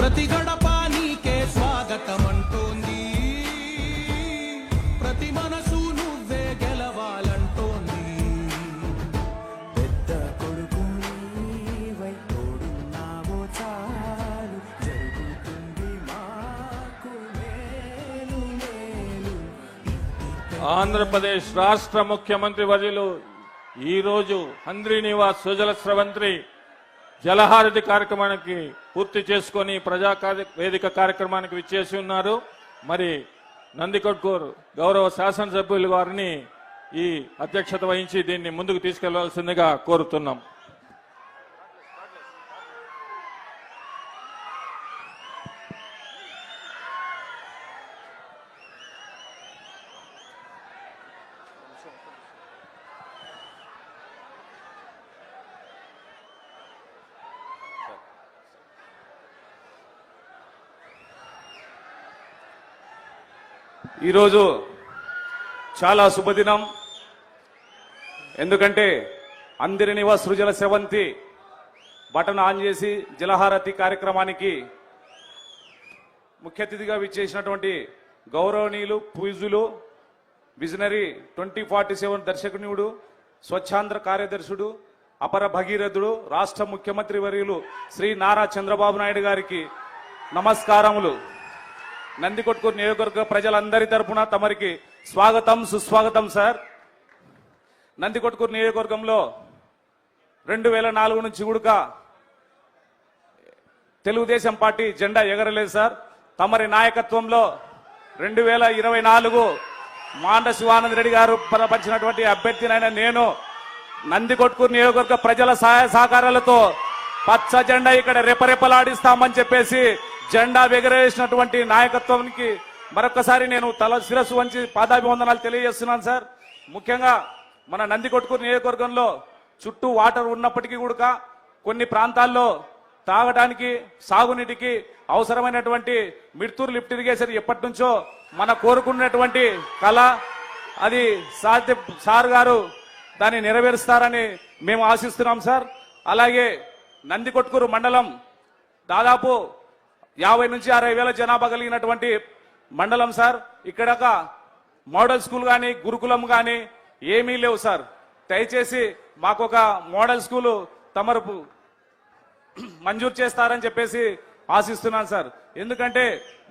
ప్రతి గడప నీకే స్వాగతం అంటోంది, ప్రతి మనసు నువ్వే గెలవాలంటోంది. పెద్ద కొడుకు నీవై తోడున్నావో చాలు, జరుగుతుంది మాకు మేలు మేలు. ఆంధ్రప్రదేశ్ రాష్ట్ర ముఖ్యమంత్రి వర్యులు ఈరోజు హంద్రీ నివాస్ సుజల స్రవంతి జలహారతి కార్యక్రమానికి పూర్తి చేసుకొని ప్రజా వేదిక కార్యక్రమానికి విచ్చేసి ఉన్నారు. మరి నందికొట్కూరు గౌరవ శాసనసభ్యులు వారిని ఈ అధ్యక్షత వహించి దీన్ని ముందుకు తీసుకెళ్లవలసిందిగా కోరుతున్నాం. ఈరోజు చాలా శుభదినం. ఎందుకంటే హంద్రీ నివాస్ సృజల స్రవంతి బటన్ ఆన్ చేసి జలహారతి కార్యక్రమానికి ముఖ్య అతిథిగా విచ్చేసినటువంటి గౌరవనీయులు పూజులు విజనరీ 2047 దర్శకునియుడు స్వచ్ఛాంధ్ర కార్యదర్శుడు అపర భగీరథుడు రాష్ట్ర ముఖ్యమంత్రి వర్యులు శ్రీ నారా చంద్రబాబు నాయుడు గారికి నమస్కారములు. నందికొట్కూరు నియోజకవర్గ ప్రజలందరి తరఫున తమరికి స్వాగతం సుస్వాగతం సార్. నందికొట్కూరు నియోజకవర్గంలో 2004 నుంచి కూడా తెలుగుదేశం పార్టీ జెండా ఎగరలేదు సార్. తమరి నాయకత్వంలో 2024 మాండ శివానంద రెడ్డి గారు బలపరిచినటువంటి అభ్యర్థినైన నేను నందికొట్కూరు నియోజకవర్గ ప్రజల సహాయ సహకారాలతో పచ్చ జెండా ఇక్కడ రెపరెపలాడిస్తామని చెప్పేసి జెండా ఎగరేసినటువంటి నాయకత్వానికి మరొకసారి నేను శిరస్సు వంచి పాదాభివందనాలు తెలియజేస్తున్నాను సార్. ముఖ్యంగా మన నందికొట్కూరు నియోజకవర్గంలో చుట్టూ వాటర్ ఉన్నప్పటికీ కూడా కొన్ని ప్రాంతాల్లో తాగడానికి సాగునీటికి అవసరమైనటువంటి మిడ్తూరు లిఫ్ట్ ఇరిగేషన్ ఎప్పటి నుంచో మన కోరుకున్నటువంటి కళ, అది సార్ గారు దాన్ని నెరవేరుస్తారని మేము ఆశిస్తున్నాం సార్. అలాగే నందికొట్కూరు మండలం దాదాపు 50 నుంచి 60 వేల జనాభా కలిగినటువంటి మండలం సార్. ఇక్కడ మోడల్ స్కూల్ కానీ గురుకులం కానీ ఏమీ లేవు సార్. దయచేసి మాకు ఒక మోడల్ స్కూలు తమరు మంజూరు చేస్తారని చెప్పేసి ఆశిస్తున్నాను సార్. ఎందుకంటే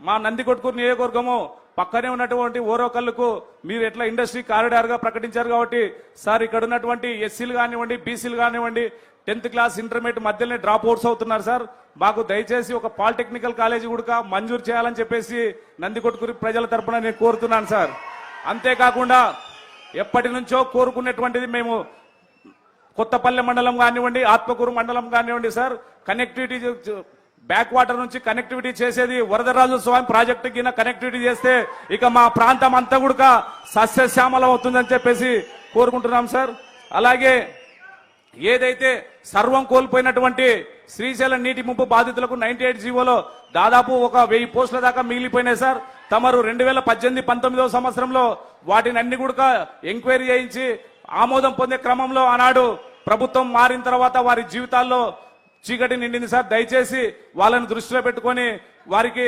మా నందికొట్కూరు నియోజకవర్గము పక్కనే ఉన్నటువంటి ఓరోకల్లుకు మీరు ఎట్లా ఇండస్ట్రీ కారిడార్ గా ప్రకటించారు కాబట్టి సార్ ఇక్కడ ఉన్నటువంటి ఎస్సీలు కానివ్వండి బీసీలు కానివ్వండి 10th క్లాస్ ఇంటర్మీడియట్ మధ్యలోనే డ్రాప్ అవుట్స్ అవుతున్నారు సార్. మాకు దయచేసి ఒక పాలిటెక్నికల్ కాలేజీ కూడా మంజూరు చేయాలని చెప్పేసి నందికొట్కూరు ప్రజల తరపున నేను కోరుతున్నాను సార్. అంతేకాకుండా ఎప్పటి నుంచో కోరుకునేటువంటిది మేము కొత్తపల్లె మండలం కానివ్వండి ఆత్మకూరు మండలం కానివ్వండి సార్, కనెక్టివిటీ బ్యాక్ వాటర్ నుంచి కనెక్టివిటీ చేసేది వరదరాజు స్వామి ప్రాజెక్టు కింద కనెక్టివిటీ చేస్తే ఇక మా ప్రాంతం అంతా కూడా సస్యశ్యామలం అవుతుందని చెప్పేసి కోరుకుంటున్నాం సార్. అలాగే ఏదైతే సర్వం కోల్పోయినటువంటి శ్రీశైలం నీటి ముంపు బాధితులకు 98 జీవోలో దాదాపు ఒక 1000 పోస్టుల దాకా మిగిలిపోయినాయి సార్. తమరు 2018-19 సంవత్సరంలో వాటిని అన్ని కూడా ఎంక్వైరీ చేయించి ఆమోదం పొందే క్రమంలో ఆనాడు ప్రభుత్వం మారిన తర్వాత వారి జీవితాల్లో చీకటి నిండింది సార్. దయచేసి వాళ్ళని దృష్టిలో పెట్టుకొని వారికి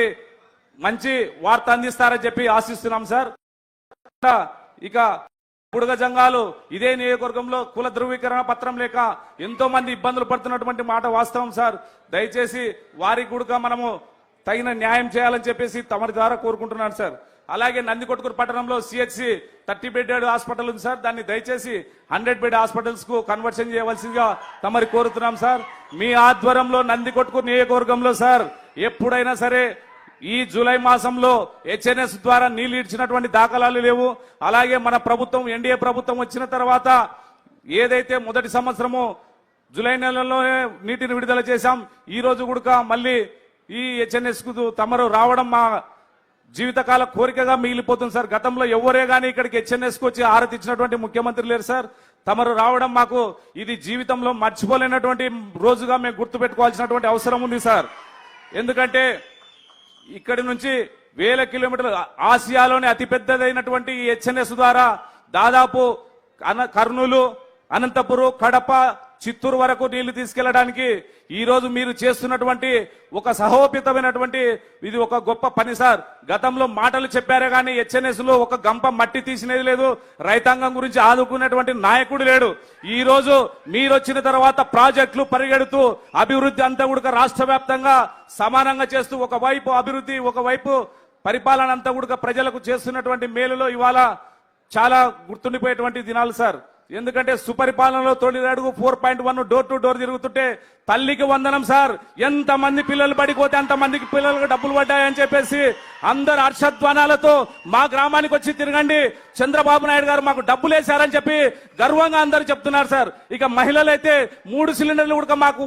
మంచి వార్త అందిస్తారని చెప్పి ఆశిస్తున్నాం సార్. ఇక బుడగ జంగాలు ఇదే నియోజకవర్గంలో కుల ధృవీకరణ పత్రం లేక ఎంతో మంది ఇబ్బందులు పడుతున్నటువంటి మాట వాస్తవం సార్. దయచేసి వారికి కూడా మనము తగిన న్యాయం చేయాలని చెప్పేసి తమరి ద్వారా కోరుకుంటున్నాను సార్. అలాగే నందికొట్కూరు పట్టణంలో సిహెచ్సి 30 బెడ్ హాస్పిటల్ ఉంది సార్. దాన్ని దయచేసి 100 బెడ్ హాస్పిటల్స్ కు కన్వర్షన్ చేయవలసిందిగా తమరి కోరుతున్నాం సార్. మీ ఆధ్వర్యంలో నందికొట్కూరు నియోజకవర్గంలో సార్ ఎప్పుడైనా సరే ఈ జూలై మాసంలో హెచ్ఎన్ఎస్ ద్వారా నీళ్లు ఇచ్చినటువంటి దాఖలాలు లేవు. అలాగే మన ప్రభుత్వం ఎన్డీఏ ప్రభుత్వం వచ్చిన తర్వాత ఏదైతే మొదటి సంవత్సరము జూలై నెలలోనే నీటిని విడుదల చేశాం. ఈ రోజు కూడా మళ్ళీ ఈ హెచ్ఎన్ఎస్ కు తమరు రావడం మా జీవితకాల కోరికగా మిగిలిపోతుంది సార్. గతంలో ఎవరే గానీ ఇక్కడికి హెచ్ఎన్ఎస్ కు వచ్చి ఆరతి ఇచ్చినటువంటి ముఖ్యమంత్రి లేరు సార్. తమరు రావడం మాకు ఇది జీవితంలో మర్చిపోలేనటువంటి రోజుగా మేము గుర్తుపెట్టుకోవాల్సినటువంటి అవసరం ఉంది సార్. ఎందుకంటే ఇక్కడి నుంచి 1000 కిలోమీటర్లు ఆసియాలోనే అతిపెద్దదైనటువంటి ఈ హెచ్ఎన్ఎస్ ద్వారా దాదాపు కర్నూలు, అనంతపురం, కడప, చిత్తూరు వరకు నీళ్లు తీసుకెళ్లడానికి ఈ రోజు మీరు చేస్తున్నటువంటి ఒక సహోపితమైనటువంటి ఇది ఒక గొప్ప పని సార్. గతంలో మాటలు చెప్పారే కానీ హెచ్ఎన్ఎస్ లో ఒక గంప మట్టి తీసినది లేదు, రైతాంగం గురించి ఆదుకునేటువంటి నాయకుడు లేడు. ఈ రోజు మీరు వచ్చిన తర్వాత ప్రాజెక్టులు పరిగెడుతూ అభివృద్ధి అంతా కూడా రాష్ట్ర వ్యాప్తంగా సమానంగా చేస్తూ ఒకవైపు అభివృద్ధి ఒకవైపు పరిపాలన అంతా కూడా ప్రజలకు చేస్తున్నటువంటి మేలులో ఇవాళ చాలా గుర్తుండిపోయేటువంటి దినాలు సార్. ఎందుకంటే సుపరిపాలనలో తొలి అడుగు 4.1 డోర్ టు డోర్ తిరుగుతుంటే తల్లికి వందనం సార్. ఎంతమంది పిల్లలు పడిపోతే అంతమందికి పిల్లలకు డబ్బులు పడ్డాయని చెప్పేసి అందరు హర్షధ్వానాలతో మా గ్రామానికి వచ్చి తిరగండి, చంద్రబాబు నాయుడు గారు మాకు డబ్బులు వేశారని చెప్పి గర్వంగా అందరు చెప్తున్నారు సార్. ఇక మహిళలైతే 3 సిలిండర్లు కూడా మాకు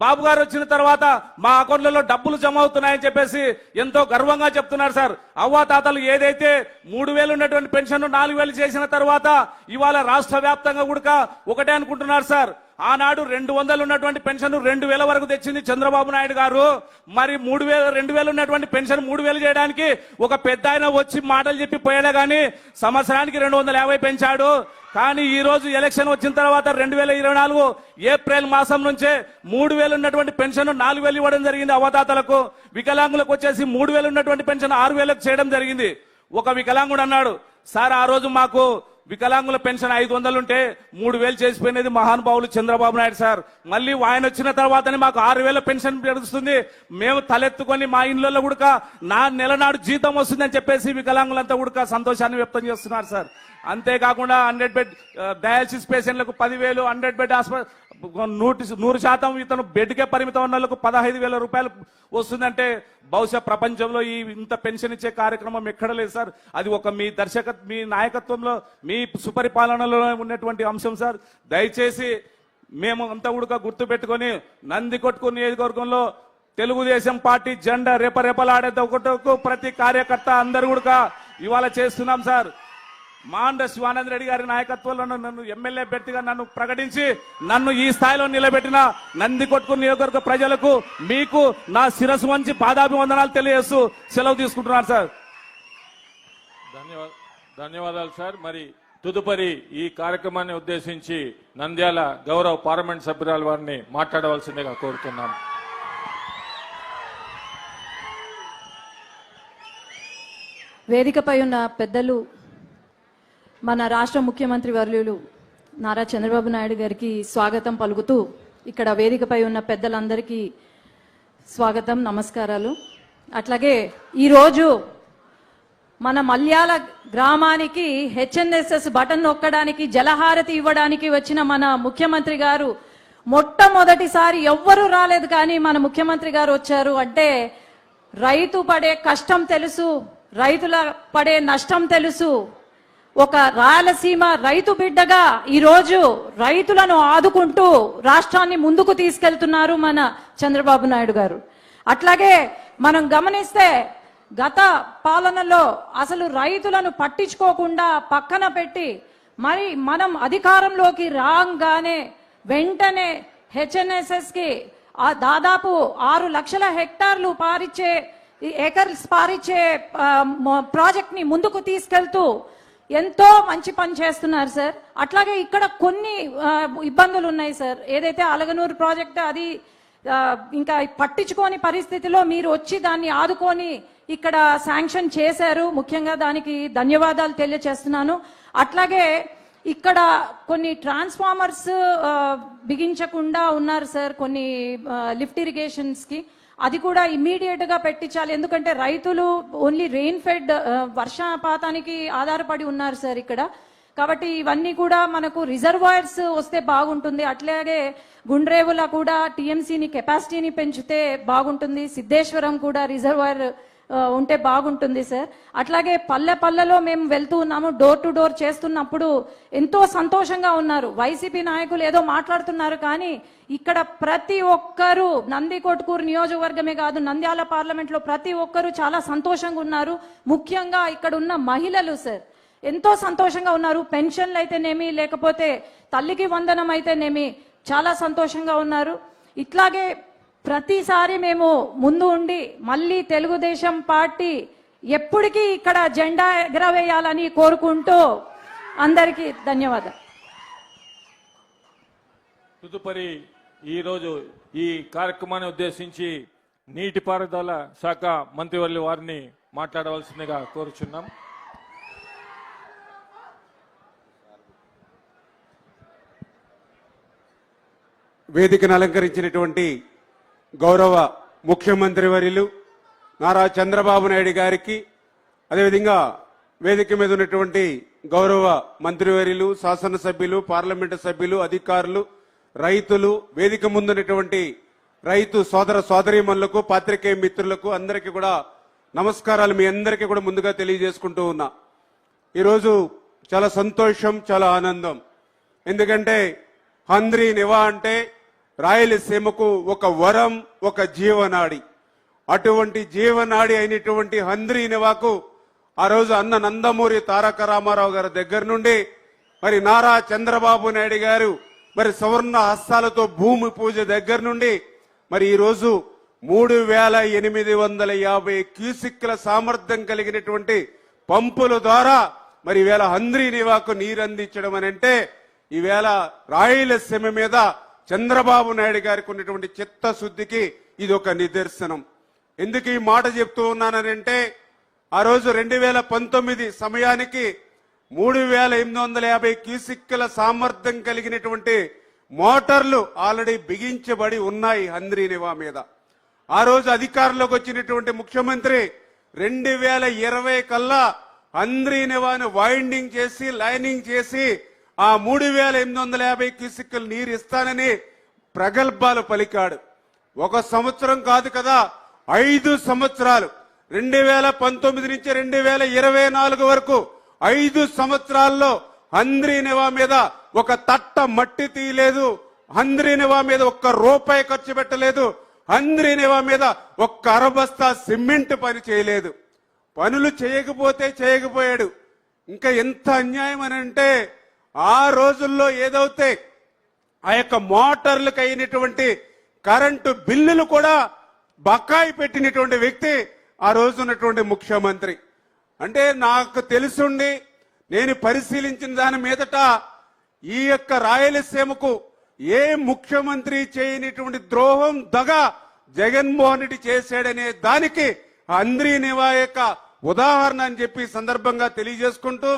బాబు గారు వచ్చిన తర్వాత మా అకౌంట్లలో డబ్బులు జమ అవుతున్నాయని చెప్పేసి ఎంతో గర్వంగా చెప్తున్నారు సార్. అవ్వాతాతలు ఏదైతే 3,000 ఉన్నటువంటి పెన్షన్ 4,000 చేసిన తర్వాత ఇవాళ రాష్ట్ర వ్యాప్తంగా కూడా ఒకటే అనుకుంటున్నారు సార్. ఆనాడు 200 ఉన్నటువంటి పెన్షన్ 2,000 వరకు తెచ్చింది చంద్రబాబు నాయుడు గారు. మరి 2,000 ఉన్నటువంటి పెన్షన్ 3,000 చేయడానికి ఒక పెద్ద ఆయన వచ్చి మాటలు చెప్పి పోయాడే గాని సంవత్సరానికి 250 పెంచాడు. కానీ ఈ రోజు ఎలక్షన్ వచ్చిన తర్వాత 2024 ఏప్రిల్ మాసం నుంచే 3,000 ఉన్నటువంటి పెన్షన్ 4,000 ఇవ్వడం జరిగింది అవ్వదాతలకు. వికలాంగులకు వచ్చేసి 3,000 ఉన్నటువంటి పెన్షన్ 6,000 చేయడం జరిగింది. ఒక వికలాంగుడు అన్నాడు, సార్ ఆ రోజు మాకు వికలాంగుల పెన్షన్ 500 ఉంటే 3,000 చేసిపోయినది మహానుభావులు చంద్రబాబు నాయుడు సార్. మళ్ళీ ఆయన వచ్చిన తర్వాతనే మాకు 6,000 పెన్షన్ పెరుగుతుంది. మేము తలెత్తుకొని మా ఇళ్లలో కూడా నా నెలనాడు జీతం వస్తుందని చెప్పేసి వికలాంగులంతా కూడా సంతోషాన్ని వ్యక్తం చేస్తున్నారు సార్. అంతేకాకుండా 100 బెడ్ డయాలసిస్ పేషెంట్లకు 10,000, 100 బెడ్ హాస్పిటల్ 100% ఇతను బెడ్కే పరిమితం ఉన్న వాళ్ళకు 15,000 రూపాయలు వస్తుందంటే బహుశా ప్రపంచంలో ఈ ఇంత పెన్షన్ ఇచ్చే కార్యక్రమం ఎక్కడ లేదు సార్. అది ఒక మీ నాయకత్వంలో మీ సుపరిపాలనలో ఉన్నటువంటి అంశం సార్. దయచేసి మేము అంతా కూడా గుర్తు పెట్టుకొని నందికొట్కు నియోజకవర్గంలో తెలుగుదేశం పార్టీ జెండా రేపరేపలాడేది ఒకటకు ప్రతి కార్యకర్త అందరు కూడా ఇవాళ చేస్తున్నాం సార్. మాండ శివానంద రెడ్డి గారి నాయకత్వంలో నన్ను ఎమ్మెల్యే అభ్యర్థిగా నన్ను ప్రకటించి నన్ను ఈ స్థాయిలో నిలబెట్టిన నందికొట్కు నియోజకవర్గ ప్రజలకు మీకు నా శిరస్సు వంచి పాదాభివందనాలు తెలియజేస్తూ సెలవు తీసుకుంటున్నాను సార్. ధన్యవాదాలు సార్. మరి తదుపరి ఈ కార్యక్రమాన్ని ఉద్దేశించి నంద్యాల గౌరవ పార్లమెంట్ సభ్యురాలు వారిని మాట్లాడవలసిందిగా కోరుతున్నాం. వేదికపై ఉన్న పెద్దలు, మన రాష్ట్ర ముఖ్యమంత్రి వర్యులు నారా చంద్రబాబు నాయుడు గారికి స్వాగతం పలుకుతూ ఇక్కడ వేదికపై ఉన్న పెద్దలందరికీ స్వాగతం, నమస్కారాలు. అట్లాగే ఈరోజు మన మల్యాల గ్రామానికి హెచ్ఎన్ఎస్ఎస్ బటన్ నొక్కడానికి జలహారతి ఇవ్వడానికి వచ్చిన మన ముఖ్యమంత్రి గారు మొట్టమొదటిసారి ఎవ్వరూ రాలేదు, కానీ మన ముఖ్యమంత్రి గారు వచ్చారు. అంటే రైతు పడే కష్టం తెలుసు, రైతుల పడే నష్టం తెలుసు. ఒక రాయలసీమ రైతు బిడ్డగా ఈరోజు రైతులను ఆదుకుంటూ రాష్ట్రాన్ని ముందుకు తీసుకెళ్తున్నారు మన చంద్రబాబు నాయుడు గారు. అట్లాగే మనం గమనిస్తే గత పాలనలో అసలు రైతులను పట్టించుకోకుండా పక్కన పెట్టి మరి మనం అధికారంలోకి రాగానే వెంటనే హెచ్ఎన్ఎస్ఎస్ కి దాదాపు 6 లక్షల హెక్టార్లు ఏకర్స్ పారిచ్చే ప్రాజెక్ట్ ని ముందుకు తీసుకెళ్తూ ఎంతో మంచి పని చేస్తున్నారు సార్. అట్లాగే ఇక్కడ కొన్ని ఇబ్బందులు ఉన్నాయి సార్. ఏదైతే అలగనూరు ప్రాజెక్ట్ అది ఇంకా పట్టించుకోని పరిస్థితిలో మీరు వచ్చి దాన్ని ఆదుకొని ఇక్కడ శాంక్షన్ చేశారు. ముఖ్యంగా దానికి ధన్యవాదాలు తెలియజేస్తున్నాను. అట్లాగే ఇక్కడ కొన్ని ట్రాన్స్ఫార్మర్స్ బిగించకుండా ఉన్నారు సార్ కొన్ని లిఫ్ట్ ఇరిగేషన్స్ కి. అది కూడా ఇమ్మీడియట్ గా పెట్టించాలి, ఎందుకంటే రైతులు ఓన్లీ రెయిన్ ఫెడ్ వర్షపాతానికి ఆధారపడి ఉన్నారు సార్ ఇక్కడ. కాబట్టి ఇవన్నీ కూడా మనకు రిజర్వాయర్స్ వస్తే బాగుంటుంది. అట్లాగే గుండ్రేవుల కూడా టీఎంసీని కెపాసిటీని పెంచితే బాగుంటుంది. సిద్ధేశ్వరం కూడా రిజర్వాయర్ ఉంటే బాగుంటుంది సార్. అట్లాగే పల్లెలో మేము వెళ్తూ ఉన్నాము, డోర్ టు డోర్ చేస్తున్నప్పుడు ఎంతో సంతోషంగా ఉన్నారు. వైసీపీ నాయకులు ఏదో మాట్లాడుతున్నారు, కానీ ఇక్కడ ప్రతి ఒక్కరూ నందికొట్కూరు నియోజకవర్గమే కాదు నంద్యాల పార్లమెంట్ లో ప్రతి ఒక్కరూ చాలా సంతోషంగా ఉన్నారు. ముఖ్యంగా ఇక్కడ ఉన్న మహిళలు సార్ ఎంతో సంతోషంగా ఉన్నారు. పెన్షన్లు అయితేనేమి, లేకపోతే తల్లికి వందనం అయితేనేమి చాలా సంతోషంగా ఉన్నారు. ఇట్లాగే ప్రతిసారి మేము ముందు ఉండి మళ్ళీ తెలుగుదేశం పార్టీ ఎప్పటికీ ఇక్కడ జెండా ఎగరవేయాలని కోరుకుంటూ అందరికీ ధన్యవాదాలు. తదుపరి ఈరోజు ఈ కార్యక్రమాన్ని ఉద్దేశించి నీటిపారుదల శాఖ మంత్రివర్యుల వారిని మాట్లాడవలసిందిగా కోరుచున్నాం. వేదికను అలంకరించినటువంటి గౌరవ ముఖ్యమంత్రి వర్యులు నారా చంద్రబాబు నాయుడు గారికి, అదేవిధంగా వేదిక మీద ఉన్నటువంటి గౌరవ మంత్రివర్యులు, శాసనసభ్యులు, పార్లమెంటు సభ్యులు, అధికారులు, రైతులు, వేదిక ముందున్నటువంటి రైతు సోదర సోదరీమణులకు, పాత్రికేయ మిత్రులకు అందరికీ కూడా నమస్కారాలు మీ అందరికీ కూడా ముందుగా తెలియజేసుకుంటూ ఉన్నా. ఈరోజు చాలా సంతోషం, చాలా ఆనందం. ఎందుకంటే హంద్రీ నివా అంటే రాయలసీమకు ఒక వరం, ఒక జీవనాడి. అటువంటి జీవనాడి అయినటువంటి హంద్రీ నివాకు ఆ రోజు అన్న నందమూరి తారక రామారావు గారి దగ్గర నుండి మరి నారా చంద్రబాబు నాయుడు గారు మరి సువర్ణ హస్తాలతో భూమి పూజ దగ్గర నుండి మరి ఈరోజు 3850 క్యూసిక్ల సామర్థ్యం కలిగినటువంటి పంపుల ద్వారా మరి ఈవేళ హంద్రీ నివాకు నీరు అందించడం అని అంటే ఈవేళ రాయలసీమ మీద చంద్రబాబు నాయుడు గారికి ఉన్నటువంటి చిత్తశుద్ధికి ఇది ఒక నిదర్శనం. ఎందుకు ఈ మాట చెప్తూ ఉన్నానంటే ఆ రోజు 2019 సమయానికి 3850 క్యూసిక్ల సామర్థ్యం కలిగినటువంటి మోటార్లు ఆల్రెడీ బిగించబడి ఉన్నాయి హంద్రీ నివా మీద. ఆ రోజు అధికారంలోకి వచ్చినటువంటి ముఖ్యమంత్రి 2020 కల్లా హంద్రీ నివాను వైండింగ్ చేసి లైనింగ్ చేసి ఆ 3850 క్యూసిక్లు నీరు ఇస్తానని ప్రగల్భాలు పలికాడు. ఒక సంవత్సరం కాదు కదా, 5 సంవత్సరాలు 2019 నుంచి 2024 వరకు 5 సంవత్సరాల్లో హంద్రీ నివా మీద ఒక తట్ట మట్టి తీయలేదు, హంద్రీ నివా మీద ఒక్క రూపాయి ఖర్చు పెట్టలేదు, హంద్రీ నివా మీద ఒక్క అరబస్తా సిమెంట్ పని చేయలేదు. పనులు చేయకపోయాడు. ఇంకా ఎంత అన్యాయం అని అంటే ఆ రోజుల్లో ఏదైతే ఆ యొక్క మోటార్లకు అయినటువంటి కరెంటు బిల్లులు కూడా బకాయి పెట్టినటువంటి వ్యక్తి ఆ రోజు ఉన్నటువంటి ముఖ్యమంత్రి. అంటే నాకు తెలుసుండి నేను పరిశీలించిన దాని మీదట ఈ యొక్క రాయలసీమకు ఏ ముఖ్యమంత్రి చేయనటువంటి ద్రోహం దగ జగన్మోహన్ రెడ్డి చేశాడనే దానికి హంద్రీ నివా యొక్క ఉదాహరణ అని చెప్పి సందర్భంగా తెలియజేసుకుంటూ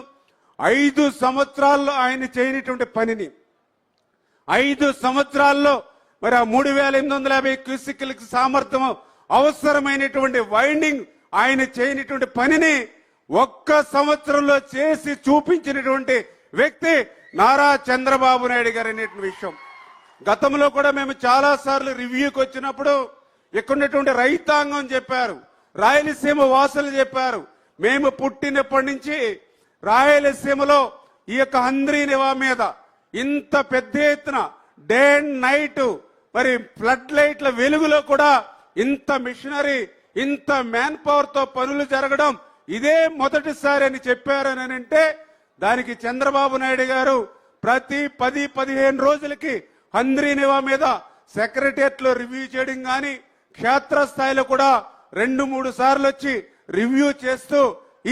5 సంవత్సరాల్లో ఆయన చేయనటువంటి పనిని 5 సంవత్సరాల్లో మరి ఆ 3850 క్యూసిక్లకి సామర్థ్యం అవసరమైనటువంటి వైండింగ్ ఆయన చేయనటువంటి పనిని ఒక్క సంవత్సరంలో చేసి చూపించినటువంటి వ్యక్తి నారా చంద్రబాబు నాయుడు గారు అనేటువంటి విషయం. గతంలో కూడా మేము చాలా సార్లు రివ్యూకి వచ్చినప్పుడు ఇక్కడ రైతాంగం చెప్పారు, రాయలసీమ వాసులు చెప్పారు, మేము పుట్టినప్పటి నుంచి రాయలసీమలో ఈ యొక్క హంద్రీ నివా మీద ఇంత పెద్ద ఎత్తున డే అండ్ నైట్ మరి ఫ్లడ్ లైట్ల వెలుగులో కూడా ఇంత మిషనరీ, ఇంత మ్యాన్ పవర్ తో పనులు జరగడం ఇదే మొదటిసారి అని చెప్పారని అంటే దానికి చంద్రబాబు నాయుడు గారు ప్రతి 10-15 రోజులకి హంద్రీ నివా మీద సెక్రటరియట్ లో రివ్యూ చేయడం గాని క్షేత్రస్థాయిలో కూడా 2-3 సార్లు వచ్చి రివ్యూ చేస్తూ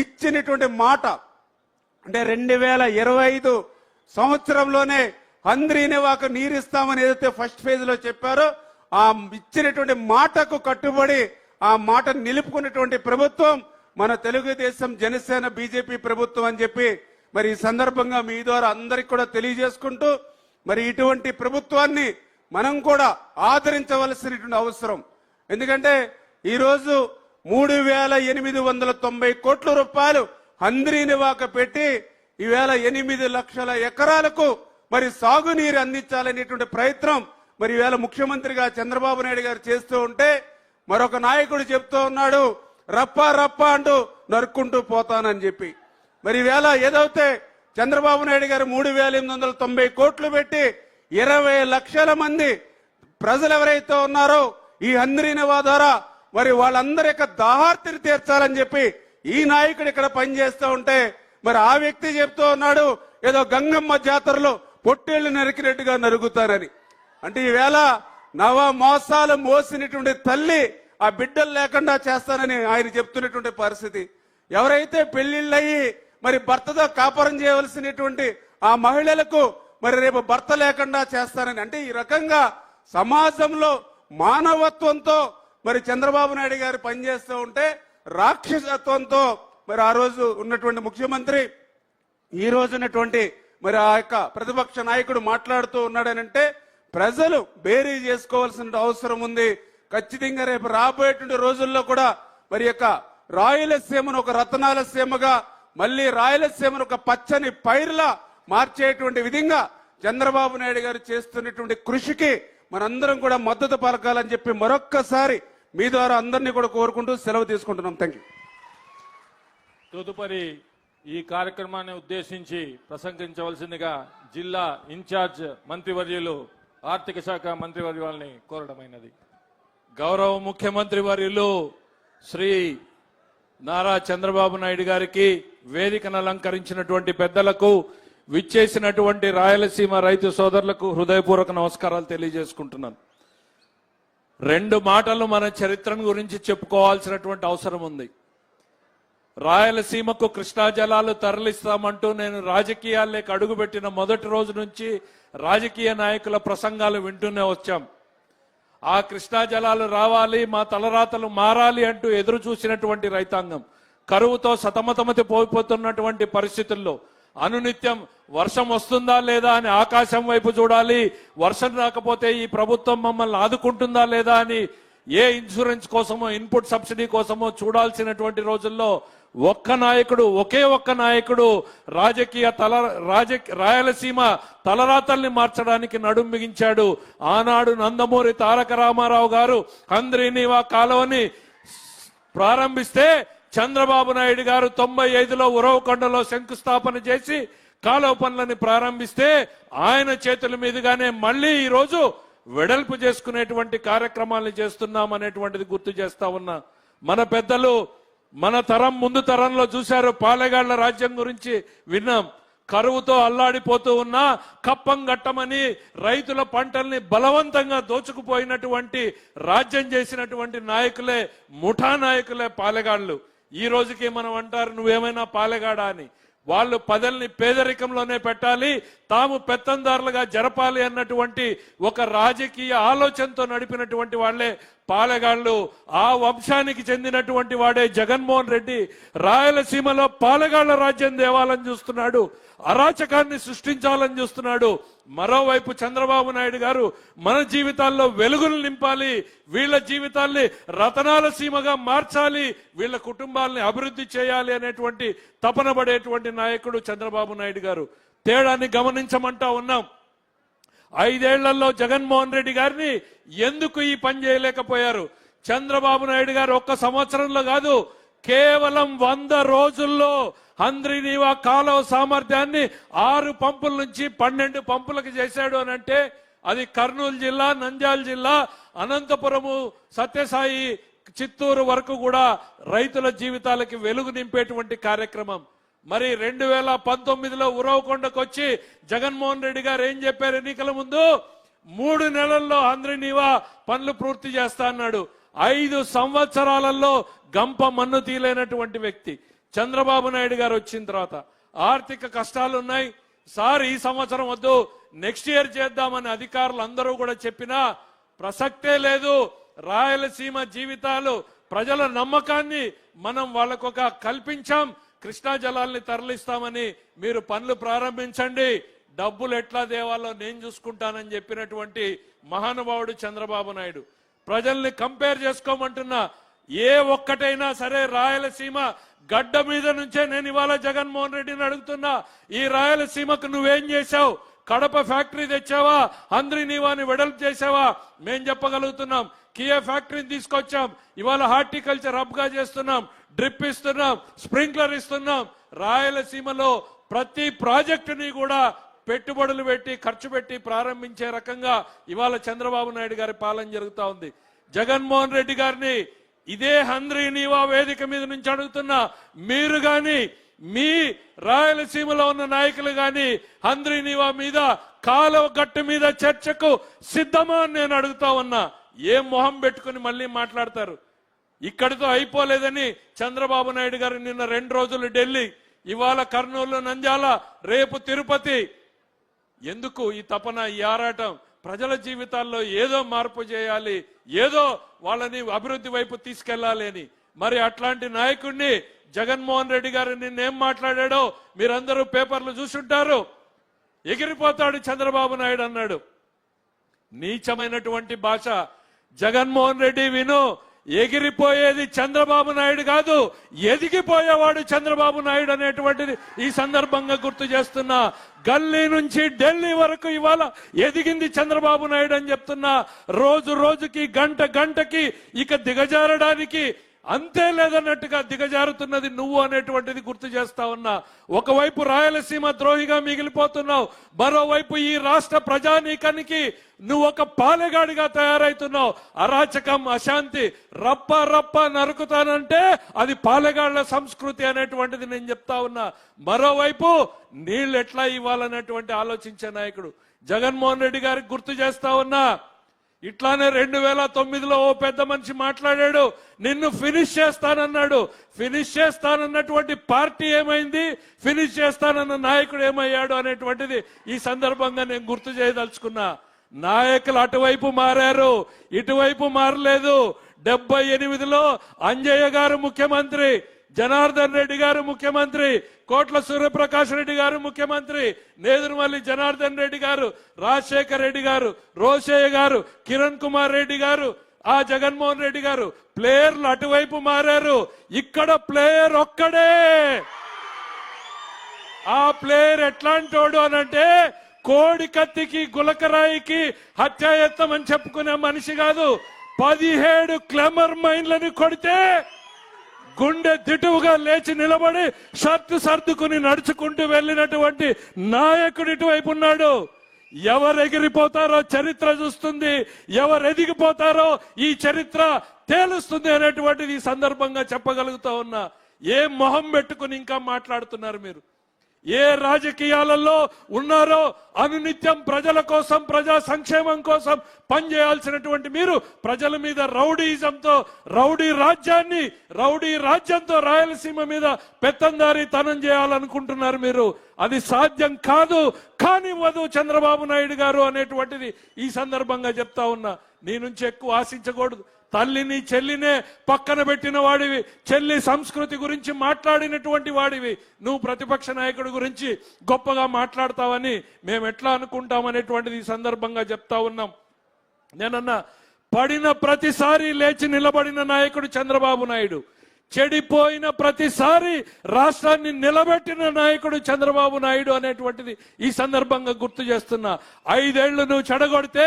ఇచ్చినటువంటి మాట అంటే 2025 సంవత్సరంలోనే హంద్రీ నివాకు నీరిస్తామని ఏదైతే ఫస్ట్ ఫేజ్ లో చెప్పారో ఆ ఇచ్చినటువంటి మాటకు కట్టుబడి ఆ మాట నిలుపుకున్నటువంటి ప్రభుత్వం మన తెలుగుదేశం, జనసేన, బీజేపీ ప్రభుత్వం అని చెప్పి మరి ఈ సందర్భంగా మీ ద్వారా అందరికి కూడా తెలియజేసుకుంటూ మరి ఇటువంటి ప్రభుత్వాన్ని మనం కూడా ఆదరించవలసినటువంటి అవసరం. ఎందుకంటే ఈరోజు 3890 కోట్ల రూపాయలు హంద్రీ నివాకు పెట్టి ఈవేళ 8 లక్షల ఎకరాలకు మరి సాగునీరు అందించాలనేటువంటి ప్రయత్నం మరి ఈవేళ ముఖ్యమంత్రిగా చంద్రబాబు నాయుడు గారు చేస్తూ ఉంటే మరొక నాయకుడు చెప్తూ ఉన్నాడు రప్పా రప్పా అంటూ నరుక్కుంటూ పోతానని చెప్పి. మరి ఈవేళ ఏదైతే చంద్రబాబు నాయుడు గారు 3890 కోట్లు పెట్టి 20 లక్షల మంది ప్రజలు ఎవరైతే ఉన్నారో ఈ హంద్రీ నివా ద్వారా మరి వాళ్ళందరి యొక్క దాహార్తిని తీర్చాలని చెప్పి ఈ నాయకుడు ఇక్కడ పనిచేస్తూ ఉంటే మరి ఆ వ్యక్తి చెప్తూ ఉన్నాడు ఏదో గంగమ్మ జాతరలో పొట్టేళ్లు నరికినట్టుగా నరుగుతారని. అంటే ఈవేళ నవ మోసాలు మోసినటువంటి తల్లి ఆ బిడ్డలు లేకుండా చేస్తానని ఆయన చెప్తున్నటువంటి పరిస్థితి. ఎవరైతే పెళ్లిళ్ళయి మరి భర్తతో కాపురం చేయవలసినటువంటి ఆ మహిళలకు మరి రేపు భర్త లేకుండా చేస్తానని, అంటే ఈ రకంగా సమాజంలో మానవత్వంతో మరి చంద్రబాబు నాయుడు గారు పనిచేస్తూ ఉంటే రాక్షసత్వంతో మరి ఆ రోజు ఉన్నటువంటి ముఖ్యమంత్రి ఈ రోజు ఉన్నటువంటి మరి ఆ యొక్క ప్రతిపక్ష నాయకుడు మాట్లాడుతూ ఉన్నాడనంటే ప్రజలు బేరీ చేసుకోవాల్సిన అవసరం ఉంది. ఖచ్చితంగా రేపు రాబోయేటువంటి రోజుల్లో కూడా మరి యొక్క రాయలసీమను ఒక రతనాల సీమగా, మళ్ళీ రాయలసీమను ఒక పచ్చని పైరులా మార్చేటువంటి విధంగా చంద్రబాబు నాయుడు గారు చేస్తున్నటువంటి కృషికి మనందరం కూడా మద్దతు పలకాలని చెప్పి మరొక్కసారి మీ ద్వారా అందరినీ కూడా కోరుకుంటూ సెలవు తీసుకుంటున్నాం. Thank you. తదుపరి ఈ కార్యక్రమాన్ని ఉద్దేశించి ప్రసంగించవలసిందిగా జిల్లా ఇన్ఛార్జ్ మంత్రివర్యులు ఆర్థిక శాఖ మంత్రివర్యుల్ని కోరడమైనది. గౌరవ ముఖ్యమంత్రి వర్యులు శ్రీ నారా చంద్రబాబు నాయుడు గారికి, వేదికను అలంకరించినటువంటి పెద్దలకు, విచ్చేసినటువంటి రాయలసీమ రైతు సోదరులకు హృదయపూర్వక నమస్కారాలు తెలియజేసుకుంటున్నాను. 2 మాటలు మన చరిత్రను గురించి చెప్పుకోవాల్సినటువంటి అవసరం ఉంది. రాయలసీమకు కృష్ణా జలాలు తరలిస్తామంటూ నేను రాజకీయాల్లోకి అడుగుపెట్టిన మొదటి రోజు నుంచి రాజకీయ నాయకుల ప్రసంగాలు వింటూనే వచ్చాం. ఆ కృష్ణా జలాలు రావాలి, మా తలరాతలు మారాలి అంటూ ఎదురు చూసినటువంటి రైతాంగం కరువుతో సతమతమతి పోయిపోతున్నటువంటి పరిస్థితుల్లో అనునిత్యం వర్షం వస్తుందా లేదా అని ఆకాశం వైపు చూడాలి, వర్షం రాకపోతే ఈ ప్రభుత్వం మమ్మల్ని ఆదుకుంటుందా లేదా అని ఏ ఇన్సూరెన్స్ కోసమో ఇన్పుట్ సబ్సిడీ కోసమో చూడాల్సినటువంటి రోజుల్లో ఒకే ఒక్క నాయకుడు రాయలసీమ తలరాతల్ని మార్చడానికి నడుం బిగించాడు. ఆనాడు నందమూరి తారక రామారావు గారు హంద్రీనీవా కాలువని ప్రారంభిస్తే చంద్రబాబు నాయుడు గారు 95లో ఉరవకొండలో శంకుస్థాపన చేసి కాలువ పనులని ప్రారంభిస్తే ఆయన చేతుల మీదుగానే మళ్ళీ ఈ రోజు వెడల్పు చేసుకునేటువంటి కార్యక్రమాలను చేస్తున్నాం అనేటువంటిది గుర్తు చేస్తా ఉన్నా. మన పెద్దలు మన తరం ముందు తరంలో చూశారు, పాలెగాళ్ల రాజ్యం గురించి విన్నాం. కరువుతో అల్లాడిపోతూ ఉన్నా కప్పం గట్టమని రైతుల పంటల్ని బలవంతంగా దోచుకుపోయినటువంటి రాజ్యం చేసినటువంటి నాయకులే, ముఠా నాయకులే పాలెగాళ్లు. ఈ రోజుకి మనం అంటారు నువ్వేమైనా పాలెగాడా అని. వాళ్ళు పదల్ని పేదరికంలోనే పెట్టాలి, తాము పెత్తందారులుగా జరపాలి అన్నటువంటి ఒక రాజకీయ ఆలోచనతో నడిపినటువంటి వాళ్లే పాలెగాళ్లు. ఆ వంశానికి చెందినటువంటి వాడే జగన్మోహన్ రెడ్డి రాయలసీమలో పాలెగాళ్ల రాజ్యం దేవాలని చూస్తున్నాడు, అరాచకాన్ని సృష్టించాలని చూస్తున్నాడు. మరోవైపు చంద్రబాబు నాయుడు గారు మన జీవితాల్లో వెలుగులు నింపాలి, వీళ్ళ జీవితాల్ని రతనాల సీమగా మార్చాలి, వీళ్ళ కుటుంబాలని అభివృద్ధి చేయాలి అనేటువంటి తపన పడేటువంటి నాయకుడు చంద్రబాబు నాయుడు గారు. తేడాన్ని గమనించమంటా ఉన్నాం. 5 ఏళ్లలో జగన్మోహన్ రెడ్డి గారిని ఎందుకు ఈ పని చేయలేకపోయారు? చంద్రబాబు నాయుడు గారు 1 సంవత్సరంలో కాదు, కేవలం 100 రోజుల్లో హంద్రీనీవా కాలువ సామర్థ్యాన్ని 6 పంపుల నుంచి 12 పంపులకు చేశాడు అని అంటే అది కర్నూలు జిల్లా, నంద్యాల జిల్లా, అనంతపురము, సత్యసాయి, చిత్తూరు వరకు కూడా రైతుల జీవితాలకి వెలుగు నింపేటువంటి కార్యక్రమం. మరి 2019లో ఉరవకొండకు వచ్చి జగన్మోహన్ రెడ్డి గారు ఏం చెప్పారు? ఎన్నికల ముందు 3 నెలల్లో హంద్రీనీవా పనులు పూర్తి చేస్తా అన్నాడు. 5 సంవత్సరాలలో గంప మన్ను తీలేనటువంటి వ్యక్తి చంద్రబాబు నాయుడు గారు వచ్చిన తర్వాత ఆర్థిక కష్టాలు ఉన్నాయి సార్, ఈ సంవత్సరం వద్దు, నెక్స్ట్ ఇయర్ చేద్దామని అధికారులు అందరూ కూడా చెప్పినా ప్రసక్తే లేదు. రాయలసీమ జీవితాలు, ప్రజల నమ్మకాన్ని మనం వాళ్ళకొక కల్పించాం. కృష్ణా జలాల్ని తరలిస్తామని మీరు పనులు ప్రారంభించండి, డబ్బులు ఎట్లా దేవాలో నేను చూసుకుంటానని చెప్పినటువంటి మహానుభావుడు చంద్రబాబు నాయుడు. ప్రజల్ని కంపేర్ చేసుకోమంటున్నా, ఏ ఒక్కటైనా సరే రాయలసీమ గడ్డ మీద నుంచే నేను ఇవాళ జగన్మోహన్ రెడ్డిని అడుగుతున్నా, ఈ రాయలసీమకు నువ్వేం చేశావు? కడప ఫ్యాక్టరీ తెచ్చావా? హంద్రీనీవాని వెడల్పు చేసావా? మేం చెప్పగలుగుతున్నాం. కియా ఫ్యాక్టరీని తీసుకొచ్చాం, ఇవాళ హార్టికల్చర్ హబ్ గా చేస్తున్నాం, డ్రిప్ ఇస్తున్నాం, స్ప్రింక్లర్ ఇస్తున్నాం. రాయలసీమలో ప్రతి ప్రాజెక్టుని కూడా పెట్టుబడులు పెట్టి ఖర్చు పెట్టి ప్రారంభించే రకంగా ఇవాళ చంద్రబాబు నాయుడు గారి పాలన జరుగుతా ఉంది. జగన్మోహన్ రెడ్డి గారిని ఇదే హంద్రీనీవా వేదిక మీద నుంచి అడుగుతున్నా, మీరు గాని మీ రాయలసీమలో ఉన్న నాయకులు గాని హంద్రీనీవా మీద, కాలువ గట్టు మీద చర్చకు సిద్ధమా అని నేను అడుగుతా ఉన్నా. ఏ మొహం పెట్టుకుని మళ్ళీ మాట్లాడతారు? ఇక్కడితో అయిపోలేదని చంద్రబాబు నాయుడు గారు నిన్న 2 రోజులు ఢిల్లీ, ఇవాళ కర్నూలు, నంద్యాల, రేపు తిరుపతి. ఎందుకు ఈ తపన, ఈ ఆరాటం? ప్రజల జీవితాల్లో ఏదో మార్పు చేయాలి, ఏదో వాళ్ళని అభివృద్ధి వైపు తీసుకెళ్లాలి అని. మరి అట్లాంటి నాయకుడిని జగన్మోహన్ రెడ్డి గారు నిన్నేం మాట్లాడాడో మీరందరూ పేపర్లు చూసుంటారు. ఎగిరిపోతాడు చంద్రబాబు నాయుడు అన్నాడు. నీచమైనటువంటి భాష. జగన్మోహన్ రెడ్డి విను, ఎగిరిపోయేది చంద్రబాబు నాయుడు కాదు, ఎదిగిపోయేవాడు చంద్రబాబు నాయుడు అనేటువంటిది ఈ సందర్భంగా గుర్తు చేస్తున్నా. గల్లీ నుంచి ఢిల్లీ వరకు ఇవాళ ఎదిగింది చంద్రబాబు నాయుడు అని చెప్తున్నా. రోజు రోజుకి, గంట గంటకి ఇక దిగజారడానికి అంతే లేదన్నట్టుగా దిగజారుతున్నది నువ్వు అనేటువంటిది గుర్తు చేస్తా ఉన్నా. ఒకవైపు రాయలసీమ ద్రోహిగా మిగిలిపోతున్నావు, మరోవైపు ఈ రాష్ట్ర ప్రజానీకానికి నువ్వు ఒక పాలెగాడిగా తయారైతున్నావు. అరాచకం, అశాంతి, రప్ప రప్ప నరుకుతానంటే అది పాలెగాళ్ల సంస్కృతి అనేటువంటిది నేను చెప్తా ఉన్నా. మరోవైపు నీళ్ళు ఎట్లా ఇవ్వాలనేటువంటి ఆలోచించే నాయకుడు జగన్మోహన్ రెడ్డి గారికి గుర్తు చేస్తా ఉన్నా. ఇట్లానే 2009లో ఓ పెద్ద మనిషి మాట్లాడాడు, నిన్ను ఫినిష్ చేస్తానన్నాడు. ఫినిష్ చేస్తానన్నటువంటి పార్టీ ఏమైంది, ఫినిష్ చేస్తానన్న నాయకుడు ఏమయ్యాడు అనేటువంటిది ఈ సందర్భంగా నేను గుర్తు చేయదలుచుకున్నా. నాయకులు అటువైపు మారారు, ఇటువైపు మారలేదు. 78లో అంజయ్య గారు ముఖ్యమంత్రి, జనార్దన్ రెడ్డి గారు ముఖ్యమంత్రి, కోట్ల సూర్యప్రకాష్ రెడ్డి గారు ముఖ్యమంత్రి, నేదురుమల్లి జనార్దన్ రెడ్డి గారు, రాజశేఖర్ రెడ్డి గారు, రోషయ్య గారు, కిరణ్ కుమార్ రెడ్డి గారు, ఆ జగన్మోహన్ రెడ్డి గారు. ప్లేయర్లు అటువైపు మారారు, ఇక్కడ ప్లేయర్ ఒక్కడే. ఆ ప్లేయర్ ఎట్లాంటోడు అనంటే కోడి కత్తికి గులకరాయికి హత్యాయత్నం అని చెప్పుకునే మనిషి కాదు. 17 క్లెమర్ మైన్లను కొడితే గుండె దిటువుగా లేచి నిలబడి షర్టు సర్దుకుని నడుచుకుంటూ వెళ్ళినటువంటి నాయకుడు ఇటువైపు ఉన్నాడు. ఎవరు ఎగిరిపోతారో చరిత్ర చూస్తుంది, ఎవరు ఎదిగిపోతారో ఈ చరిత్ర తేలుస్తుంది అనేటువంటిది ఈ సందర్భంగా చెప్పగలుగుతా ఉన్నా. ఏ మొహం పెట్టుకుని ఇంకా మాట్లాడుతున్నారు మీరు? ఏ రాజకీయాలలో ఉన్నారో అనునిత్యం ప్రజల కోసం, ప్రజా సంక్షేమం కోసం పనిచేయాల్సినటువంటి మీరు ప్రజల మీద రౌడీయిజంతో, రౌడీ రాజ్యంతో రాయలసీమ మీద పెత్తందారీతనం చేయాలనుకుంటున్నారు మీరు. అది సాధ్యం కాదు, కానివ్వదు చంద్రబాబు నాయుడు గారు అనేటువంటిది ఈ సందర్భంగా చెప్తా ఉన్నా. నీ నుంచి ఎక్కువ ఆశించకూడదు. తల్లిని చెల్లినే పక్కన పెట్టిన వాడివి, చెల్లి సంస్కృతి గురించి మాట్లాడినటువంటి వాడివి. నువ్వు ప్రతిపక్ష నాయకుడి గురించి గొప్పగా మాట్లాడతావని మేము ఎట్లా అనుకుంటామనేటువంటిది ఈ సందర్భంగా చెప్తా ఉన్నాం. నేనన్నా, పడిన ప్రతిసారి లేచి నిలబడిన నాయకుడు చంద్రబాబు నాయుడు, చెడిపోయిన ప్రతిసారి రాష్ట్రాన్ని నిలబెట్టిన నాయకుడు చంద్రబాబు నాయుడు అనేటువంటిది ఈ సందర్భంగా గుర్తు చేస్తున్నా. 5 ఏళ్లు నువ్వు చెడగొడితే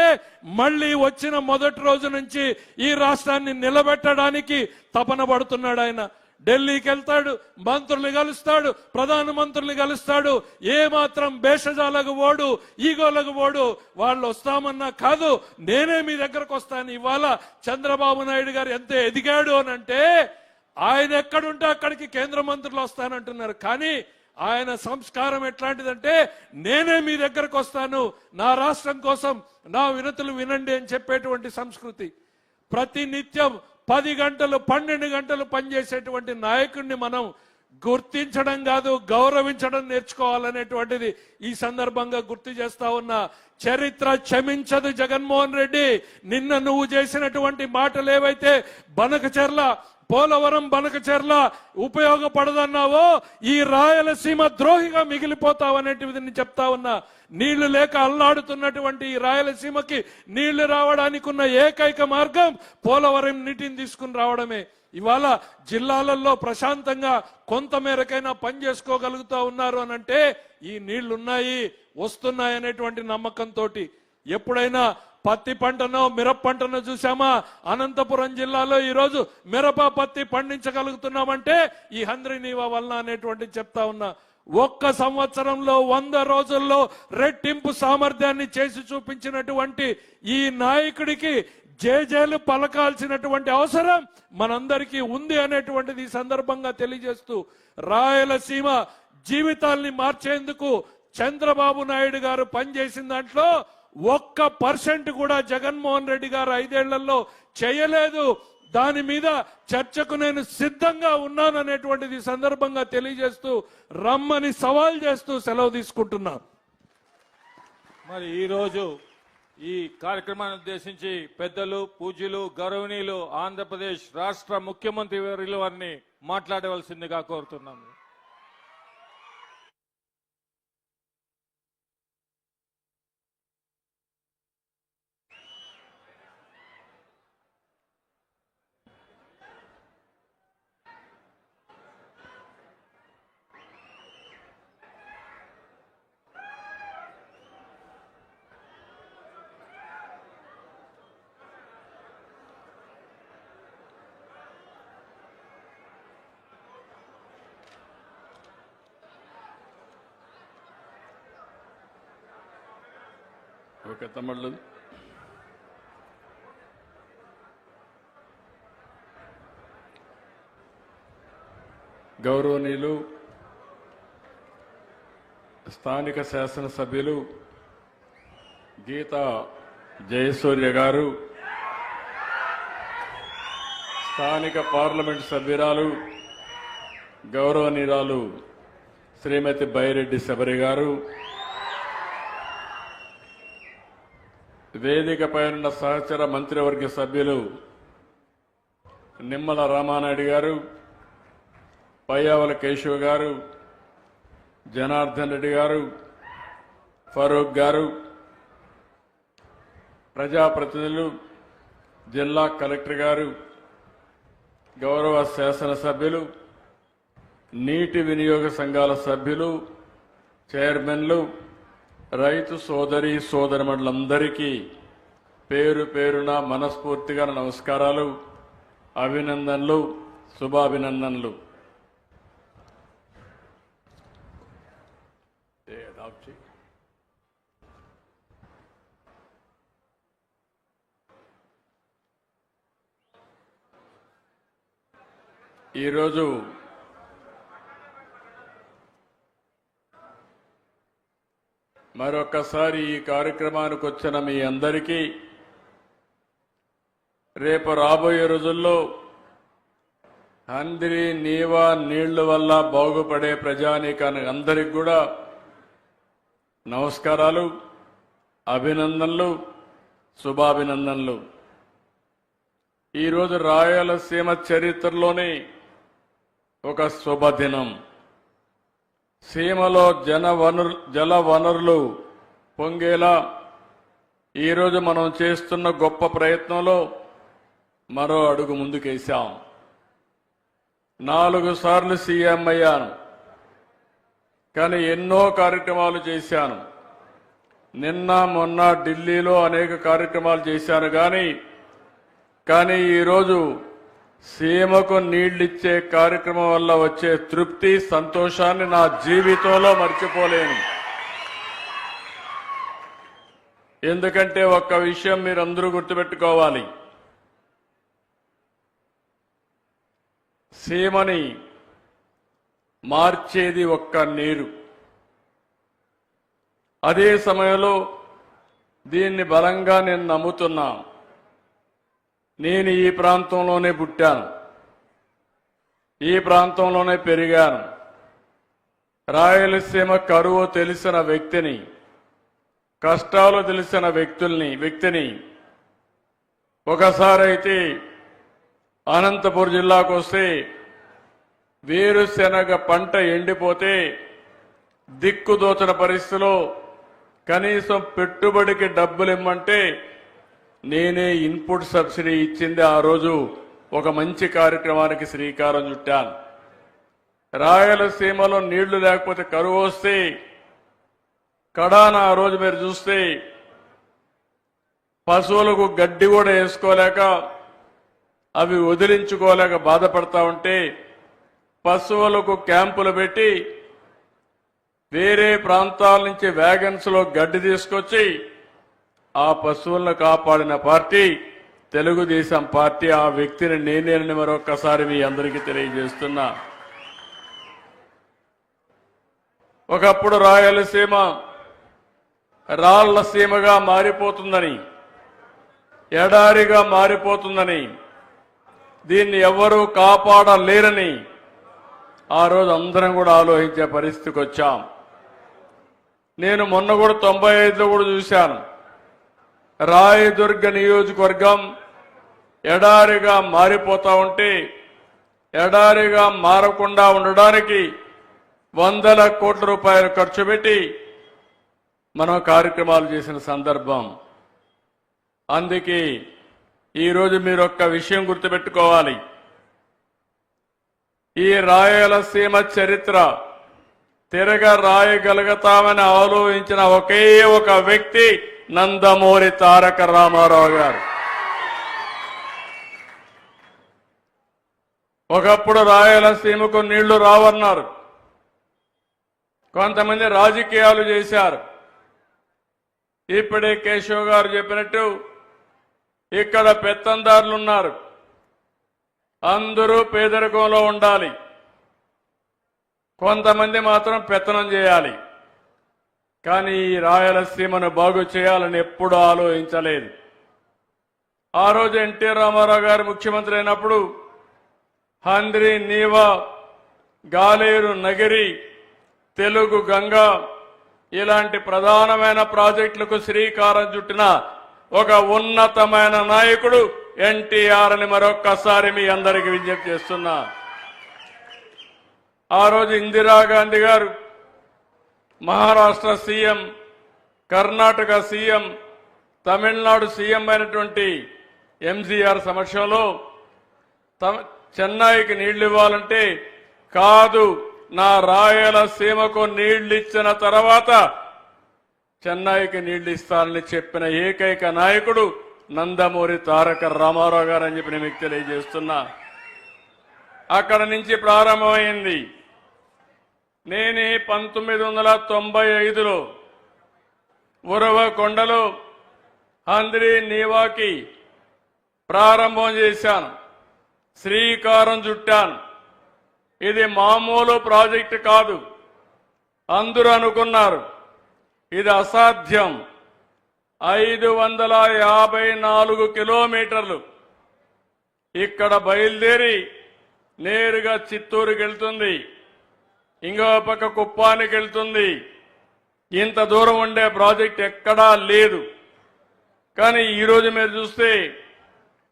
మళ్ళీ వచ్చిన మొదటి రోజు నుంచి ఈ రాష్ట్రాన్ని నిలబెట్టడానికి తపన పడుతున్నాడు ఆయన. ఢిల్లీకి వెళ్తాడు, మంత్రుల్ని కలుస్తాడు, ప్రధానమంత్రుల్ని కలుస్తాడు. ఏ మాత్రం భేషజాలకు ఓడు, ఈగోలకు ఓడు. వాళ్ళు వస్తామన్నా కాదు, నేనే మీ దగ్గరకు వస్తాను. ఇవాళ చంద్రబాబు నాయుడు గారు ఎంత ఎదిగాడు అనంటే, ఆయన ఎక్కడుంటే అక్కడికి కేంద్ర మంత్రులు వస్తానంటున్నారు. కానీ ఆయన సంస్కారం ఎట్లాంటిదంటే, నేనే మీ దగ్గరకు వస్తాను, నా రాష్ట్రం కోసం నా వినతులు వినండి అని చెప్పేటువంటి సంస్కృతి. ప్రతి నిత్యం 10 గంటలు 12 గంటలు పనిచేసేటువంటి నాయకుడిని మనం గుర్తించడం కాదు, గౌరవించడం నేర్చుకోవాలనేటువంటిది ఈ సందర్భంగా గుర్తు చేస్తా ఉన్నా. చరిత్ర క్షమించదు జగన్మోహన్ రెడ్డి. నిన్న నువ్వు చేసినటువంటి మాటలు ఏవైతే బనకచెర్ల, పోలవరం బనకచెర్ల ఉపయోగపడదన్నావో, ఈ రాయలసీమ ద్రోహిగా మిగిలిపోతావనేటిది చెప్తా ఉన్నా. నీళ్లు లేక అల్లాడుతున్నటువంటి ఈ రాయలసీమకి నీళ్లు రావడానికి ఉన్న ఏకైక మార్గం పోలవరం నీటిని తీసుకుని రావడమే. ఇవాళ జిల్లాలలో ప్రశాంతంగా కొంత మేరకైనా పని చేసుకోగలుగుతా ఉన్నారు అనంటే ఈ నీళ్లున్నాయి, వస్తున్నాయి అనేటువంటి నమ్మకంతో. ఎప్పుడైనా పత్తి పంటనో మిరప పంటనో చూసామా? అనంతపురం జిల్లాలో ఈరోజు మిరప పత్తి పండించగలుగుతున్నామంటే ఈ హంద్రీనీవా వలన అనేటువంటి చెప్తా ఉన్నా. 1 సంవత్సరంలో 100 రోజుల్లో రెట్టింపు సామర్థ్యాన్ని చేసి చూపించినటువంటి ఈ నాయకుడికి జేజేలు పలకాల్సినటువంటి అవసరం మనందరికీ ఉంది అనేటువంటిది ఈ సందర్భంగా తెలియజేస్తూ, రాయలసీమ జీవితాల్ని మార్చేందుకు చంద్రబాబు నాయుడు గారు పనిచేసిన దాంట్లో 1% కూడా జగన్మోహన్ రెడ్డి గారు 5 ఏళ్లలో చేయలేదు. దాని మీద చర్చకు నేను సిద్ధంగా ఉన్నాను అనేటువంటిది సందర్భంగా తెలియజేస్తూ, రమ్మని సవాల్ చేస్తూ సెలవు తీసుకుంటున్నా. మరి ఈరోజు ఈ కార్యక్రమాన్ని ఉద్దేశించి పెద్దలు, పూజ్యులు, గౌరవనీయులు ఆంధ్రప్రదేశ్ రాష్ట్ర ముఖ్యమంత్రి వర్యులు వారిని మాట్లాడవలసిందిగా కోరుతున్నాను. ఓకే తమ్ముళ్ళు, గౌరవనీయులు స్థానిక శాసనసభ్యులు గీతా జయసూర్య గారు, స్థానిక పార్లమెంట్ సభ్యురాలు గౌరవనీయురాలు శ్రీమతి బైరెడ్డి శబరి గారు, వేదికపై ఉన్న సహచర మంత్రివర్గ సభ్యులు నిమ్మల రామానాయుడు గారు, పయ్యావుల కేశవ్ గారు, జనార్దన్ రెడ్డి గారు, ఫరూక్ గారు, ప్రజాప్రతినిధులు, జిల్లా కలెక్టర్ గారు, గౌరవ శాసనసభ్యులు, నీటి వినియోగ సంఘాల సభ్యులు, చైర్మన్లు, రైతు సోదరి సోదరిమణులందరికీ పేరు పేరున మనస్ఫూర్తిగా నమస్కారాలు, అభినందనలు, శుభాభినందనలు. ఈరోజు మరొకసారి ఈ కార్యక్రమానికి వచ్చిన మీ అందరికీ, రేపు రాబోయే రోజుల్లో హంద్రి నీవా నీళ్ల వల్ల బాగుపడే ప్రజానీకానికి అందరికి కూడా నమస్కారాలు, అభినందనలు, శుభాభినందనలు. ఈరోజు రాయలసీమ చరిత్రలోనే ఒక శుభదినం. సీమలో జల వనరులు పొంగేలా ఈరోజు మనం చేస్తున్న గొప్ప ప్రయత్నంలో మరో అడుగు ముందుకేశాం. 4 సార్లు సీఎం అయ్యాను, కానీ ఎన్నో కార్యక్రమాలు చేశాను. నిన్న మొన్న ఢిల్లీలో అనేక కార్యక్రమాలు చేశాను. కానీ ఈరోజు సీమకు నీళ్లిచ్చే కార్యక్రమం వల్ల వచ్చే తృప్తి, సంతోషాన్ని నా జీవితంలో మర్చిపోలేను. ఎందుకంటే ఒక్క విషయం మీరందరూ గుర్తుపెట్టుకోవాలి. సీమని మార్చేది ఒక్క నీరు. అదే సమయంలో దీన్ని బలంగా నేను నమ్ముతున్నా. నేను ఈ ప్రాంతంలోనే పుట్టాను, ఈ ప్రాంతంలోనే పెరిగాను. రాయలసీమ కరువు తెలిసిన వ్యక్తిని, కష్టాలు తెలిసిన వ్యక్తిని. ఒకసారి అయితే అనంతపురం జిల్లాకు వస్తే వేరుశెనగ పంట ఎండిపోతే దిక్కుదోచన పరిస్థితిలో కనీసం పెట్టుబడికి డబ్బులు ఇమ్మంటే నేనే ఇన్పుట్ సబ్సిడీ ఇచ్చింది. ఆ రోజు ఒక మంచి కార్యక్రమానికి శ్రీకారం చుట్టాను. రాయలసీమలో నీళ్లు లేకపోతే కరువు వస్తే కడాన ఆ రోజు మీరు చూస్తే పశువులకు గడ్డి కూడా వేసుకోలేక, అవి వదిలించుకోలేక బాధపడతా ఉంటే పశువులకు క్యాంపులు పెట్టి వేరే ప్రాంతాల నుంచి వ్యాగన్స్ లో గడ్డి తీసుకొచ్చి ఆ పశువులను కాపాడిన పార్టీ తెలుగుదేశం పార్టీ. ఆ వ్యక్తిని నేనేనని మరొక్కసారి మీ అందరికీ తెలియజేస్తున్నా. ఒకప్పుడు రాయలసీమ రాళ్ల సీమగా మారిపోతుందని, ఎడారిగా మారిపోతుందని, దీన్ని ఎవరూ కాపాడలేరని ఆ రోజు అందరం కూడా ఆలోచించే పరిస్థితికి వచ్చాం. నేను మొన్న కూడా 95లో కూడా చూశాను. రాయదుర్గ నియోజకవర్గం ఎడారిగా మారిపోతా ఉంటే ఎడారిగా మారకుండా ఉండడానికి వందల కోట్ల రూపాయలు ఖర్చు పెట్టి మనం కార్యక్రమాలు చేసిన సందర్భం. అందుకే ఈరోజు మీరు ఒక్క విషయం గుర్తుపెట్టుకోవాలి. ఈ రాయలసీమ చరిత్ర తిరగ రాయగలుగుతామని ఆలోచించిన ఒకే ఒక వ్యక్తి నందమూరి తారక రామారావు గారు. ఒకప్పుడు రాయలసీమకు నీళ్లు రావన్నారు. కొంతమంది రాజకీయాలు చేశారు. ఇప్పుడే కేశవ్ గారు చెప్పినట్టు ఇక్కడ పెత్తందారులు ఉన్నారు. అందరూ పేదరికంలో ఉండాలి, కొంతమంది మాత్రం పెత్తనం చేయాలి. కానీ ఈ రాయలసీమను బాగు చేయాలని ఎప్పుడూ ఆలోచించలేదు. ఆ రోజు ఎన్టీ రామారావు గారు ముఖ్యమంత్రి అయినప్పుడు హంద్రి నీవా, గాలేరు నగిరి, తెలుగు గంగా ఇలాంటి ప్రధానమైన ప్రాజెక్టులకు శ్రీకారం చుట్టిన ఒక ఉన్నతమైన నాయకుడు ఎన్టీఆర్ అని మరొక్కసారి మీ అందరికీ విజ్ఞప్తి చేస్తున్నా. ఆ రోజు ఇందిరాగాంధీ గారు Maharashtra CM, Karnataka CM, Tamil Nadu CM అయినటువంటి ఎంజీఆర్ సమక్షంలో చెన్నైకి నీళ్లు ఇవ్వాలంటే కాదు, నా రాయలసీమకు నీళ్లు ఇచ్చిన తర్వాత చెన్నైకి నీళ్లు ఇస్తానని చెప్పిన ఏకైక నాయకుడు నందమూరి తారక రామారావు గారు అని చెప్పి నేను మీకు తెలియజేస్తున్నా. అక్కడ నుంచి ప్రారంభమైంది. నేనే 1995లో ఉరవకొండలో హంద్రి నీవాకి ప్రారంభం చేశాను, శ్రీకారం చుట్టాను. ఇది మామూలు ప్రాజెక్టు కాదు. అందరూ అనుకున్నారు ఇది అసాధ్యం. 554 కిలోమీటర్లు ఇక్కడ బయలుదేరి నేరుగా చిత్తూరుకి వెళ్తుంది, ఇంకో పక్క కుప్పానికి వెళ్తుంది. ఇంత దూరం ఉండే ప్రాజెక్ట్ ఎక్కడా లేదు. కానీ ఈరోజు మీరు చూస్తే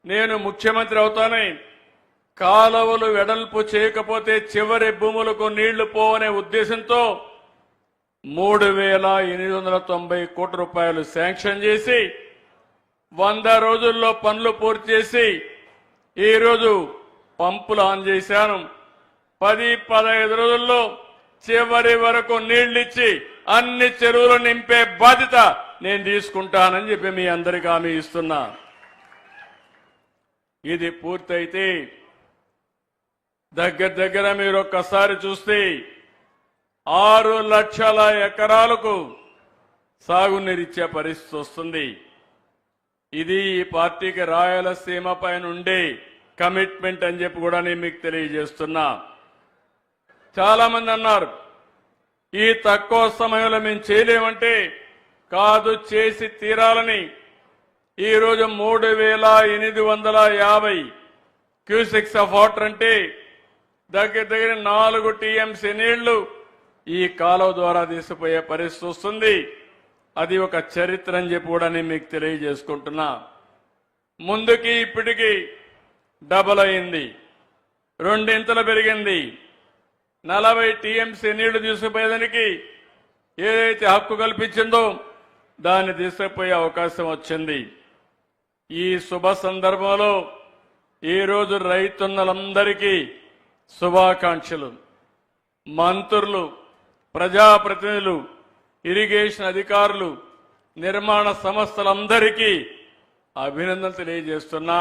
నేను ముఖ్యమంత్రి అవుతానే కాలువలు వెడల్పు చేయకపోతే చివరి భూములకు నీళ్లు పోవనే ఉద్దేశంతో 3890 కోట్ల రూపాయలు శాంక్షన్ చేసి 100 రోజుల్లో పనులు పూర్తి చేసి ఈరోజు పంపులు ఆన్ చేశాను. 10-15 రోజుల్లో చివరి వరకు నీళ్లిచ్చి అన్ని చెరువులు నింపే బాధ్యత నేను తీసుకుంటానని చెప్పి మీ అందరికీ హామీ ఇస్తున్నా. ఇది పూర్తయితే దగ్గర మీరు ఒక్కసారి చూస్తే 6 లక్షల ఎకరాలకు సాగునీరిచ్చే పరిస్థితి వస్తుంది. ఇది ఈ పార్టీకి రాయలసీమ పైన ఉండే కమిట్మెంట్ అని చెప్పి కూడా నేను మీకు తెలియజేస్తున్నా. చాలా మంది అన్నారు ఈ తక్కువ సమయంలో మేము చేయలేమంటే, కాదు చేసి తీరాలని. ఈరోజు 3850 క్యూసెక్స్ ఆఫ్ వాటర్ అంటే దగ్గర 4 టీఎంసీ నీళ్లు ఈ కాలువ ద్వారా తీసిపోయే పరిస్థితి వస్తుంది. అది ఒక చరిత్ర అని చెప్పి కూడా నేను మీకు తెలియజేసుకుంటున్నా. ముందుకి ఇప్పటికి డబల్ అయింది, 2 ఇంతలు పెరిగింది. 40 టీఎంసీ నీళ్లు తీసుకుపోయేదానికి ఏదైతే హక్కు కల్పించిందో దాన్ని తీసుకుపోయే అవకాశం వచ్చింది. ఈ శుభ సందర్భంలో ఈరోజు రైతున్నలందరికీ శుభాకాంక్షలు. మంత్రులు, ప్రజాప్రతినిధులు, ఇరిగేషన్ అధికారులు, నిర్మాణ సంస్థలందరికీ అభినందనలు తెలియజేస్తున్నా,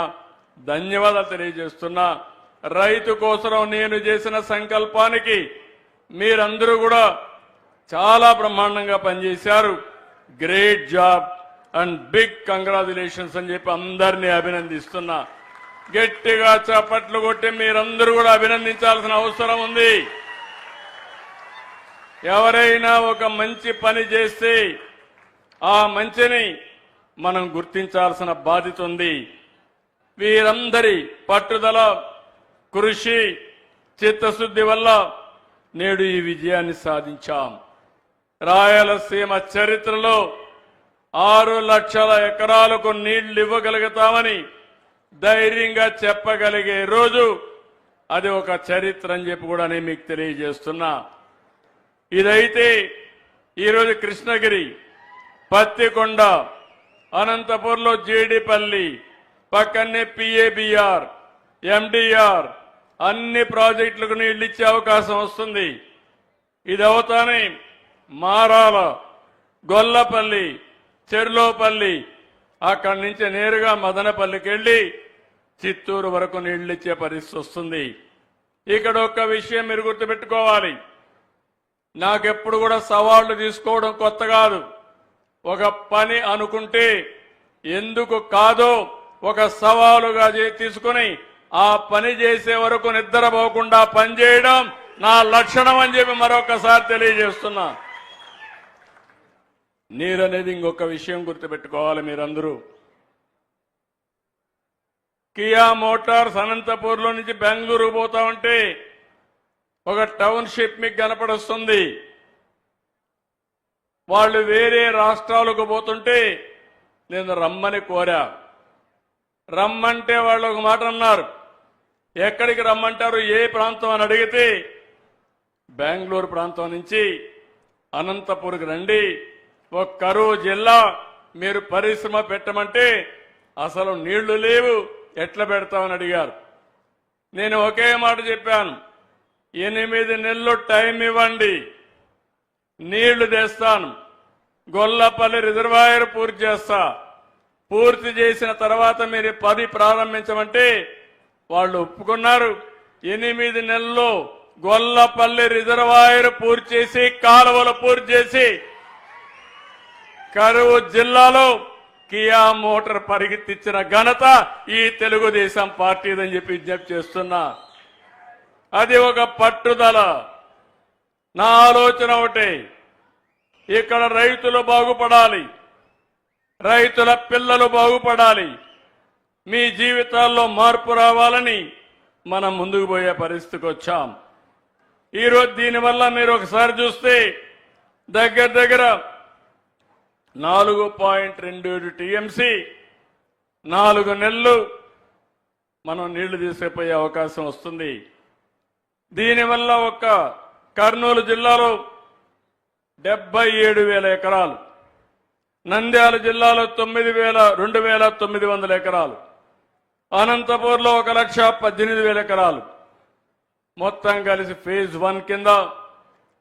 ధన్యవాదాలు తెలియజేస్తున్నా. రైతు కోసం నేను చేసిన సంకల్పానికి మీరందరూ కూడా చాలా బ్రహ్మాండంగా పనిచేశారు. Great job and big congratulations అని చెప్పి అందరినీ అభినందిస్తున్నా. గట్టిగా చప్పట్లు కొట్టి మీరందరూ కూడా అభినందించాల్సిన అవసరం ఉంది. ఎవరైనా ఒక మంచి పని చేస్తే ఆ మంచిని మనం గుర్తించాల్సిన బాధ్యత ఉంది. వీరందరి పట్టుదల, కృషి, చిత్తశుద్ధి వల్ల నేడు ఈ విజయాన్ని సాధించాం. రాయలసీమ చరిత్రలో 6 లక్షల ఎకరాలకు నీళ్లు ఇవ్వగలుగుతామని ధైర్యంగా చెప్పగలిగే రోజు అది ఒక చరిత్ర అని చెప్పి కూడా నేను మీకు తెలియజేస్తున్నా. ఇదైతే ఈరోజు కృష్ణగిరి, పత్తికొండ, అనంతపూర్లో జీడిపల్లి, పక్కనే పిఏబిఆర్, ఎండిఆర్ అన్ని ప్రాజెక్టులకు నీళ్లు ఇచ్చే అవకాశం వస్తుంది. ఇది అవుతానే మారాల, గొల్లపల్లి, చెర్లోపల్లి, అక్కడి నుంచి నేరుగా మదనపల్లికి వెళ్లి చిత్తూరు వరకు నీళ్లు ఇచ్చే పరిస్థితి వస్తుంది. ఇక్కడ ఒక్క విషయం మీరు గుర్తుపెట్టుకోవాలి. నాకెప్పుడు కూడా సవాళ్లు తీసుకోవడం కొత్త కాదు. ఒక పని అనుకుంటే ఎందుకు కాదో ఒక సవాలుగా తీసుకుని ఆ పని చేసే వరకు నిద్రపోకుండా పనిచేయడం నా లక్షణం అని చెప్పి మరొకసారి తెలియజేస్తున్నా. నీరు అనేది ఇంకొక విషయం గుర్తుపెట్టుకోవాలి మీరందరూ. కియా మోటార్స్ అనంతపూర్లో నుంచి బెంగళూరు పోతా ఉంటే ఒక టౌన్షిప్ మీకు కనపడొస్తుంది. వాళ్ళు వేరే రాష్ట్రాలకు పోతుంటే నేను రమ్మని కోరా. రమ్మంటే వాళ్ళు ఒక మాట అన్నారు. ఎక్కడికి రమ్మంటారు, ఏ ప్రాంతం అని అడిగితే బెంగళూరు ప్రాంతం నుంచి అనంతపూర్కి రండి, ఒక కరువు జిల్లా, మీరు పరిశ్రమ పెట్టమంటే అసలు నీళ్లు లేవు, ఎట్లా పెడతామని అడిగారు. నేను ఒకే మాట చెప్పాను, 8 నెలలు టైం ఇవ్వండి, నీళ్లు తెస్తాను, గొల్లపల్లి రిజర్వాయర్ పూర్తి చేస్తా, పూర్తి చేసిన తర్వాత మీరు పని ప్రారంభించమంటే వాళ్ళు ఒప్పుకున్నారు. 8 నెలల్లో గొల్లపల్లి రిజర్వాయర్ పూర్తి చేసి, కాలువలు పూర్తి చేసి కరువు జిల్లాలో కియా మోటార్ పరిగెత్తించిన ఘనత ఈ తెలుగుదేశం పార్టీదని చెప్పి విజ్ఞప్తి చేస్తున్నా. అది ఒక పట్టుదల. నా ఆలోచన ఒకటే, ఇక్కడ రైతులు బాగుపడాలి, రైతుల పిల్లలు బాగుపడాలి, మీ జీవితాల్లో మార్పు రావాలని మనం ముందుకు పోయే పరిస్థితికి వచ్చాం. ఈరోజు దీనివల్ల మీరు ఒకసారి చూస్తే దగ్గర దగ్గర 4.27 టీఎంసీ 4 నెలలు మనం నీళ్లు తీసుకుపోయే అవకాశం వస్తుంది. దీనివల్ల ఒక్క కర్నూలు జిల్లాలో 77,000 ఎకరాలు, నంద్యాల జిల్లాలో 2,900 ఎకరాలు, అనంతపూర్లో 1,18,000 ఎకరాలు, మొత్తం కలిసి ఫేజ్ 1 కింద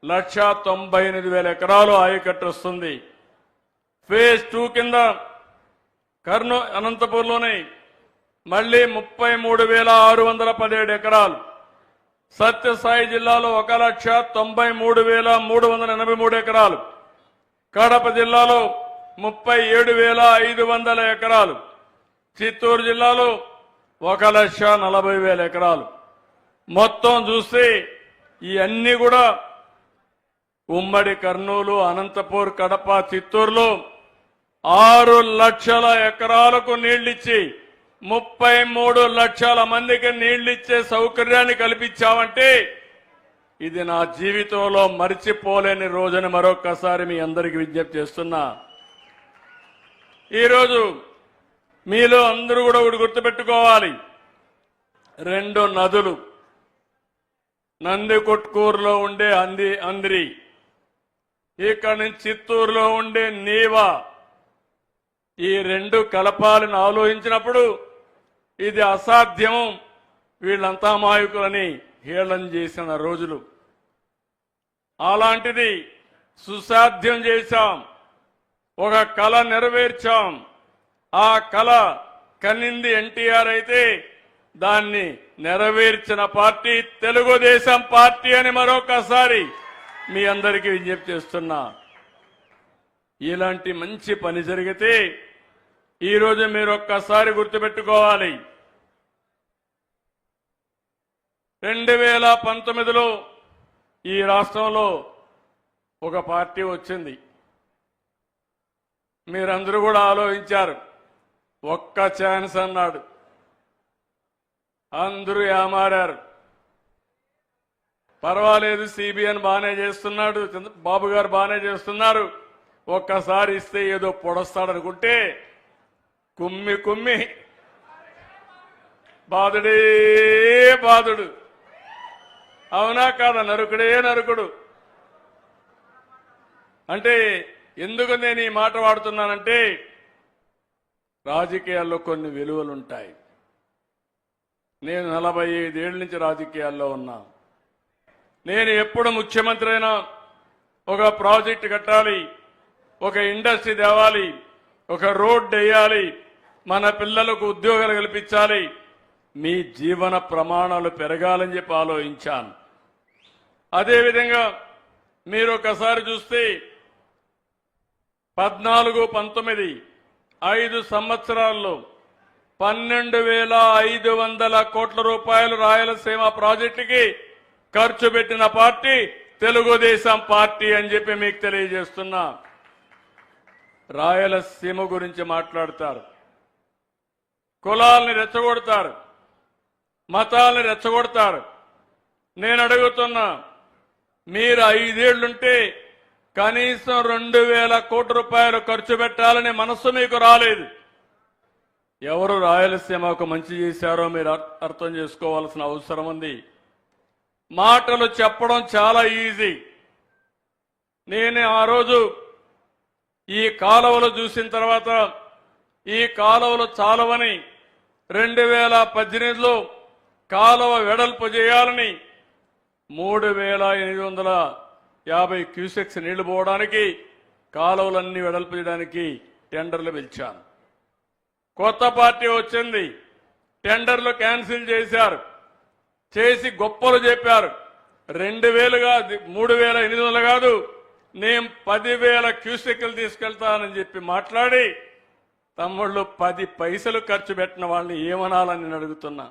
1,98,000 ఎకరాలు ఆయకట్టు వస్తుంది. ఫేజ్ 2 కింద అనంతపూర్లోనే మళ్లీ 33,617 ఎకరాలు, సత్యసాయి జిల్లాలో 1,93,383 ఎకరాలు, కడప జిల్లాలో 37,500 ఎకరాలు, చిత్తూరు జిల్లాలో 1,40,000 ఎకరాలు. మొత్తం చూస్తే ఇవన్నీ కూడా ఉమ్మడి కర్నూలు, అనంతపూర్, కడప, చిత్తూరులో 6 లక్షల ఎకరాలకు నీళ్లిచ్చి 33 లక్షల మందికి నీళ్లిచ్చే సౌకర్యాన్ని కల్పించామంటే ఇది నా జీవితంలో మరిచిపోలేని రోజుని మరొక్కసారి మీ అందరికీ విజ్ఞప్తి చేస్తున్నా. ఈరోజు మీలో అందరూ కూడా ఒకటి గుర్తుపెట్టుకోవాలి, 2 నదులు, నందికొట్కూరులో ఉండే అంద్రి, ఇక్కడ నుంచి చిత్తూరులో ఉండే నీవా, ఈ 2 కలపాలని ఆలోచించినప్పుడు ఇది అసాధ్యం, వీళ్ళంతా మాయకులని హేళన చేసిన రోజులు. అలాంటిది సుసాధ్యం చేశాం, ఒక కళ నెరవేర్చాం. ఆ కళ కనింది ఎన్టీఆర్ అయితే దాన్ని నెరవేర్చిన పార్టీ తెలుగుదేశం పార్టీ అని మరొకసారి మీ అందరికీ విజ్ఞప్తి చేస్తున్నా. ఇలాంటి మంచి పని జరిగితే ఈరోజు మీరు ఒక్కసారి గుర్తుపెట్టుకోవాలి, 2019లో ఈ రాష్ట్రంలో ఒక పార్టీ వచ్చింది. మీరందరూ కూడా ఆలోచించారు, ఒక్క ఛాన్స్ అన్నాడు, అందరూ ఏమారారు. పర్వాలేదు, సిబిఎన్ బాగానే చేస్తున్నాడు, బాబు గారు బాగానే చేస్తున్నారు, ఒక్కసారి ఇస్తే ఏదో పొడస్తాడనుకుంటే కుమ్మి కుమ్మి బాధుడే బాధుడు. అవునా కాదా? నరుకుడే నరుకుడు. అంటే ఎందుకు నేను ఈ మాట వాడుతున్నానంటే రాజకీయాల్లో కొన్ని విలువలుంటాయి. నేను 45 ఏళ్ల నుంచి రాజకీయాల్లో ఉన్నా. నేను ఎప్పుడు ముఖ్యమంత్రి అయినా ఒక ప్రాజెక్టు కట్టాలి, ఒక ఇండస్ట్రీ తేవాలి, ఒక రోడ్ వేయాలి, మన పిల్లలకు ఉద్యోగాలు కల్పించాలి, మీ జీవన ప్రమాణాలు పెరగాలని చెప్పి ఆలోచించాను. అదేవిధంగా మీరు ఒకసారి చూస్తే 14-19 5 సంవత్సరాల్లో 12,500 కోట్ల రూపాయలు రాయలసీమ ప్రాజెక్టుకి ఖర్చు పెట్టిన పార్టీ తెలుగుదేశం పార్టీ అని చెప్పి మీకు తెలియజేస్తున్నా. రాయలసీమ గురించి మాట్లాడతారు, కులాల్ని రెచ్చగొడతారు, మతాల్ని రెచ్చగొడతారు. నేను అడుగుతున్నా, మీరు 5 ఏళ్లుంటే కనీసం 2,000 కోట్ల రూపాయలు ఖర్చు పెట్టాలని మనస్సు మీకు రాలేదు. ఎవరు రాయలసీమకు మంచి చేశారో మీరు అర్థం చేసుకోవాల్సిన అవసరం ఉంది. మాటలు చెప్పడం చాలా ఈజీ. నేను ఆ రోజు ఈ కాలువలు చూసిన తర్వాత ఈ కాలువలు చాలవని 2018లో కాలువ వెడల్పు చేయాలని 3,850 క్యూసెక్స్ నీళ్లు పోవడానికి కాలువలన్నీ వెడల్పు చేయడానికి టెండర్లు పిలిచాను. కొత్త పార్టీ వచ్చింది, టెండర్లు క్యాన్సిల్ చేశారు, చేసి గొప్పలు చెప్పారు. 2,000 కాదు, 3,800 కాదు, నేను 10,000 క్యూసెక్లు తీసుకెళ్తానని చెప్పి మాట్లాడి తమ్ముళ్ళు 10 పైసలు ఖర్చు పెట్టిన వాళ్ళని ఏమనాలని నేను అడుగుతున్నా.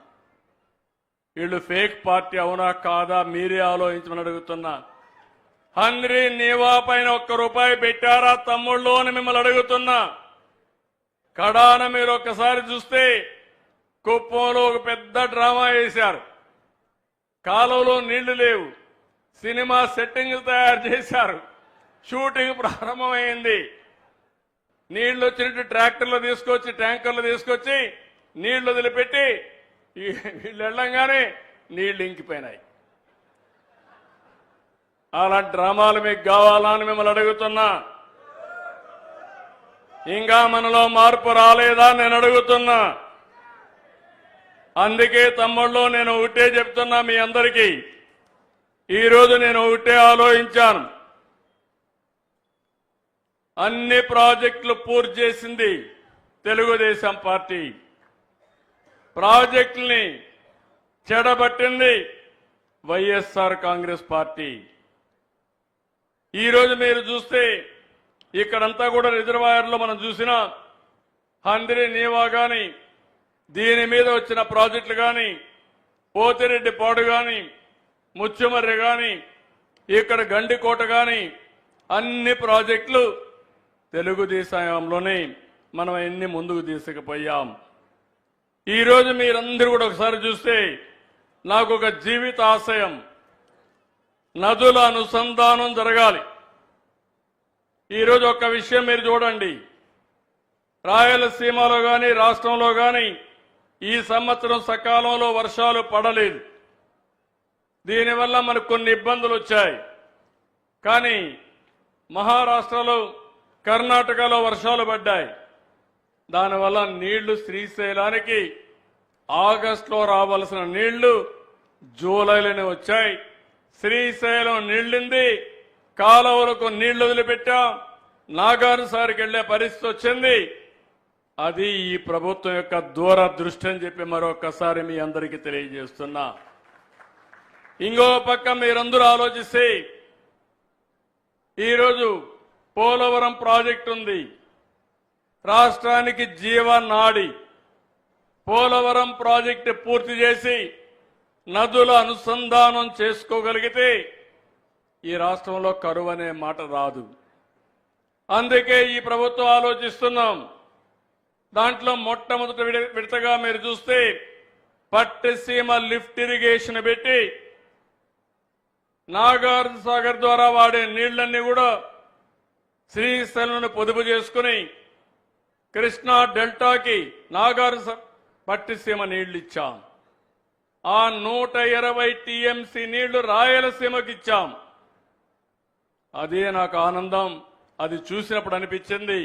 వీళ్ళు ఫేక్ పార్టీ అవునా కాదా మీరే ఆలోచించమని అడుగుతున్నా. హంద్రీ నీవా పైన 1 రూపాయి పెట్టారా తమ్ముళ్ళు అని మిమ్మల్ని అడుగుతున్నా. కడాన మీరు ఒక్కసారి చూస్తే కుప్పంలో ఒక పెద్ద డ్రామా వేశారు. కాలువలో నీళ్లు లేవు, సినిమా సెట్టింగ్ తయారు చేశారు, షూటింగ్ ప్రారంభమైంది. నీళ్లు వచ్చినట్టు ట్రాక్టర్లు తీసుకొచ్చి ట్యాంకర్లు తీసుకొచ్చి నీళ్లు వదిలిపెట్టి వీళ్ళు వెళ్ళంగానే నీళ్లు ఇంకిపోయినాయి. అలాంటి డ్రామాలు మీకు కావాలా అని మిమ్మల్ని అడుగుతున్నా. ఇంకా మనలో మార్పు రాలేదా నేను అడుగుతున్నా. అందుకే తమ్ముళ్ళు నేను ఒకటే చెప్తున్నా మీ అందరికీ. ఈరోజు నేను ఒకటే ఆలోచించాను. అన్ని ప్రాజెక్టులు పూర్తి చేసింది తెలుగుదేశం పార్టీ, ప్రాజెక్టుల్ని చెడబట్టింది వైఎస్ఆర్ కాంగ్రెస్ పార్టీ. ఈరోజు మీరు చూస్తే ఇక్కడంతా కూడా రిజర్వాయర్లో మనం చూసినా హంద్రీ నీవా కానీ, దీని మీద వచ్చిన ప్రాజెక్టులు కానీ, పోతిరెడ్డి పాడు కానీ, ముచ్చుమర్రి కానీ, ఇక్కడ గండికోట కానీ, అన్ని ప్రాజెక్టులు తెలుగుదేశంలోనే మనం ఎన్ని ముందుకు తీసుకుపోయాం. ఈరోజు మీరందరూ కూడా ఒకసారి చూస్తే నాకు ఒక జీవిత ఆశయం, నదుల అనుసంధానం జరగాలి. ఈరోజు ఒక విషయం మీరు చూడండి, రాయలసీమలో కానీ రాష్ట్రంలో కానీ ఈ సంవత్సరం సకాలంలో వర్షాలు పడలేదు. దీనివల్ల మనకు కొన్ని ఇబ్బందులు వచ్చాయి. కానీ మహారాష్ట్రలో, కర్ణాటకలో వర్షాలు పడ్డాయి. దానివల్ల నీళ్లు శ్రీశైలానికి ఆగస్టులో రావాల్సిన నీళ్లు జూలైలోనే వచ్చాయి. శ్రీశైలం నీళ్లింది, కాలువలకు నీళ్లు వదిలిపెట్టాం, నాగార్జునసాగర్కి వెళ్లే పరిస్థితి వచ్చింది. అది ఈ ప్రభుత్వం యొక్క దూరదృష్టి అని చెప్పి మరొకసారి మీ అందరికీ తెలియజేస్తున్నా. ఇంకో పక్క మీరందరూ ఆలోచిస్తే ఈరోజు పోలవరం ప్రాజెక్టు ఉంది, రాష్ట్రానికి జీవనాడి. పోలవరం ప్రాజెక్టు పూర్తి చేసి నదుల అనుసంధానం చేసుకోగలిగితే ఈ రాష్ట్రంలో కరువు అనే మాట రాదు. అందుకే ఈ ప్రభుత్వం ఆలోచిస్తున్నాం. దాంట్లో మొట్టమొదటి విడతగా మీరు చూస్తే పట్టిసీమ లిఫ్ట్ ఇరిగేషన్ పెట్టి నాగార్జున సాగర్ ద్వారా వాడే నీళ్లన్నీ కూడా శ్రీశైలంను పొదుపు చేసుకుని కృష్ణా డెల్టాకి నాగార్జున పట్టిసీమ నీళ్లు ఇచ్చాం. ఆ 120 టీఎంసీ నీళ్లు రాయలసీమకి ఇచ్చాం. అదే నాకు ఆనందం. అది చూసినప్పుడు అనిపించింది,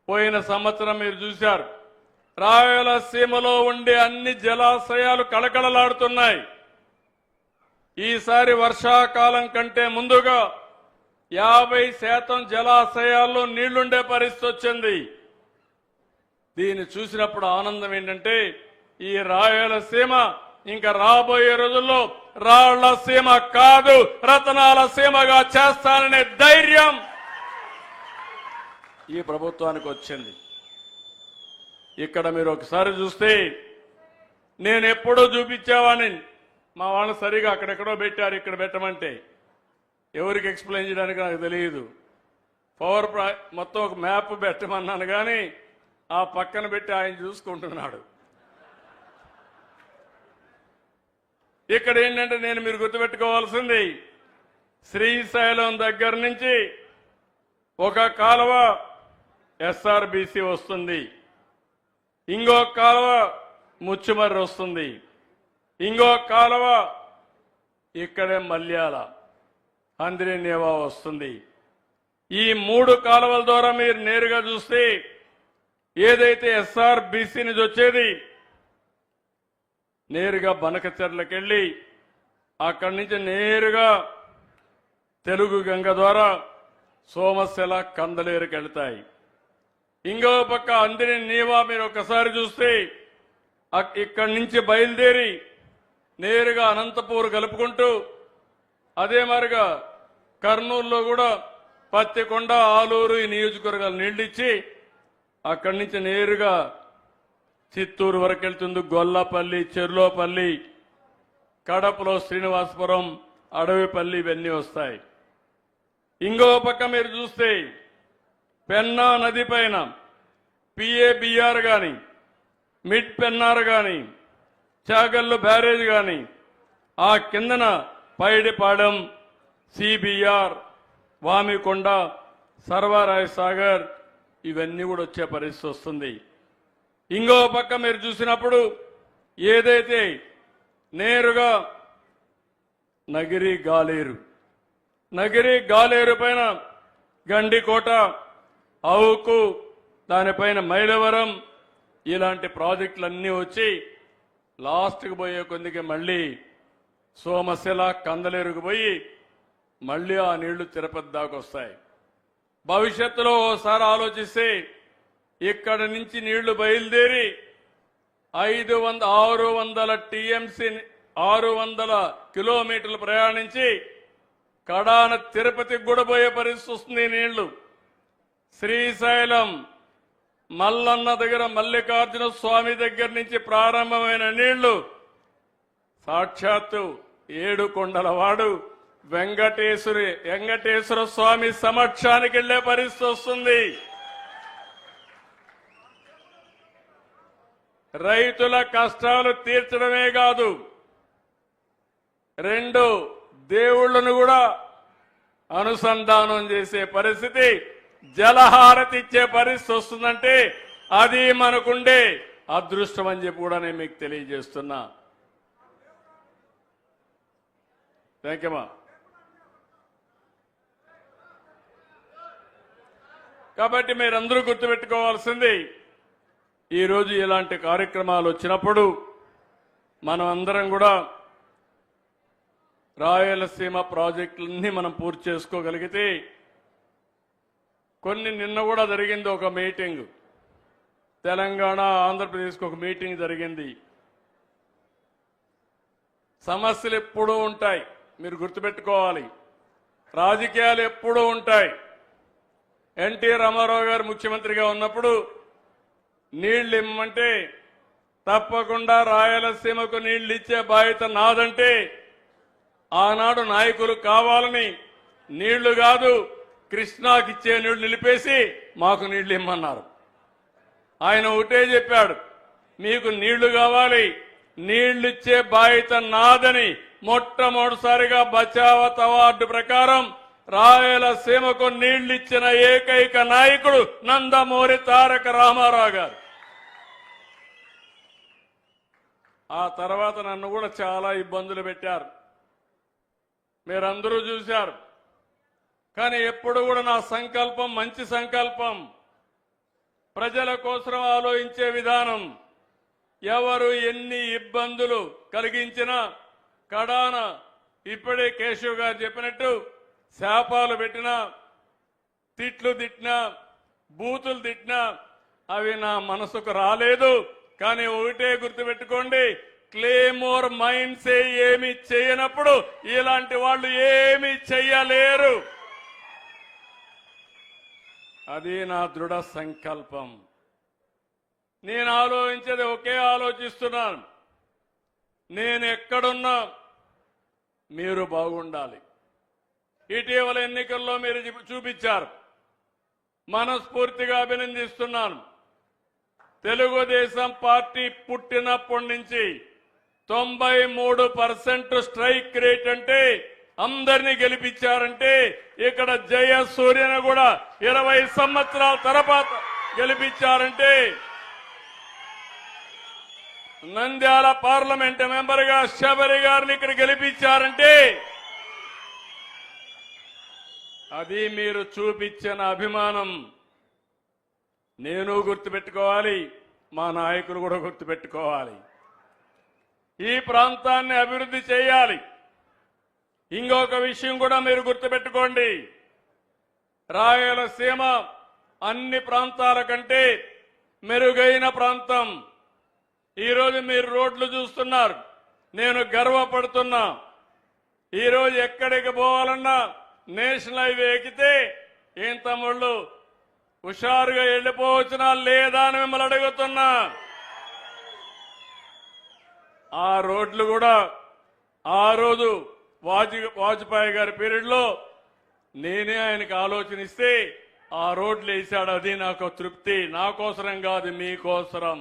పోయిన సంవత్సరం మీరు చూశారు, రాయలసీమలో ఉండే అన్ని జలాశయాలు కళకళలాడుతున్నాయి. ఈసారి వర్షాకాలం కంటే ముందుగా 50% జలాశయాల్లో నీళ్లుండే పరిస్థితి వచ్చింది. దీన్ని చూసినప్పుడు ఆనందం ఏంటంటే, ఈ రాయలసీమ ఇంకా రాబోయే రోజుల్లో రాళ్ల సీమ కాదు, రతనాల సీమగా చేస్తాననే ధైర్యం ఈ ప్రభుత్వానికి వచ్చింది. ఇక్కడ మీరు ఒకసారి చూస్తే, నేను ఎప్పుడూ చూపించేవాడిని, మా వాళ్ళు సరిగా అక్కడెక్కడో పెట్టారు, ఇక్కడ పెట్టమంటే ఎవరికి ఎక్స్ప్లెయిన్ చేయడానికి నాకు తెలియదు. మొత్తం ఒక మ్యాప్ పెట్టమన్నాను కానీ ఆ పక్కన పెట్టి ఆయన చూసుకుంటున్నాడు. ఇక్కడ ఏంటంటే, నేను మీరు గుర్తుపెట్టుకోవాల్సింది, శ్రీశైలం దగ్గర నుంచి ఒక కాలువ ఎస్ఆర్బిసి వస్తుంది, ఇంకో కాలువ ముచ్చుమర్రి వస్తుంది, ఇంకో కాలువ ఇక్కడే మల్యాల హంద్రీనేవా వస్తుంది. ఈ 3 కాలువల ద్వారా మీరు నేరుగా చూస్తే, ఏదైతే ఎస్ఆర్బిసి నుంచి వచ్చేది నేరుగా బనకచెర్లకు వెళ్ళి అక్కడి నుంచి నేరుగా తెలుగు గంగ ద్వారా సోమశిల కందలేరుకి వెళ్తాయి. ఇంకో పక్క హంద్రీనేవా మీరు ఒకసారి చూస్తే ఇక్కడి నుంచి బయలుదేరి నేరుగా అనంతపూర్ కలుపుకుంటూ, అదే మరిగా కర్నూలులో కూడా పత్తికొండ, ఆలూరు ఈ నియోజకవర్గాలు నీళ్లిచ్చి అక్కడి నుంచి నేరుగా చిత్తూరు వరకు వెళ్తుంది. గొల్లపల్లి, చెర్లోపల్లి, కడపలో శ్రీనివాసపురం, అడవిపల్లి ఇవన్నీ వస్తాయి. ఇంకో పక్క మీరు చూస్తే పెన్నా నది పైన పిఏబిఆర్ గాని, మిడ్ పెన్నార్ గాని, చాగల్లు బ్యారేజ్ గాని, ఆ కిందన పైడిపాడెం, సిబిఆర్, వామికొండ, సర్వరాయ సాగర్ ఇవన్నీ కూడా వచ్చే పరిస్థితి వస్తుంది. ఇంకో పక్క మీరు చూసినప్పుడు ఏదైతే నేరుగా నగిరి గాలేరు పైన గండికోట, అవుకు, దానిపైన మైలవరం ఇలాంటి ప్రాజెక్టులన్నీ వచ్చి లాస్ట్కి పోయే కొద్దికి మళ్ళీ సోమశిల కందలేరుకు పోయి మళ్ళీ ఆ నీళ్లు తిరుపతి దాకా వస్తాయి. భవిష్యత్తులో ఓసారి ఆలోచిస్తే ఇక్కడి నుంచి నీళ్లు బయలుదేరి 600 టీఎంసీ 600 కిలోమీటర్లు ప్రయాణించి కడాన తిరుపతికి కూడా పోయే పరిస్థితి వస్తుంది. నీళ్లు శ్రీశైలం మల్లన్న దగ్గర మల్లికార్జున స్వామి దగ్గర నుంచి ప్రారంభమైన నీళ్లు సాక్షాత్తు 7 కొండల వాడు వెంకటేశ్వర స్వామి సమక్షానికి వెళ్లే పరిస్థితి వస్తుంది. రైతుల కష్టాలు తీర్చడమే కాదు, 2 దేవుళ్లను కూడా అనుసంధానం చేసే పరిస్థితి, జలహారతి ఇచ్చే పరిస్థితి వస్తుందంటే అది మనకుండే అదృష్టం అని చెప్పి కూడా నేను మీకు తెలియజేస్తున్నా. థ్యాంక్ యూ మా. కాబట్టి మీరందరూ గుర్తుపెట్టుకోవాల్సింది, ఈరోజు ఇలాంటి కార్యక్రమాలు వచ్చినప్పుడు మనం అందరం కూడా రాయలసీమ ప్రాజెక్టులన్నీ మనం పూర్తి చేసుకోగలిగితే, నిన్న కూడా జరిగింది ఒక మీటింగ్, తెలంగాణ ఆంధ్రప్రదేశ్కి ఒక మీటింగ్ జరిగింది. సమస్యలు ఎప్పుడూ ఉంటాయి, మీరు గుర్తుపెట్టుకోవాలి. రాజకీయాలు ఎప్పుడూ ఉంటాయి. ఎన్టీ రామారావు గారు ముఖ్యమంత్రిగా ఉన్నప్పుడు నీళ్లు ఇమ్మంటే తప్పకుండా రాయలసీమకు నీళ్లు ఇచ్చే బాధ్యత నాదంటే, ఆనాడు నాయకులు కావాలని నీళ్లు కాదు కృష్ణాకి ఇచ్చే నీళ్లు నిలిపేసి మాకు నీళ్లు ఇమ్మన్నారు. ఆయన ఒకటే చెప్పాడు, మీకు నీళ్లు కావాలి, నీళ్లు ఇచ్చే బాధ్యత నాదని మొట్టమొదటిసారిగా బచావత్ అవార్డు ప్రకారం రాయలసీమకు నీళ్లిచ్చిన ఏకైక నాయకుడు నందమూరి తారక రామారావు గారు. ఆ తర్వాత నన్ను కూడా చాలా ఇబ్బందులు పెట్టారు, మీరందరూ చూశారు. కానీ ఎప్పుడు కూడా నా సంకల్పం మంచి సంకల్పం, ప్రజల కోసం ఆలోచించే విధానం. ఎవరు ఎన్ని ఇబ్బందులు కలిగించినా కడాన ఇప్పుడే కేశవ్ గారు చెప్పినట్టు శాపాలు పెట్టినా, తిట్లు తిట్టినా, బూతులు తిట్టినా అవి నా మనసుకు రాలేదు. కానీ ఒకటే గుర్తుపెట్టుకోండి, క్లేమోర్ మైండ్స్ ఏమి చేయనప్పుడు ఇలాంటి వాళ్ళు ఏమి చెయ్యలేరు. అది నా దృఢ సంకల్పం. నేను ఆలోచించేది ఒకే ఆలోచిస్తున్నాను, నేను ఎక్కడున్నా మీరు బాగుండాలి. ఇటీవల ఎన్నికల్లో మీరు చూపించారు, మనస్ఫూర్తిగా అభినందిస్తున్నాను. తెలుగుదేశం పార్టీ పుట్టినప్పటి నుంచి 93% స్ట్రైక్ రేట్ అంటే అందరినీ గెలిపించారంటే ఇక్కడ జయసూర్యను కూడా 20 సంవత్సరాల తర్వాత గెలిపించారంటే, నంద్యాల పార్లమెంట్ మెంబర్ గా శబరి గారిని ఇక్కడ గెలిపించారంటే అది మీరు చూపించిన అభిమానం. నేను గుర్తుపెట్టుకోవాలి, మా నాయకులు కూడా గుర్తుపెట్టుకోవాలి. ఈ ప్రాంతాన్ని అభివృద్ధి చేయాలి. ఇంకొక విషయం కూడా మీరు గుర్తుపెట్టుకోండి, రాయలసీమ అన్ని ప్రాంతాల కంటే మెరుగైన ప్రాంతం. ఈరోజు మీరు రోడ్లు చూస్తున్నారు, నేను గర్వపడుతున్నా. ఈరోజు ఎక్కడికి పోవాలన్నా నేషనల్ హైవే ఎక్కితే ఏం తమ్ముళ్ళు హుషారుగా వెళ్ళిపోవచ్చునా లేదా అని మిమ్మల్ని అడుగుతున్నా. ఆ రోడ్లు కూడా ఆ రోజు వాజ్పేయి గారి పీరియడ్ లో నేనే ఆయనకు ఆలోచనిస్తే ఆ రోడ్లు వేశాడు. అది నాకు తృప్తి, నా కోసరం కాదు, మీకోసరం.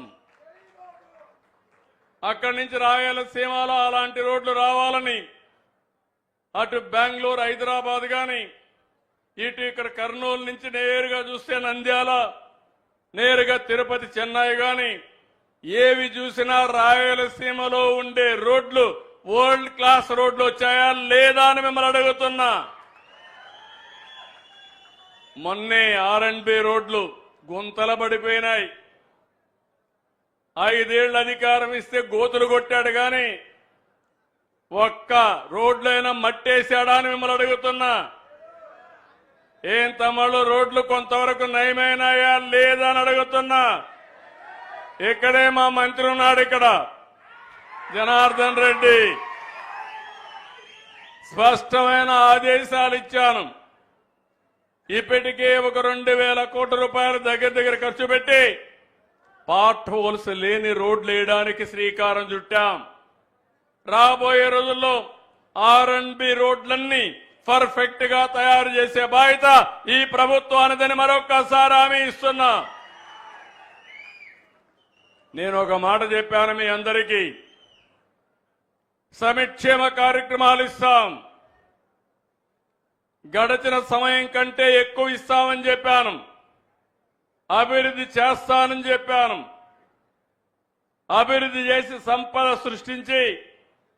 అక్కడి నుంచి రాయలసీమలో అలాంటి రోడ్లు రావాలని అటు బెంగళూరు హైదరాబాద్ గాని, ఇటు ఇక్కడ కర్నూలు నుంచి నేరుగా చూస్తే నంద్యాల, నేరుగా తిరుపతి చెన్నై గాని ఏవి చూసినా రాయలసీమలో ఉండే రోడ్లు వరల్డ్ క్లాస్ రోడ్లు వచ్చాయా లేదా అని మిమ్మల్ని అడుగుతున్నా. మొన్నే R&B రోడ్లు గుంతల పడిపోయినాయి. 5 ఏళ్ల అధికారం ఇస్తే గోతులు కొట్టాడు గాని ఒక్క రోడ్లైనా మట్టేశాడా అని మిమ్మల్ని అడుగుతున్నా. ఏం తమ్ముళ్ళు రోడ్లు కొంతవరకు నయమైనాయా లేదా అని అడుగుతున్నా. ఇక్కడే మా మంత్రి ఉన్నాడు, ఇక్కడ జనార్దన్ రెడ్డి. స్పష్టమైన ఆదేశాలు ఇచ్చాను. ఇప్పటికే ఒక 2000 కోట్ల రూపాయలు దగ్గర ఖర్చు పెట్టి పార్ట్ హోల్స్ లేని రోడ్లు వేయడానికి శ్రీకారం చుట్టాం. రాబోయే రోజుల్లో R&B రోడ్లన్నీ పర్ఫెక్ట్ గా తయారు చేసే బాధ్యత ఈ ప్రభుత్వానిదని మరొక్కసారి హామీ ఇస్తున్నా. నేను ఒక మాట చెప్పాను మీ అందరికీ, సంక్షేమ కార్యక్రమాలు ఇస్తాం, గడిచిన సమయం కంటే ఎక్కువ ఇస్తామని చెప్పాను. అభివృద్ధి చేస్తానని చెప్పాను. అభివృద్ధి చేసి సంపద సృష్టించి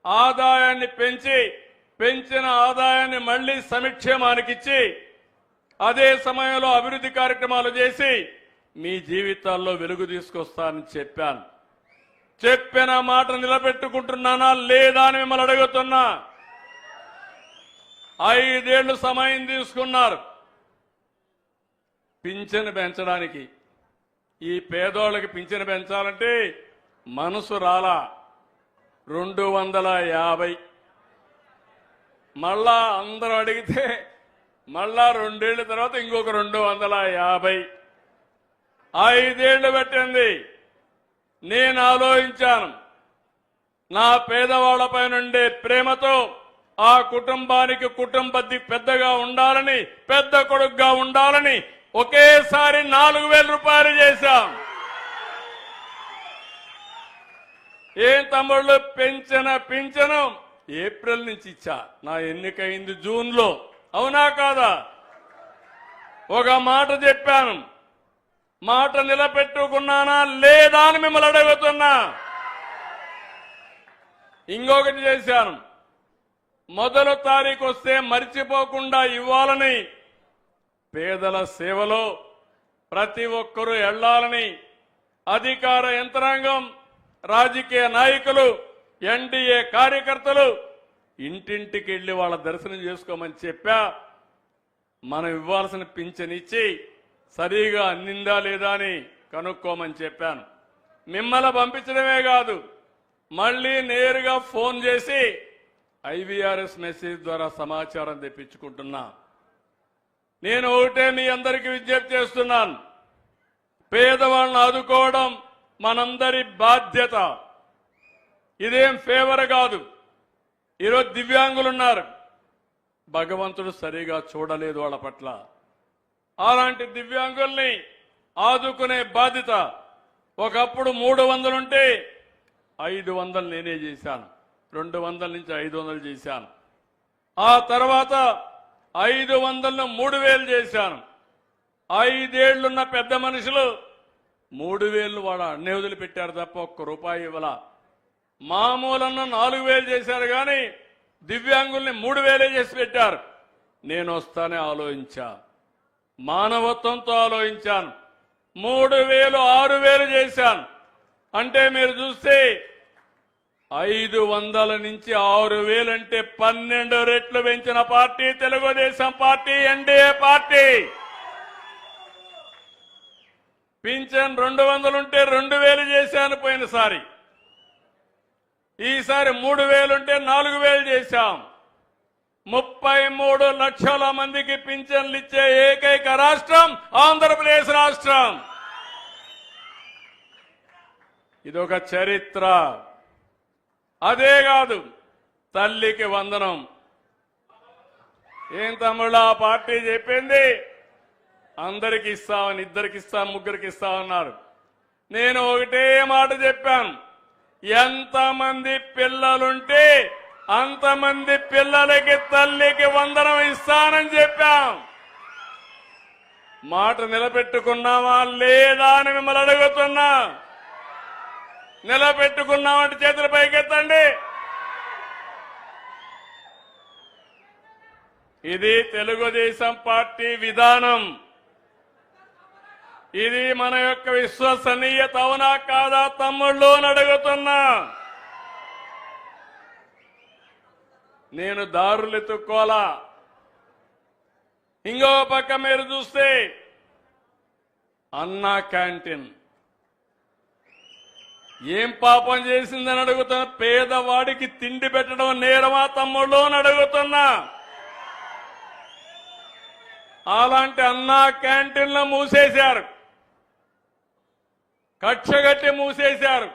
ఆదాయాన్ని పెంచి, పెంచిన ఆదాయాన్ని మళ్లీ సంక్షేమానికి ఇచ్చి, అదే సమయంలో అభివృద్ధి కార్యక్రమాలు చేసి మీ జీవితాల్లో వెలుగు తీసుకొస్తానని చెప్పాను. చెప్పిన మాట నిలబెట్టుకుంటున్నానా లేదా అని మిమ్మల్ని అడుగుతున్నా. 5 ఏళ్లు సమయం తీసుకున్నారు పింఛను పెంచడానికి. ఈ పేదోళ్ళకి పింఛను పెంచాలంటే మనసు రాలా. 250 మళ్ళా అందరూ అడిగితే మళ్ళా 2 ఏళ్ల తర్వాత ఇంకొక 250. 5 ఏళ్లు పెట్టింది. నేను ఆలోచించాను, నా పేదవాళ్లపై నుండే ప్రేమతో ఆ కుటుంబానికి పెద్దగా ఉండాలని, పెద్ద కొడుకుగా ఉండాలని ఒకేసారి 4000 రూపాయలు చేశాం. ఏం తమ్ముళ్ళు, పెంచిన పింఛను ఏప్రిల్ నుంచి ఇచ్చా. నా ఎన్నికైంది జూన్లో. అవునా కాదా? ఒక మాట చెప్పాను, మాట నిలబెట్టుకున్నానా లేదా అని మిమ్మల్ని అడుగుతున్నా. ఇంకొకటి చేశాను, మొదటి తారీఖు వస్తే మర్చిపోకుండా ఇవ్వాలని, పేదల సేవలో ప్రతి ఒక్కరూ వెళ్లాలని అధికార యంత్రాంగం, రాజకీయ నాయకులు, ఎన్డీఏ కార్యకర్తలు ఇంటింటికి వెళ్లి వాళ్ళ దర్శనం చేసుకోమని చెప్పా. మనం ఇవ్వాల్సిన పింఛన్ ఇచ్చి సరిగా అందిందా లేదా అని కనుక్కోమని చెప్పాను. మిమ్మల్ని పంపించడమే కాదు, మళ్ళీ నేరుగా ఫోన్ చేసి ఐవీఆర్ఎస్ మెసేజ్ ద్వారా సమాచారం తెప్పించుకుంటున్నా. నేను ఒకటే మీ అందరికీ విజ్ఞప్తి చేస్తున్నాను, పేదవాళ్ళని ఆదుకోవడం మనందరి బాధ్యత. ఇదేం ఫేవర్ కాదు. ఈరోజు దివ్యాంగులు ఉన్నారు, భగవంతుడు సరిగా చూడలేదు వాళ్ళ పట్ల. అలాంటి దివ్యాంగుల్ని ఆదుకునే బాధ్యత. ఒకప్పుడు 300 ఉంటే 500 నేనే చేశాను, 200 నుంచి 500 చేశాను. ఆ తర్వాత 500ను 3000 చేశాను. 5 ఏళ్లున్న పెద్ద మనుషులు 3000 వాళ్ళ అన్నీ వదిలిపెట్టారు తప్ప ₹1 ఇవ్వాల. మామూలన్న 4000 చేశారు కానీ దివ్యాంగుల్ని 3000 చేసి పెట్టారు. నేను వస్తానే ఆలోచించా, మానవత్వంతో ఆలోచించాను. 3000 6000 చేశాను. అంటే మీరు చూస్తే 500 నుంచి 6000 అంటే 12 రెట్లు పెంచిన party Telugu Desam party, NDA party. Pension 200 ఉంటే 2000 చేశాను పోయినసారి. ఈసారి 3000 ఉంటే 4000 చేశాం. 33 లక్షల మందికి పింఛన్లు ఇచ్చే ఏకైక రాష్ట్రం ఆంధ్రప్రదేశ్ రాష్ట్రం. ఇదొక చరిత్ర. అదే కాదు, తల్లికి వందనం. ఏం తమ్ముళ్ళ ఆ పార్టీ చెప్పింది అందరికి ఇస్తామని, 2కి ఇస్తాను, 3కి ఇస్తామన్నారు. నేను ఒకటే మాట చెప్పాను, ఎంతమంది పిల్లలుంటే అంతమంది పిల్లలకి తల్లికి వందనం ఇస్తానని చెప్పాం. మాట నిలబెట్టుకున్నామా లేదా అని మిమ్మల్ని అడుగుతున్నా. నిలబెట్టుకున్నామంటే చేతుల పైకెత్తండి. ఇది తెలుగుదేశం పార్టీ విధానం. ఇది మన యొక్క విశ్వసనీయత. అవునా కాదా తమ్ముళ్ళు అని అడుగుతున్నా. నేను దారులు ఎత్తుక్కోలా. ఇంకో పక్క మీరు చూస్తే అన్నా క్యాంటీన్ ఏం పాపం చేసిందని అడుగుతున్నా. పేదవాడికి తిండి పెట్టడం నేరమా తమ్ముళ్ళు అని అడుగుతున్నా. అలాంటి అన్నా క్యాంటీన్లు మూసేశారు, కక్షగట్టి మూసేశారు.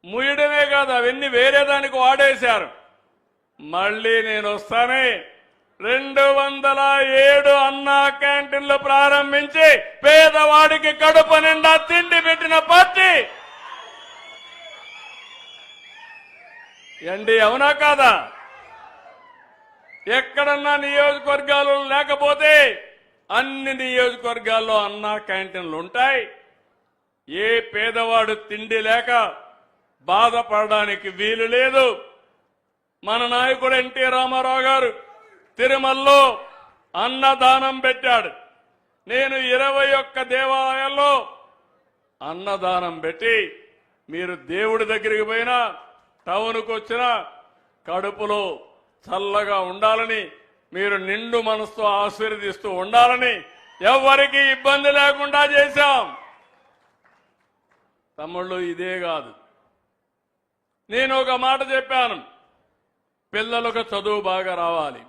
ముయ్యడమే కాదు, అవన్నీ వేరే దానికి వాడేశారు. మళ్ళీ నేను వస్తానే 207 అన్నా క్యాంటీన్లు ప్రారంభించి పేదవాడికి కడుపు నిండా తిండి పెట్టిన పార్టీ ఎండి. అవునా కాదా? ఎక్కడన్నా నియోజకవర్గాలు లేకపోతే అన్ని నియోజకవర్గాల్లో అన్నా క్యాంటీన్లు ఉంటాయి. ఏ పేదవాడు తిండి లేక బాధపడడానికి వీలు లేదు. మన నాయకుడు ఎన్టీ రామారావు గారు తిరుమలలో అన్నదానం పెట్టాడు. నేను 21 దేవాలయాల్లో అన్నదానం పెట్టి, మీరు దేవుడి దగ్గరికి పోయినా, టౌన్కు వచ్చినా కడుపులో చల్లగా ఉండాలని, మీరు నిండు మనసుతో ఆశీర్వదిస్తూ ఉండాలని, ఎవరికి ఇబ్బంది లేకుండా చేశాం. తమ్ముళ్ళు ఇదే కాదు, నేను ఒక మాట చెప్పాను, పిల్లలకు చదువు బాగా రావాలి.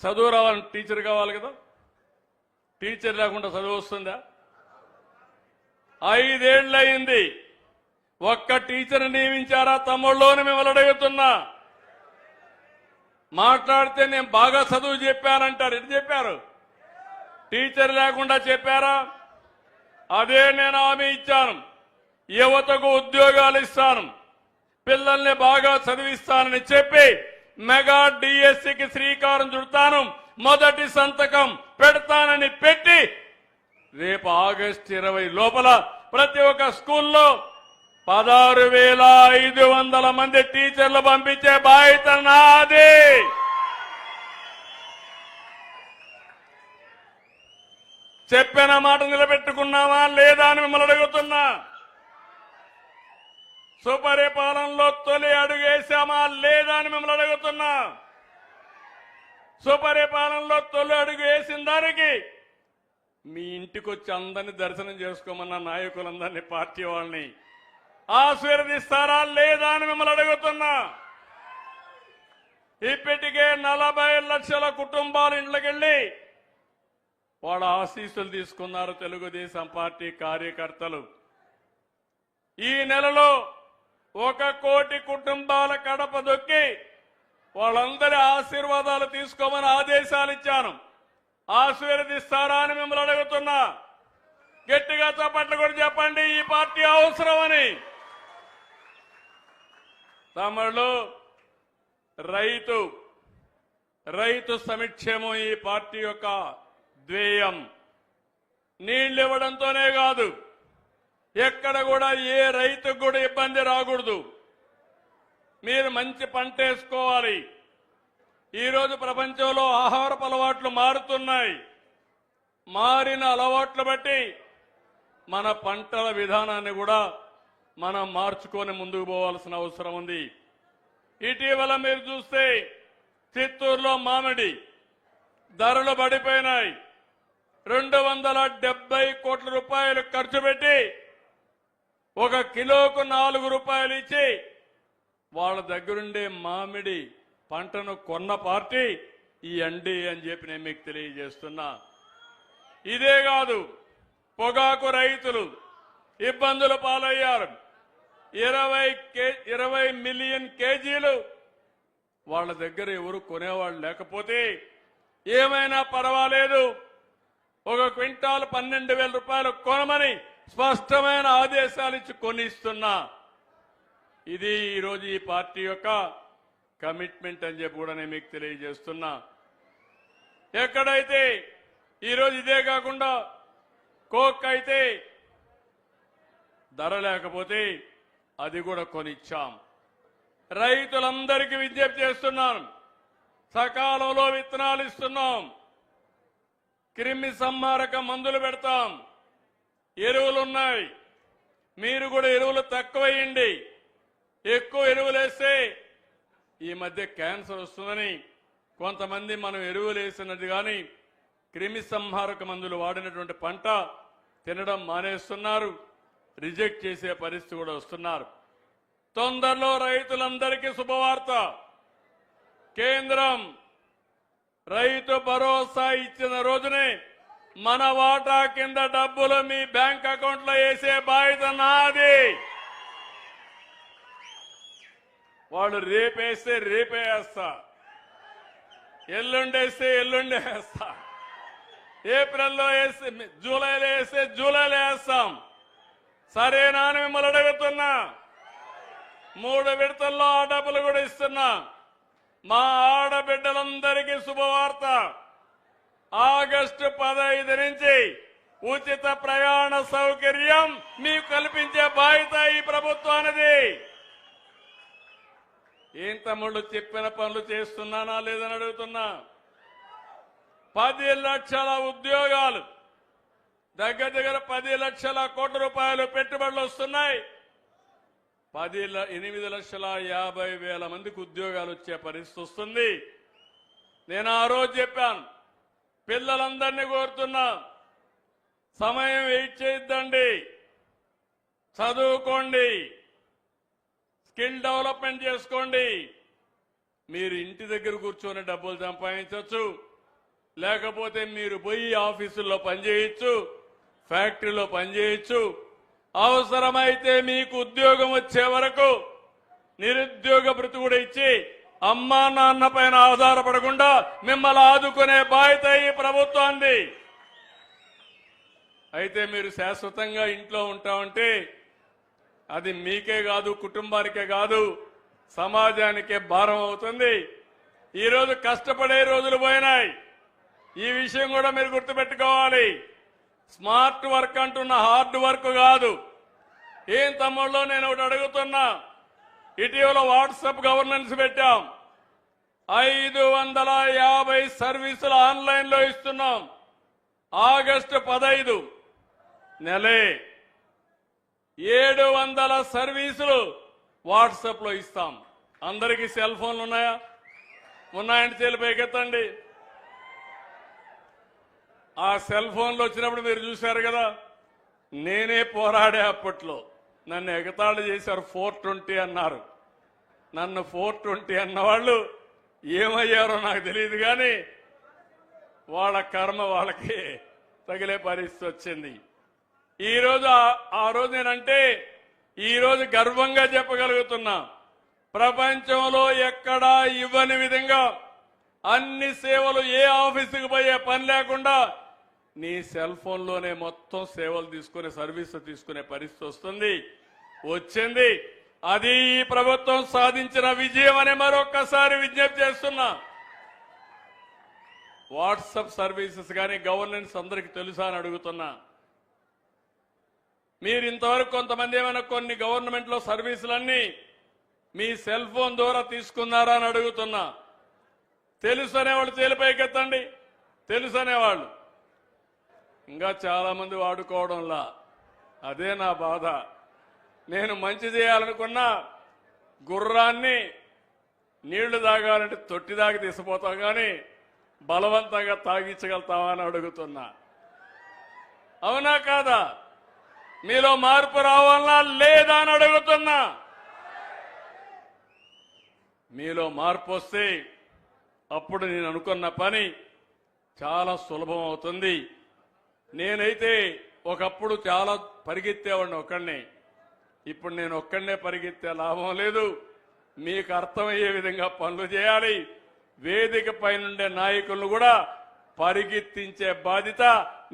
చదువు రావాలని టీచర్ కావాలి కదా. టీచర్ లేకుండా చదువు వస్తుందా? 5 ఏళ్ళు అయింది, ఒక్క టీచర్ నియమించారా తమ్ముళ్ళు అని మిమ్మల్ని అడుగుతున్నా. మాట్లాడితే నేను బాగా చదువు చెప్పానంటారు. ఎటు చెప్పారు? టీచర్ లేకుండా చెప్పారా? అదే నేను హామీ ఇచ్చాను, యువతకు ఉద్యోగాలు ఇస్తాను. పిల్లల్ని బాగా చదివిస్తానని చెప్పి మెగా డిఎస్సికి శ్రీకారం చుడతాను, మొదటి సంతకం పెడతానని పెట్టి రేపు ఆగస్టు 20 లోపల ప్రతి ఒక్క స్కూల్లో 16,500 మంది టీచర్లు పంపించే బాధ్యత నాది. చెప్పిన మాట నిలబెట్టుకున్నామా లేదా అని మిమ్మల్ని అడుగుతున్నా. సుపరిపాలనలో తొలి అడుగు వేశామా లేదా అని మిమ్మల్ని అడుగుతున్నా. సుపరిపాలనలో తొలి అడుగు వేసిన దానికి మీ ఇంటికి వచ్చి అందరినీ దర్శనం చేసుకోమన్న నాయకులందరినీ, పార్టీ వాళ్ళని ఆశీర్వదిస్తారా లేదా అని మిమ్మల్ని అడుగుతున్నా. ఇప్పటికే 40 లక్షల కుటుంబాలు ఇంట్లోకెళ్ళి వాళ్ళ ఆశీస్సులు తీసుకున్నారు తెలుగుదేశం పార్టీ కార్యకర్తలు. ఈ నెలలో 1 కోటి కుటుంబాల కడప దొక్కి వాళ్ళందరి ఆశీర్వాదాలు తీసుకోమని ఆదేశాలు ఇచ్చాను. ఆశీర్వదిస్తారా అని మిమ్మల్ని అడుగుతున్నా. గట్టిగా చప్పట్లు కూడా చెప్పండి, ఈ పార్టీ అవసరమని. తమిళలో రైతు సంక్షేమం ఈ పార్టీ యొక్క ధ్యేయం. నీళ్లు ఇవ్వడంతోనే కాదు, ఎక్కడ కూడా ఏ రైతుకు కూడా ఇబ్బంది రాకూడదు. మీరు మంచి పంట వేసుకోవాలి. ఈరోజు ప్రపంచంలో ఆహారపు అలవాట్లు మారుతున్నాయి. మారిన అలవాట్లు బట్టి మన పంటల విధానాన్ని కూడా మనం మార్చుకొని ముందుకు పోవాల్సిన అవసరం ఉంది. ఇటీవల మీరు చూస్తే చిత్తూరులో మామిడి ధరలు పడిపోయినాయి. 270 కోట్ల రూపాయలు ఖర్చు పెట్టి 1 కిలోకు 4 రూపాయలు ఇచ్చి వాళ్ళ దగ్గరుండే మామిడి పంటను కొన్న పార్టీ ఈ ఎన్డీఏ అని చెప్పి నేను మీకు తెలియజేస్తున్నా. ఇదే కాదు, పొగాకు రైతులు ఇబ్బందులు పాలయ్యారు. 20 మిలియన్ కేజీలు వాళ్ళ దగ్గర ఎవరు కొనేవాళ్ళు లేకపోతే ఏమైనా పర్వాలేదు, 1 క్వింటాల్ 12,000 రూపాయలు కొనమని స్పష్టమైన ఆదేశాలు ఇచ్చి కొనిస్తున్నా. ఇది ఈరోజు ఈ పార్టీ యొక్క కమిట్మెంట్ అని చెప్పి కూడా నేను మీకు తెలియజేస్తున్నా. ఎక్కడైతే ఈరోజు ఇదే కాకుండా కోక్ అయితే ధర లేకపోతే అది కూడా కొనిచ్చాం. రైతులందరికీ విజ్ఞప్తి చేస్తున్నాను, సకాలంలో విత్తనాలు ఇస్తున్నాం, క్రిమి సంహారక మందులు పెడతాం, ఎరువులున్నాయి. మీరు కూడా ఎరువులు తక్కువ వేయండి. ఎక్కువ ఎరువులు వేస్తే ఈ మధ్య క్యాన్సర్ వస్తుందని కొంతమంది మనం ఎరువులు వేసినది కానీ క్రిమి సంహారక మందులు వాడినటువంటి పంట తినడం మానేస్తున్నారు, రిజెక్ట్ చేసే పరిస్థితి కూడా వస్తున్నారు. తొందరలో రైతులందరికీ శుభవార్త. కేంద్రం రైతు భరోసా ఇచ్చిన రోజునే మన వాటా కింద డబ్బులు మీ బ్యాంక్ అకౌంట్ లో వేసే బాధ్యత నాది. వాళ్ళు రేపేస్తే రేపే వేస్తా, ఎల్లుండేస్తే ఎల్లుండే వేస్తా, ఏప్రిల్లో వేస్తే జూలైలో వేస్తే జూలైలో వేస్తాం. సరేనా అని మిమ్మల్ని అడుగుతున్నా. 3 విడతల్లో ఆ డబ్బులు కూడా ఇస్తున్నా. మా ఆడబిడ్డలందరికీ శుభవార్త. ఆగస్టు 15 నుంచి ఉచిత ప్రయాణ సౌకర్యం మీకు కల్పించే బాధ్యత ఈ ప్రభుత్వానిది. ఏం తమ్ముళ్ళు చెప్పిన పనులు చేస్తున్నానా లేదని అడుగుతున్నా. 10 లక్షల ఉద్యోగాలు, దగ్గర 10 లక్షల కోట్ల రూపాయలు పెట్టుబడులు వస్తున్నాయి. 8,50,000 మందికి ఉద్యోగాలు వచ్చే పరిస్థితి వస్తుంది. నేను ఆ రోజు చెప్పాను, పిల్లలందరినీ కోరుతున్నా, సమయం వెయిట్ చేయొద్దండి, చదువుకోండి, స్కిల్ డెవలప్మెంట్ చేసుకోండి. మీరు ఇంటి దగ్గర కూర్చొని డబ్బులు సంపాదించవచ్చు, లేకపోతే మీరు పోయి ఆఫీసుల్లో పనిచేయచ్చు, ఫ్యాక్టరీలో పనిచేయచ్చు. అవసరమైతే మీకు ఉద్యోగం వచ్చే వరకు నిరుద్యోగ భృతి కూడా ఇచ్చి అమ్మా నాన్న పైన ఆధారపడకుండా మిమ్మల్ని ఆదుకునే బాధ్యత ఈ ప్రభుత్వాన్ని. అయితే మీరు శాశ్వతంగా ఇంట్లో ఉంటామంటే అది మీకే కాదు, కుటుంబానికే కాదు, సమాజానికే భారం అవుతుంది. ఈరోజు కష్టపడే రోజులు పోయినాయి. ఈ విషయం కూడా మీరు గుర్తుపెట్టుకోవాలి. స్మార్ట్ వర్క్ అంటున్న హార్డ్ వర్క్ కాదు. ఏం తమ్ముళ్ళు, నేను ఒకటి అడుగుతున్నా. ఇటీవల వాట్సాప్ గవర్నెన్స్ పెట్టాం. 550 సర్వీసులు ఆన్లైన్ లో ఇస్తున్నాం. ఆగస్టు 15 నెలే 700 సర్వీసులు వాట్సాప్ లో ఇస్తాం. అందరికీ సెల్ ఫోన్లు ఉన్నాయా? ఉన్నాయంటే చేతులు పైకెత్తండి. ఆ సెల్ ఫోన్లు వచ్చినప్పుడు మీరు చూశారు కదా, నేనే పోరాడే. అప్పట్లో నన్ను ఎగతాళి చేశారు. 420 అన్నారు. నన్ను 420 అన్నవాళ్ళు ఏమయ్యారో నాకు తెలియదు, కానీ వాళ్ళ కర్మ వాళ్ళకి తగిలే పరిస్థితి వచ్చింది. ఈరోజు ఆ రోజు నేనంటే ఈరోజు గర్వంగా చెప్పగలుగుతున్నా, ప్రపంచంలో ఎక్కడా ఇవ్వని విధంగా అన్ని సేవలు, ఏ ఆఫీసుకు పోయే పని లేకుండా నీ సెల్ ఫోన్లోనే మొత్తం సేవలు తీసుకునే, సర్వీసు తీసుకునే పరిస్థితి వచ్చింది. అది ఈ ప్రభుత్వం సాధించిన విజయం అని మరొక్కసారి విజ్ఞప్తి చేస్తున్నా. వాట్సాప్ సర్వీసెస్ కానీ గవర్నెన్స్ అందరికీ తెలుసా అని అడుగుతున్నా. మీరు ఇంతవరకు కొంతమంది ఏమైనా కొన్ని గవర్నమెంట్ లో సర్వీసులన్నీ మీ సెల్ ఫోన్ ద్వారా తీసుకున్నారా అని అడుగుతున్నా. తెలుసు అనేవాళ్ళు చేలిపైకెత్తండి. తెలుసు అనేవాళ్ళు ఇంకా చాలా మంది వాడుకోవడంలా. అదే నా బాధ. నేను మంచి చేయాలనుకున్నా గుర్రాన్ని నీళ్లు తాగాలంటే తొట్టి దాకా తీసిపోతాం, కానీ బలవంతంగా తాగించగలుగుతావా అని అడుగుతున్నా. అవునా కాదా? మీలో మార్పు రావాలన్నా లేదా అని అడుగుతున్నా. మీలో మార్పు వస్తే అప్పుడు నేను అనుకున్న పని చాలా సులభం అవుతుంది. నేనైతే ఒకప్పుడు చాలా పరిగెత్తేవాడిని ఒక్కడినే. ఇప్పుడు నేను ఒక్కడనే పరిగెత్తే లాభం లేదు. మీకు అర్థమయ్యే విధంగా పనులు చేయాలి. వేదిక పైనుండే నాయకులను కూడా పరిగెత్తించే బాధ్యత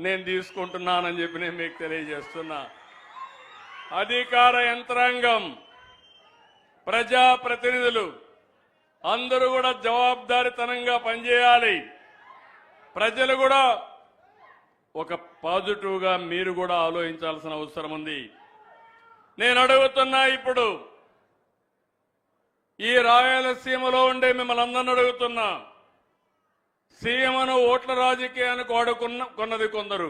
నేను తీసుకుంటున్నానని చెప్పి నేను మీకు తెలియజేస్తున్నా. అధికార యంత్రాంగం, ప్రజాప్రతినిధులు అందరూ కూడా జవాబుదారీతనంగా పనిచేయాలి. ప్రజలు కూడా ఒక పాజిటివ్గా మీరు కూడా ఆలోచించాల్సిన అవసరం ఉంది. నేను అడుగుతున్నా, ఇప్పుడు ఈ రాయలసీమలో ఉండే మిమ్మల్ని అందరిని అడుగుతున్నా. సీమను ఓట్ల రాజకీయానికి వాడుకున్నది కొందరు.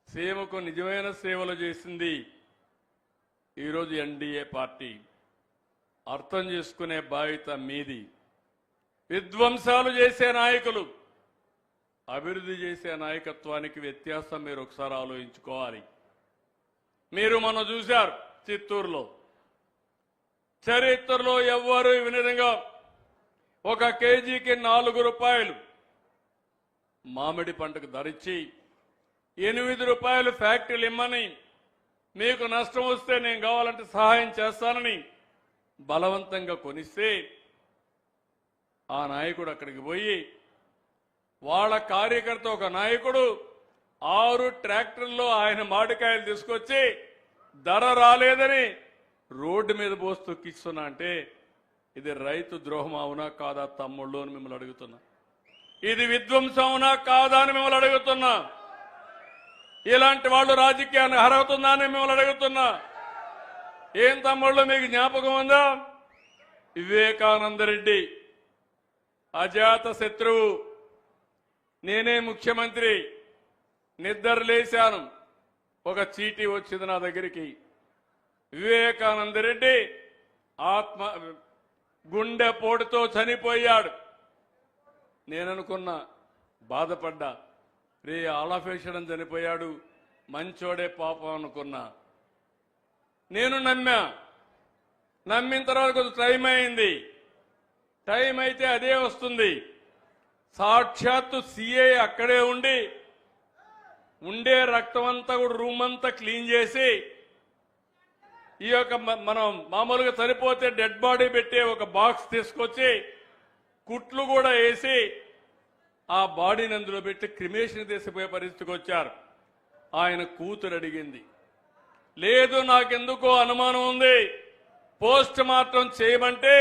సీమకు నిజమైన సేవలు చేసింది ఈరోజు ఎన్డీఏ పార్టీ. అర్థం చేసుకునే బాధ్యత మీది. విధ్వంసాలు చేసే నాయకులు, అభివృద్ధి చేసే నాయకత్వానికి వ్యత్యాసం మీరు ఒకసారి ఆలోచించుకోవాలి. మీరు మొన్న చూశారు చిత్తూరులో. చరిత్రలో ఎవ్వరూ ఈ విధంగా 1 కేజీకి 4 రూపాయలు మామిడి పంటకు ధరిచ్చి 8 రూపాయలు ఫ్యాక్టరీలు ఇమ్మని, మీకు నష్టం వస్తే నేను కావాలంటే సహాయం చేస్తానని బలవంతంగా కొనిస్తే ఆ నాయకుడు అక్కడికి పోయి వాళ్ళ కార్యకర్త ఒక నాయకుడు 6 ట్రాక్టర్లో ఆయన మామిడికాయలు తీసుకొచ్చి ధర రాలేదని రోడ్డు మీద పోసి తొక్కిస్తున్నా అంటే ఇది రైతు ద్రోహం అవునా కాదా తమ్ముళ్ళు అని మిమ్మల్ని అడుగుతున్నా. ఇది విధ్వంసం అవునా కాదా అని మిమ్మల్ని అడుగుతున్నా. ఇలాంటి వాళ్ళు రాజకీయాన్ని అర్హతుందా అని మిమ్మల్ని అడుగుతున్నా. ఏం తమ్ముళ్ళు మీకు జ్ఞాపకం ఉందా? వివేకానంద రెడ్డి అజాత శత్రువు, నేనే ముఖ్యమంత్రి, నిద్ర లేశాను, ఒక చీటీ వచ్చింది నా దగ్గరికి. వివేకానంద రెడ్డి గుండె పోటుతో చనిపోయాడు. నేననుకున్నా, బాధపడ్డా, రే ఆలఫేషడం చనిపోయాడు, మంచోడే పాపం అనుకున్నా. నేను నమ్మిన తర్వాత కొంచెం టైం అయింది. టైం అయితే అదే వస్తుంది. సాక్షాత్తు సిఐ అక్కడే ఉండే రక్తం అంతా కూడా రూమ్ అంతా క్లీన్ చేసి, ఈ యొక్క మనం మామూలుగా చనిపోతే డెడ్ బాడీ పెట్టే ఒక బాక్స్ తీసుకొచ్చి కుట్లు కూడా వేసి ఆ బాడీని అందులో పెట్టి క్రిమేషన్ తీసిపోయే పరిస్థితికి వచ్చారు. ఆయన కూతురు అడిగింది, లేదు నాకెందుకో అనుమానం ఉంది, పోస్ట్ మార్టం చేయమంటే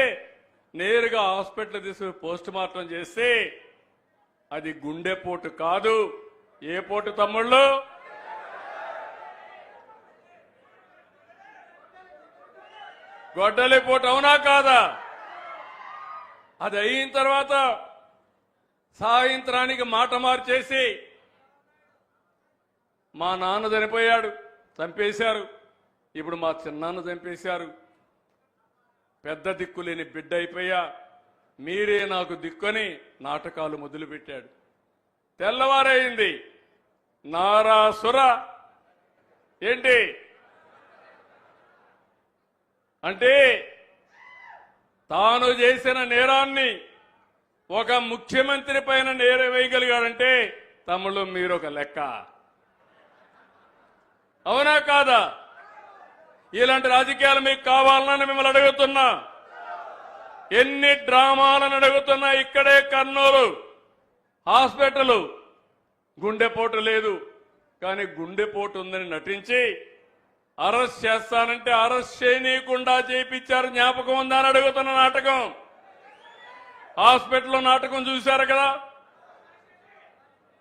నేరుగా హాస్పిటల్ తీసుకుని పోస్ట్ మార్టం చేస్తే అది గుండెపోటు కాదు. ఏ పోటు తమ్ముళ్ళు? గొడ్డలి పోటు, అవునా కాదా? అది అయిన తర్వాత సాయంత్రానికి మాట మార్చేసి మా నాన్న చనిపోయాడు, చంపేశారు. ఇప్పుడు మా చిన్నాన్న చంపేశారు. పెద్ద దిక్కులేని బిడ్డ అయిపోయా, మీరే నాకు దిక్కుని నాటకాలు మొదలుపెట్టాడు. తెల్లవారైంది, నారాసుర ఏంటి అంటే తాను చేసిన నేరాన్ని ఒక ముఖ్యమంత్రి పైన నేరం వేయగలిగాడంటే తమ్ముళ్ళు మీరొక లెక్క, అవునా కాదా? ఇలాంటి రాజకీయాలు మీకు కావాలని మిమ్మల్ని అడుగుతున్నా. ఎన్ని డ్రామాలను అడుగుతున్నా. ఇక్కడే కర్నూలు హాస్పిటల్ గుండెపోటు లేదు, కానీ గుండెపోటు ఉందని నటించి అరెస్ట్ చేస్తానంటే అరెస్ట్ చేయనీయకుండా చేయించారు. జ్ఞాపకం ఉందా అని అడుగుతున్న నాటకం. హాస్పిటల్లో నాటకం చూశారు కదా.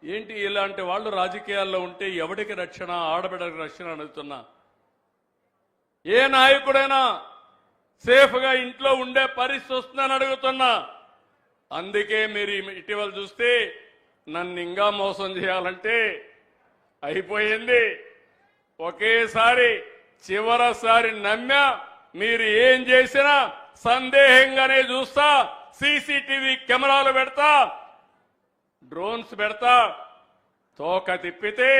ఏంటి ఇలాంటి వాళ్ళు రాజకీయాల్లో ఉంటే ఎవడికి రక్షణ? ఆడబిడ్డకి రక్షణ అడుగుతున్నా. ఏ నాయకుడైనా సేఫ్ గా ఇంట్లో ఉండే పరిస్థితి వస్తుందని అడుగుతున్నా. అందుకే మీరు ఇటీవల చూస్తే నన్ను ఇంకా మోసం చేయాలంటే అయిపోయింది. ఒకేసారి చివరిసారి నమ్మా. మీరు ఏం చేసినా సందేహంగానే చూస్తా. సీసీటీవీ కెమెరాలు పెడతా, డ్రోన్స్ పెడతా. తోక తిప్పితే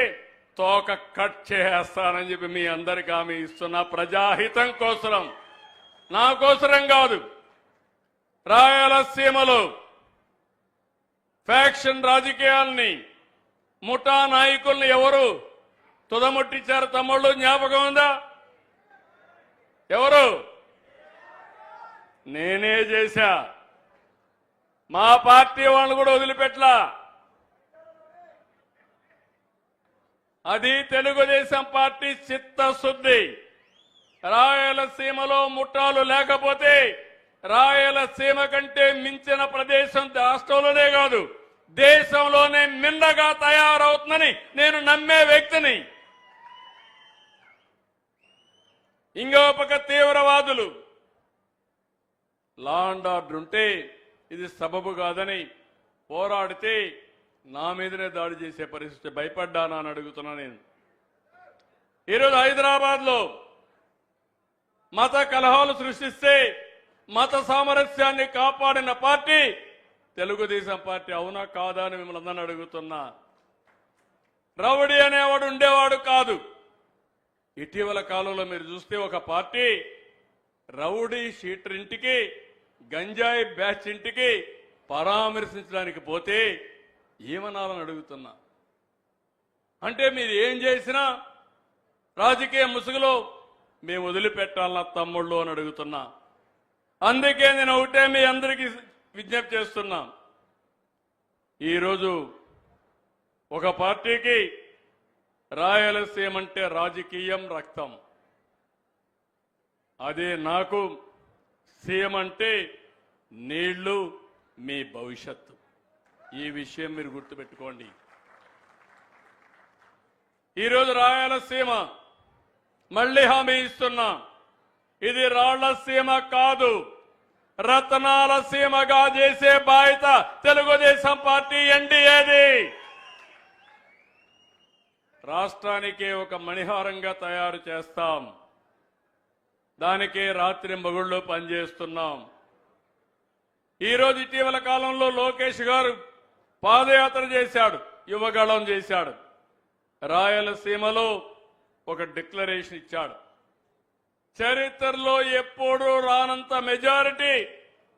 తోక కట్ చేస్తానని చెప్పి మీ అందరికీ హామీ ఇస్తున్నా. ప్రజాహితం కోసం, నా కోసరం కాదు. రాయలసీమలో ఫ్యాక్షన్ రాజకీయాల్ని, ముఠా నాయకుల్ని ఎవరు తుదముట్టించారు తమ్ముళ్ళు? జ్ఞాపకం ఉందా? ఎవరు? నేనే చేశా. మా పార్టీ వాళ్ళు కూడా వదిలిపెట్టలా. అది తెలుగుదేశం పార్టీ చిత్తశుద్ధి. రాయలసీమలో ముఠాలు లేకపోతే రాయలసీమ కంటే మించిన ప్రదేశం రాష్ట్రంలోనే కాదు దేశంలోనే మిన్నగా తయారవుతుందని నేను నమ్మే వ్యక్తిని. ఇంకో పక్క తీవ్రవాదులు లా అండ్ ఆర్డర్ ఉంటే ఇది సబబు కాదని పోరాడితే నా మీదనే దాడి చేసే పరిస్థితి. భయపడ్డానా అని అడుగుతున్నా నేను. ఈరోజు హైదరాబాద్ లో మత కలహాలు సృష్టిస్తే మత సామరస్యాన్ని కాపాడిన పార్టీ తెలుగుదేశం పార్టీ, అవునా కాదా అని మిమ్మల్ని అందరిని అడుగుతున్నా. రౌడీ అనేవాడు ఉండేవాడు కాదు. ఇటీవల కాలంలో మీరు చూస్తే ఒక పార్టీ రౌడీ షీటర్ ఇంటికి, గంజాయి బ్యాచ్ ఇంటికి పరామర్శించడానికి పోతే ఏమనాలని అడుగుతున్నా. అంటే మీరు ఏం చేసినా రాజకీయ ముసుగులో మేము వదిలిపెట్టాలన్న తమ్ముళ్ళు అని అడుగుతున్నా. అందుకే నేను ఒకటే మీ అందరికీ విజ్ఞప్తి చేస్తున్నా. ఈరోజు ఒక పార్టీకి రాయలసీమ అంటే రాజకీయం, రక్తం. అదే నాకు సీఎం అంటే నీళ్లు, మీ భవిష్యత్తు. ఈ విషయం మీరు గుర్తుపెట్టుకోండి. ఈరోజు రాయలసీమ మళ్లీ హామీ ఇస్తున్నా, ఇది రాళ్లసీమ కాదు, రత్నాల సీమగా చేసే బాధ్యత తెలుగుదేశం పార్టీ ఎన్డీఏది. రాష్ట్రానికే ఒక మణిహారంగా తయారు చేస్తాం. దానికే రాత్రి మగుళ్ళు పనిచేస్తున్నాం. ఈరోజు ఇటీవల కాలంలో లోకేష్ గారు పాదయాత్ర చేశాడు, యువగళం చేశాడు. రాయలసీమలో ఒక డిక్లరేషన్ ఇచ్చాడు. చరిత్రలో ఎప్పుడూ రానంత మెజారిటీ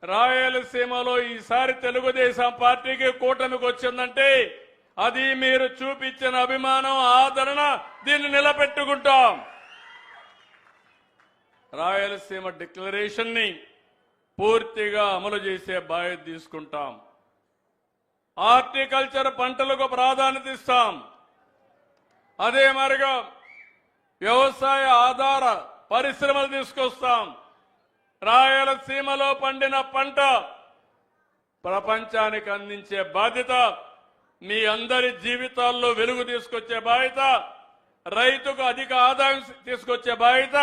రాయలసీమలో ఈసారి తెలుగుదేశం పార్టీకి, కూటమికి వచ్చిందంటే అది మీరు చూపించిన అభిమానం, ఆదరణ. దీన్ని నిలబెట్టుకుంటాం. రాయలసీమ డిక్లరేషన్ ని పూర్తిగా అమలు చేసే బాధ్యత తీసుకుంటాం. హార్టికల్చర్ పంటలకు ప్రాధాన్యత ఇస్తాం. అదే మరిగా వ్యవసాయ ఆధార పరిశ్రమలు తీసుకొస్తాం. రాయలసీమలో పండిన పంట ప్రపంచానికి అందించే బాధ్యత, మీ అందరి జీవితాల్లో వెలుగు తీసుకొచ్చే బాధ్యత, రైతుకు అధిక ఆదాయం తీసుకొచ్చే బాధ్యత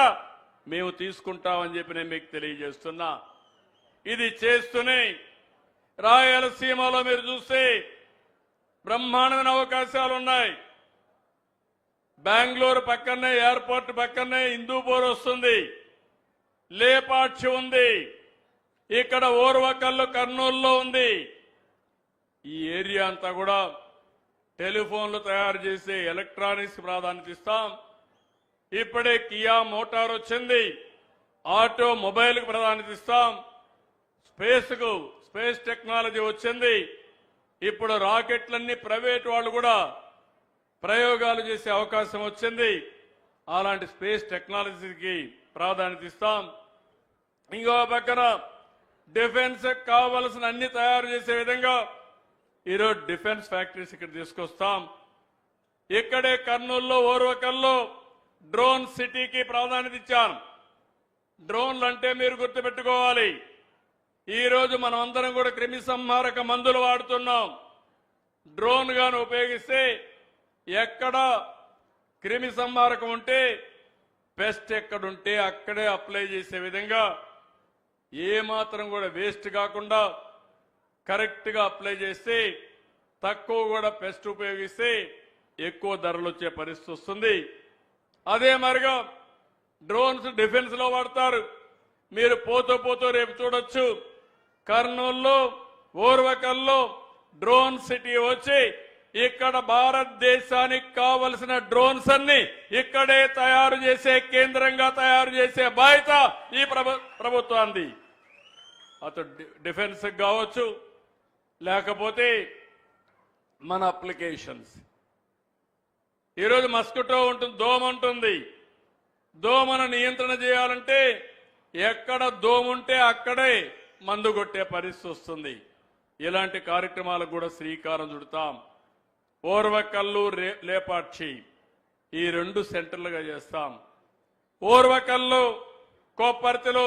మేము తీసుకుంటామని చెప్పి నేను మీకు తెలియజేస్తున్నా. ఇది చేస్తూనే రాయలసీమలో మీరు చూస్తే బ్రహ్మాండమైన అవకాశాలు ఉన్నాయి. బెంగళూరు పక్కనే, ఎయిర్పోర్ట్ పక్కనే హిందూపూర్ వస్తుంది, లేపాక్షి ఉంది, ఇక్కడ ఓర్వకల్లు కర్నూలులో ఉంది. ఈ ఏరియా అంతా కూడా టెలిఫోన్లు తయారు చేసే ఎలక్ట్రానిక్స్ ప్రాధాన్యత ఇస్తాం. ఇప్పుడే కియా మోటార్ వచ్చింది, ఆటోమొబైల్ కు ప్రాధాన్యత ఇస్తాం. స్పేస్ టెక్నాలజీ వచ్చింది. ఇప్పుడు రాకెట్లన్నీ ప్రైవేట్ వాళ్ళు కూడా ప్రయోగాలు చేసే అవకాశం వచ్చింది. అలాంటి స్పేస్ టెక్నాలజీకి ప్రాధాన్యత ఇస్తాం. ఇంకో పక్కన డిఫెన్స్ కావలసిన అన్ని తయారు చేసే విధంగా ఈరోజు డిఫెన్స్ ఫ్యాక్టరీస్ ఇక్కడ తీసుకొస్తాం. ఇక్కడే కర్నూలులో ఓర్వకల్లో డ్రోన్ సిటీకి ప్రాధాన్యత ఇచ్చాను. డ్రోన్లు అంటే మీరు గుర్తుపెట్టుకోవాలి, ఈ రోజు మనం అందరం కూడా క్రిమి సంహారక మందులు వాడుతున్నాం. డ్రోన్ గాను ఉపయోగిస్తే ఎక్కడ క్రిమి సంహారకం ఉంటే, పెస్ట్ ఎక్కడుంటే అక్కడే అప్లై చేసే విధంగా ఏమాత్రం కూడా వేస్ట్ కాకుండా కరెక్ట్ గా అప్లై చేస్తే, తక్కువ కూడా పెస్ట్ ఉపయోగిస్తే ఎక్కువ ధరలు వచ్చే పరిస్థితి వస్తుంది. అదే మరిగా డ్రోన్స్ డిఫెన్స్ లో వాడతారు. మీరు పోతూ రేపు చూడొచ్చు, కర్నూలులో ఓర్వకల్లో డ్రోన్ సిటీ వచ్చి ఇక్కడ భారతదేశానికి కావలసిన డ్రోన్స్ అన్ని ఇక్కడే తయారు చేసే కేంద్రంగా తయారు చేసే బాధ్యత ఈ ప్రభుత్వానికి. అటు డిఫెన్స్ కావచ్చు, లేకపోతే మన అప్లికేషన్స్. ఈరోజు మస్కిటో ఉంటుంది, దోమ ఉంటుంది. దోమను నియంత్రణ చేయాలంటే ఎక్కడ దోమ ఉంటే అక్కడే మందు కొట్టే పరిస్థితి వస్తుంది. ఇలాంటి కార్యక్రమాలకు కూడా శ్రీకారం చుడతాం. ఓర్వకల్లు, లేపాక్షి ఈ 2 సెంటర్లుగా చేస్తాం. ఓర్వకల్లు కోప్పర్తిలో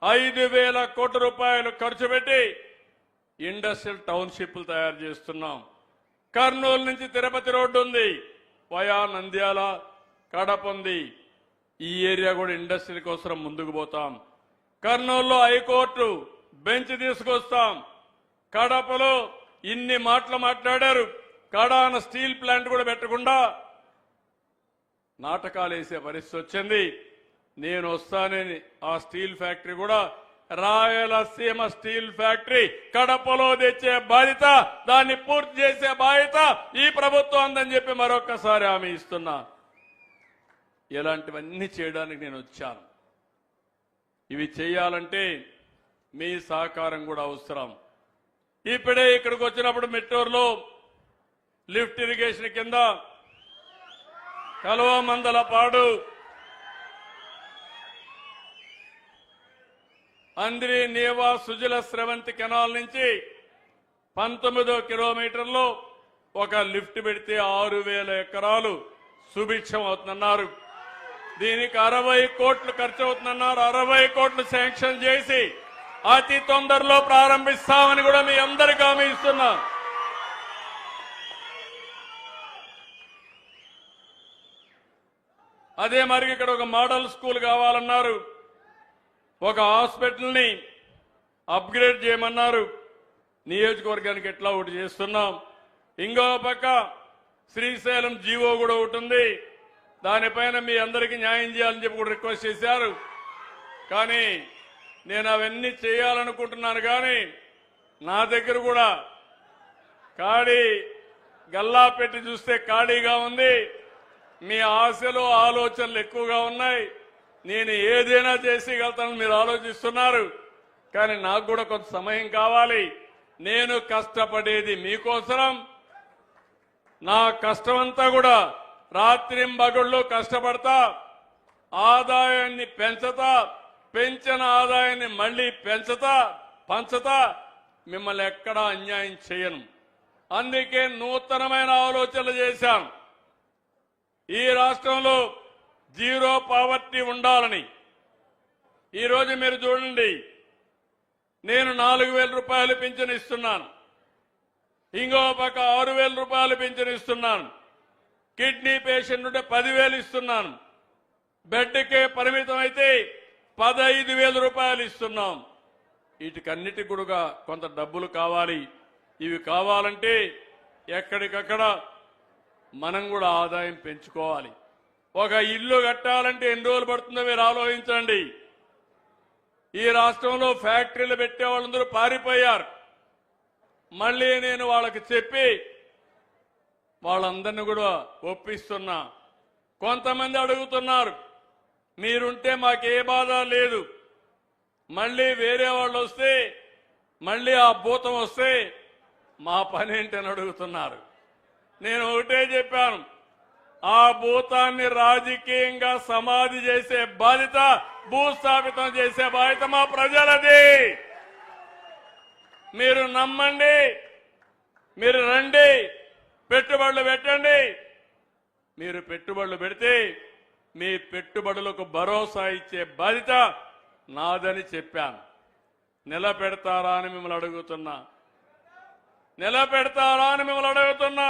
5,000 కోట్ల రూపాయలు ఖర్చు పెట్టి ఇండస్ట్రియల్ టౌన్షిప్లు తయారు చేస్తున్నాం. కర్నూలు నుంచి తిరుపతి రోడ్డు ఉంది, వయా నంద్యాల, కడప ఉంది. ఈ ఏరియా కూడా ఇండస్ట్రీ కోసం ముందుకు పోతాం. కర్నూలులో హైకోర్టు బెంచ్ తీసుకొస్తాం. కడపలో ఇన్ని మాటలు మాట్లాడారు, కడాన స్టీల్ ప్లాంట్ కూడా పెట్టకుండా నాటకాలు వేసే పరిస్థితి వచ్చింది. నేను వస్తానని ఆ స్టీల్ ఫ్యాక్టరీ కూడా, రాయలసీమ స్టీల్ ఫ్యాక్టరీ కడపలో తెచ్చే బాధ్యత, దాన్ని పూర్తి చేసే బాధ్యత ఈ ప్రభుత్వం అందని చెప్పి మరొకసారి హామీ ఇస్తున్నా. ఇలాంటివన్నీ చేయడానికి నేను వచ్చాను. ఇవి చేయాలంటే మీ సహకారం కూడా అవసరం. ఇప్పుడే ఇక్కడికి వచ్చినప్పుడు మెట్టూరులో లిఫ్ట్ ఇరిగేషన్ కింద కలువమందలపాడు, అంద్రి నీవా సుజల స్రవంతి కెనాల్ నుంచి 19 కిలోమీటర్లో ఒక లిఫ్ట్ పెడితే 6,000 ఎకరాలు సుభిక్షం అవుతుందన్నారు. దీనికి 60 కోట్లు ఖర్చు అవుతుందన్నారు. 60 కోట్లు శాంక్షన్ చేసి అతి తొందరలో ప్రారంభిస్తామని కూడా మీ అందరికీ హామీ ఇస్తున్నా. అదే మరి ఇక్కడ ఒక మోడల్ స్కూల్ కావాలన్నారు, ఒక హాస్పిటల్ని అప్గ్రేడ్ చేయమన్నారు. నియోజకవర్గానికి ఎట్లా ఒకటి చేస్తున్నాం. ఇంకో పక్క శ్రీశైలం జీవో కూడా ఒకటి ఉంది, దానిపైన మీ అందరికీ న్యాయం చేయాలని చెప్పి కూడా రిక్వెస్ట్ చేశారు. కానీ నేను అవన్నీ చేయాలనుకుంటున్నాను. కానీ నా దగ్గర కూడా ఖాళీ గల్లా పెట్టి చూస్తే ఖాళీగా ఉంది. మీ ఆశలు ఆలోచనలు ఎక్కువగా ఉన్నాయి. నేను ఏదైనా చేసేయగలుగుతానని మీరు ఆలోచిస్తున్నారు. కానీ నాకు కూడా కొంత సమయం కావాలి. నేను కష్టపడేది మీకోసం. నా కష్టమంతా కూడా రాత్రింబగళ్ళు కష్టపడతా, ఆదాయాన్ని పెంచతా, పెంచిన ఆదాయాన్ని మళ్లీ పంచతా, మిమ్మల్ని ఎక్కడా అన్యాయం చేయను. అందుకే నూతనమైన ఆలోచనలు చేశాం. ఈ రాష్ట్రంలో జీరో పావర్టీ ఉండాలని. ఈరోజు మీరు చూడండి, నేను 4,000 రూపాయలు పింఛను ఇస్తున్నాను, ఇంకో పక్క 6,000 రూపాయలు పింఛను ఇస్తున్నాను, కిడ్నీ పేషెంట్ ఉంటే 10,000 ఇస్తున్నాను, బెడ్కే పరిమితం అయితే 15,000 రూపాయలు ఇస్తున్నాం. వీటికన్నిటికి కూడా కొంత డబ్బులు కావాలి. ఇవి కావాలంటే ఎక్కడికక్కడ మనం కూడా ఆదాయం పెంచుకోవాలి. ఒక ఇల్లు కట్టాలంటే ఎన్ని రోజులు పడుతుందో మీరు ఆలోచించండి. ఈ రాష్ట్రంలో ఫ్యాక్టరీలు పెట్టే వాళ్ళందరూ పారిపోయారు. మళ్ళీ నేను వాళ్ళకి చెప్పి వాళ్ళందరినీ కూడా ఒప్పిస్తున్నా. కొంతమంది అడుగుతున్నారు, మీరుంటే మాకే బాధ లేదు, మళ్ళీ వేరే వాళ్ళు వస్తే, మళ్ళీ ఆ భూతం వస్తే మా పని ఏంటని అడుగుతున్నారు. నేను ఒకటే చెప్పాను, ఆ భూతాన్ని రాజకీయంగా సమాధి చేసే బాధ్యత, భూస్థాపితం చేసే బాధ్యత మా ప్రజలది. మీరు నమ్మండి, మీరు రండి, పెట్టుబడులు పెట్టండి. మీరు పెట్టుబడులు పెడితే మీ పెట్టుబడులకు భరోసా ఇచ్చే బాధ్యత నాదని చెప్పాను. నిలబెడతారా అని మిమ్మల్ని అడుగుతున్నా, నిలబెడతారా అని మిమ్మల్ని అడుగుతున్నా.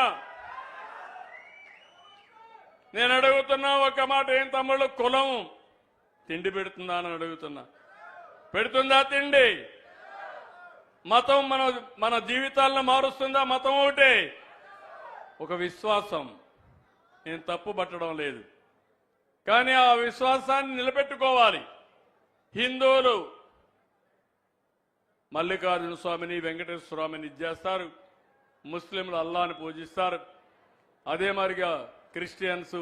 నేను అడుగుతున్నా ఒక మాట, ఏం తమ్ముళ్ళు, కులం తిండి పెడుతుందా అని అడుగుతున్నా. పెడుతుందా తిండి? మతం మన జీవితాలను మారుస్తుందా? మతం ఒకటే, ఒక విశ్వాసం. నేను తప్పు పట్టడం లేదు, కానీ ఆ విశ్వాసాన్ని నిలబెట్టుకోవాలి. హిందువులు మల్లికార్జున స్వామిని, వెంకటేశ్వర స్వామిని చేస్తారు, ముస్లింలు అల్లాని పూజిస్తారు, అదే మరిగా క్రిస్టియన్స్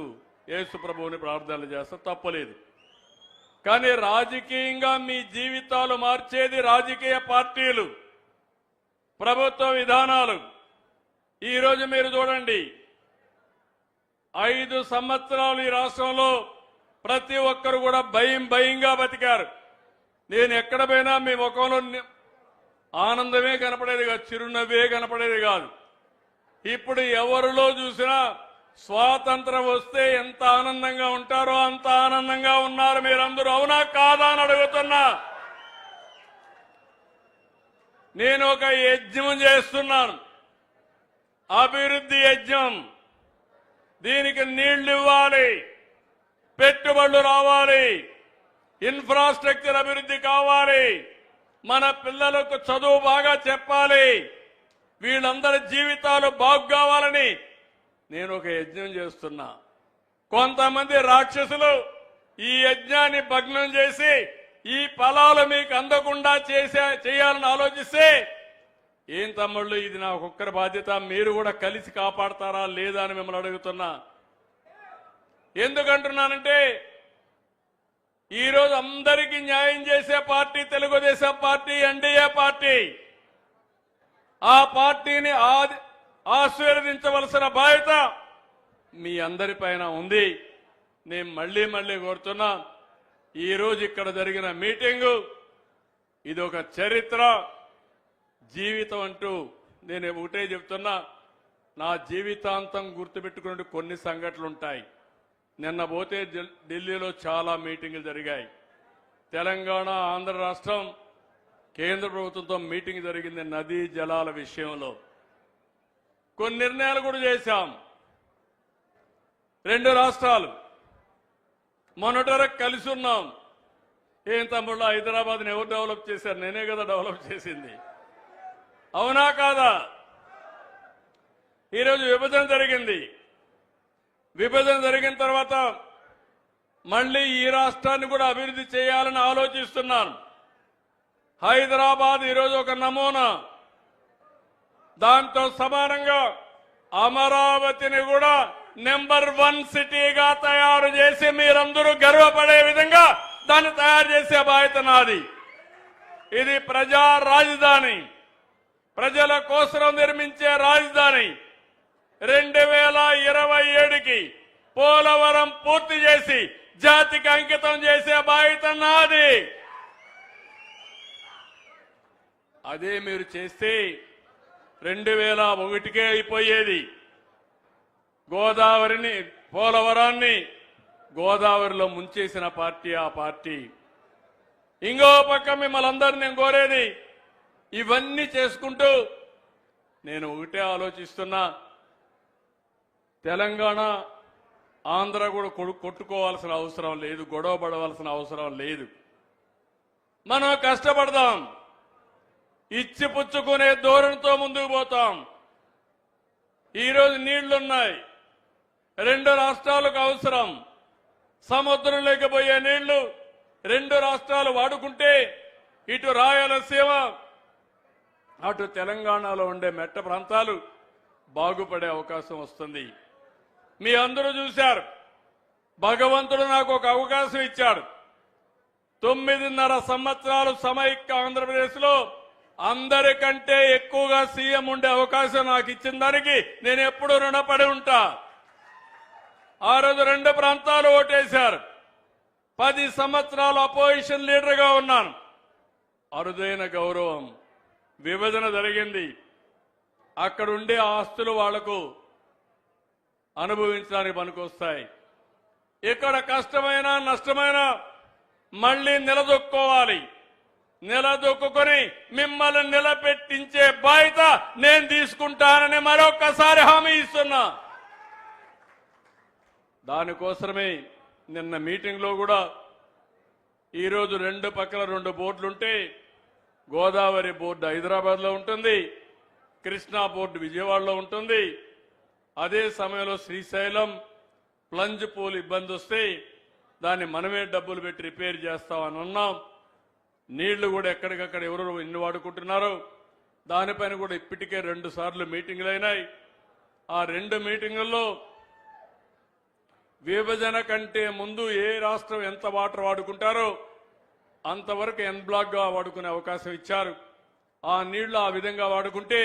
యేసు ప్రభువుని ప్రార్థనలు చేస్తారు, తప్పలేదు. కానీ రాజకీయంగా మీ జీవితాలు మార్చేది రాజకీయ పార్టీలు, ప్రభుత్వ విధానాలు. ఈరోజు మీరు చూడండి, 5 సంవత్సరాలు ఈ రాష్ట్రంలో ప్రతి ఒక్కరు కూడా భయంగా బతికారు. నేను ఎక్కడ పోయినా మీ ముఖంలో ఆనందమే కనపడేది కాదు, చిరునవ్వే కనపడేది కాదు. ఇప్పుడు ఎవరిలో చూసినా స్వాతంత్రం వస్తే ఎంత ఆనందంగా ఉంటారో అంత ఆనందంగా ఉన్నారు మీరందరూ. అవునా కాదా అని అడుగుతున్నా. నేను ఒక యజ్ఞం చేస్తున్నాను, అభివృద్ధి యజ్ఞం. దీనికి నీళ్లు ఇవ్వాలి, పెట్టుబడులు రావాలి, ఇన్ఫ్రాస్ట్రక్చర్ అభివృద్ధి కావాలి, మన పిల్లలకు చదువు బాగా చెప్పాలి, వీళ్ళందరి జీవితాలు బాగు కావాలని నేను ఒక యజ్ఞం చేస్తున్నా. కొంతమంది రాక్షసులు ఈ యజ్ఞాన్ని భగ్నం చేసి ఈ ఫలాలు మీకు అందకుండా చేయాలని ఆలోచిస్తే, ఏం తమ్ముళ్ళు, ఇది నా ఒక్కరి బాధ్యత, మీరు కూడా కలిసి కాపాడతారా లేదా అని మిమ్మల్ని అడుగుతున్నా. ఎందుకంటున్నానంటే, ఈరోజు అందరికీ న్యాయం చేసే party Telugu Desam party, NDA party. ఆ పార్టీని ఆశీర్వదించవలసిన బాధ్యత మీ అందరిపైన ఉంది. నేను మళ్ళీ కోరుతున్నా, ఈరోజు ఇక్కడ జరిగిన మీటింగు ఇది ఒక చరిత్ర, జీవితం అంటూ నేను ఒకటే చెప్తున్నా. నా జీవితాంతం గుర్తుపెట్టుకునే కొన్ని సంఘటనలు ఉంటాయి. నిన్న పోతే ఢిల్లీలో చాలా మీటింగులు జరిగాయి. తెలంగాణ, ఆంధ్ర రాష్ట్రం, కేంద్ర ప్రభుత్వంతో మీటింగ్ జరిగింది నదీ జలాల విషయంలో. కొన్ని నిర్ణయాలు కూడా చేశాం. 2 రాష్ట్రాలు మొన్నటి కలిసి ఉన్నాం. ఏం తమ్ముళ్ళు, హైదరాబాద్ని ఎవరు డెవలప్ చేశారు? నేనే కదా డెవలప్ చేసింది. అవునా కాదా? ఈరోజు విభజన జరిగింది. విభజన జరిగిన తర్వాత మళ్ళీ ఈ రాష్ట్రాన్ని కూడా అభివృద్ధి చేయాలని ఆలోచిస్తున్నాను. హైదరాబాద్ ఈరోజు ఒక నమూనా. దాంతో సమానంగా అమరావతిని కూడా నెంబర్ 1 సిటీగా తయారు చేసి మీరందరూ గర్వపడే విధంగా దాన్ని తయారు చేసే బాధ్యత నాది. ఇది ప్రజా రాజధాని, ప్రజల కోసం నిర్మించే రాజధాని. 2027కి పోలవరం పూర్తి చేసి జాతికి అంకితం చేసే బాధ్యత నాది. అదే మీరు చేస్తే 2001కే అయిపోయేది. గోదావరిని, పోలవరాన్ని గోదావరిలో ముంచేసిన పార్టీ ఆ పార్టీ. ఇంకో పక్క మిమ్మల్ని అందరినీ నేను కోరేది, ఇవన్నీ చేసుకుంటూ నేను ఒకటే ఆలోచిస్తున్నా, తెలంగాణ ఆంధ్ర కూడా కొట్టుకోవాల్సిన అవసరం లేదు, గొడవ పడవలసిన అవసరం లేదు. మనం కష్టపడదాం, ఇచ్చి పుచ్చుకునే ధోరణితో ముందుకు పోతాం. ఈరోజు నీళ్లున్నాయి, 2 రాష్ట్రాలకు అవసరం. సముద్రం లేకపోయే నీళ్లు 2 రాష్ట్రాలు వాడుకుంటే ఇటు రాయలసీమ అటు తెలంగాణలో ఉండే మెట్ట ప్రాంతాలు బాగుపడే అవకాశం వస్తుంది. మీ అందరూ చూశారు, భగవంతుడు నాకు ఒక అవకాశం ఇచ్చాడు. 9.5 సంవత్సరాలు సమైక్య ఆంధ్రప్రదేశ్లో అందరికంటే ఎక్కువగా సీఎం ఉండే అవకాశం నాకు ఇచ్చిన దానికి నేను ఎప్పుడూ రుణపడి ఉంటా. ఆ రోజు 2 ప్రాంతాలు ఓటేశారు. 10 సంవత్సరాలు అపోజిషన్ లీడర్గా ఉన్నాను. అరుదైన గౌరవం. విభజన జరిగింది, అక్కడ ఉండే ఆస్తులు వాళ్లకు అనుభవించడానికి పనికొస్తాయి. ఇక్కడ కష్టమైన నష్టమైన మళ్లీ నిలదొక్కోవాలి. నిలదొక్కుని మిమ్మల్ని నిలబెట్టించే బాధ్యత నేను తీసుకుంటానని మరొక్కసారి హామీ ఇస్తున్నా. దానికోసమే నిన్న మీటింగ్లో కూడా ఈరోజు 2 పక్కల 2 బోర్డులుంటే, గోదావరి బోర్డు హైదరాబాద్లో ఉంటుంది, కృష్ణా బోర్డు విజయవాడలో ఉంటుంది. అదే సమయంలో శ్రీశైలం ప్లంజ్ పూల్ ఇబ్బంది వస్తే దాన్ని మనమే డబ్బులు పెట్టి రిపేర్ చేస్తామని అన్నాం. నీళ్లు కూడా ఎక్కడికక్కడ ఎవరు ఎన్ని వాడుకుంటున్నారో దానిపైన కూడా ఇప్పటికే 2 సార్లు మీటింగులు అయినాయి. ఆ 2 మీటింగుల్లో విభజన కంటే ముందు ఏ రాష్ట్రం ఎంత వాటర్ వాడుకుంటారో అంతవరకు ఎన్ బ్లాక్ గా వాడుకునే అవకాశం ఇచ్చారు. ఆ నీళ్లు ఆ విధంగా వాడుకుంటే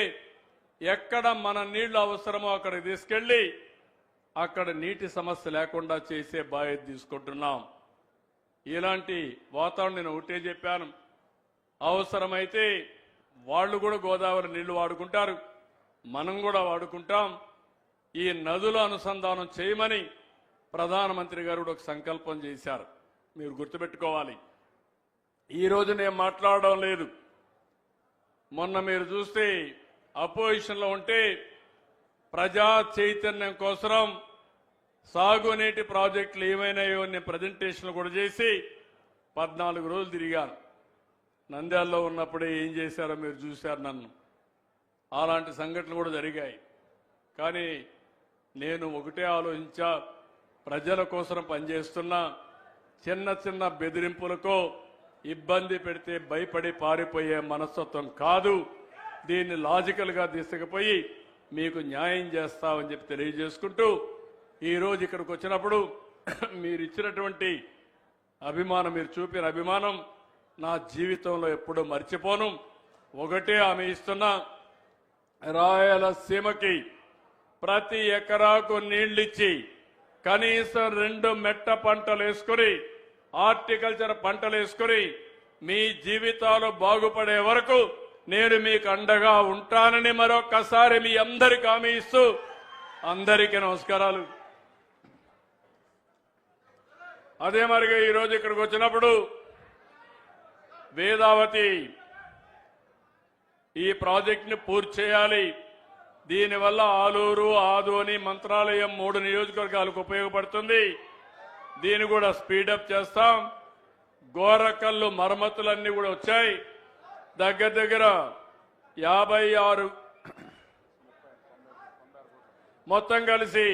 ఎక్కడ మన నీళ్లు అవసరమో అక్కడ తీసుకెళ్లి అక్కడ నీటి సమస్య లేకుండా చేసే బాధ్యత తీసుకుంటున్నాం. ఇలాంటి వాతావరణం నేను ఒకటే చెప్పాను, అవసరమైతే వాళ్ళు కూడా గోదావరి నీళ్లు వాడుకుంటారు, మనం కూడా వాడుకుంటాం. ఈ నదుల అనుసంధానం చేయమని ప్రధానమంత్రి గారు కూడా ఒక సంకల్పం చేశారు. మీరు గుర్తుపెట్టుకోవాలి, ఈ రోజు నేను మాట్లాడడం లేదు. మొన్న మీరు చూస్తే అపోజిషన్లో ఉంటే ప్రజా చైతన్యం కోసం సాగునీటి ప్రాజెక్టులు ఏమైనాయో నేను ప్రజెంటేషన్ కూడా చేసి 14 రోజులు తిరిగాను. నంద్యాలలో ఉన్నప్పుడే ఏం చేశారో మీరు చూశారు నన్ను. అలాంటి సంఘటనలు కూడా జరిగాయి. కానీ నేను ఒకటే ఆలోచించా, ప్రజల కోసం పనిచేస్తున్నా. చిన్న చిన్న బెదిరింపులకో ఇబ్బంది పెడితే భయపడి పారిపోయే మనస్తత్వం కాదు. దీన్ని లాజికల్గా తీసుకుపోయి మీకు న్యాయం చేస్తామని చెప్పి తెలియజేసుకుంటూ ఈరోజు ఇక్కడికి వచ్చినప్పుడు మీరు ఇచ్చినటువంటి అభిమానం, మీరు చూపిన అభిమానం నా జీవితంలో ఎప్పుడూ మర్చిపోను. ఒకటే హామీ ఇస్తున్నా, రాయలసీమకి ప్రతి ఎకరాకు నీళ్లిచ్చి కనీసం 2 మెట్ట పంటలు వేసుకుని, హార్టికల్చర్ పంటలు వేసుకుని మీ జీవితాలు బాగుపడే వరకు నేను మీకు అండగా ఉంటానని మరొక్కసారి మీ అందరికీ హామీ ఇస్తూ అందరికీ నమస్కారాలు. అదే మరిగా ఈరోజు ఇక్కడికి వచ్చినప్పుడు వేదావతి ఈ ప్రాజెక్టుని పూర్తి చేయాలి. దీనివల్ల ఆలూరు, ఆదోని, మంత్రాలయం 3 నియోజకవర్గాలకు ఉపయోగపడుతుంది. దీన్ని కూడా స్పీడప్ చేస్తాం. గోరకల్లు మరమ్మతులన్నీ కూడా వచ్చాయి. దగ్గర 56 మొత్తం కలిసి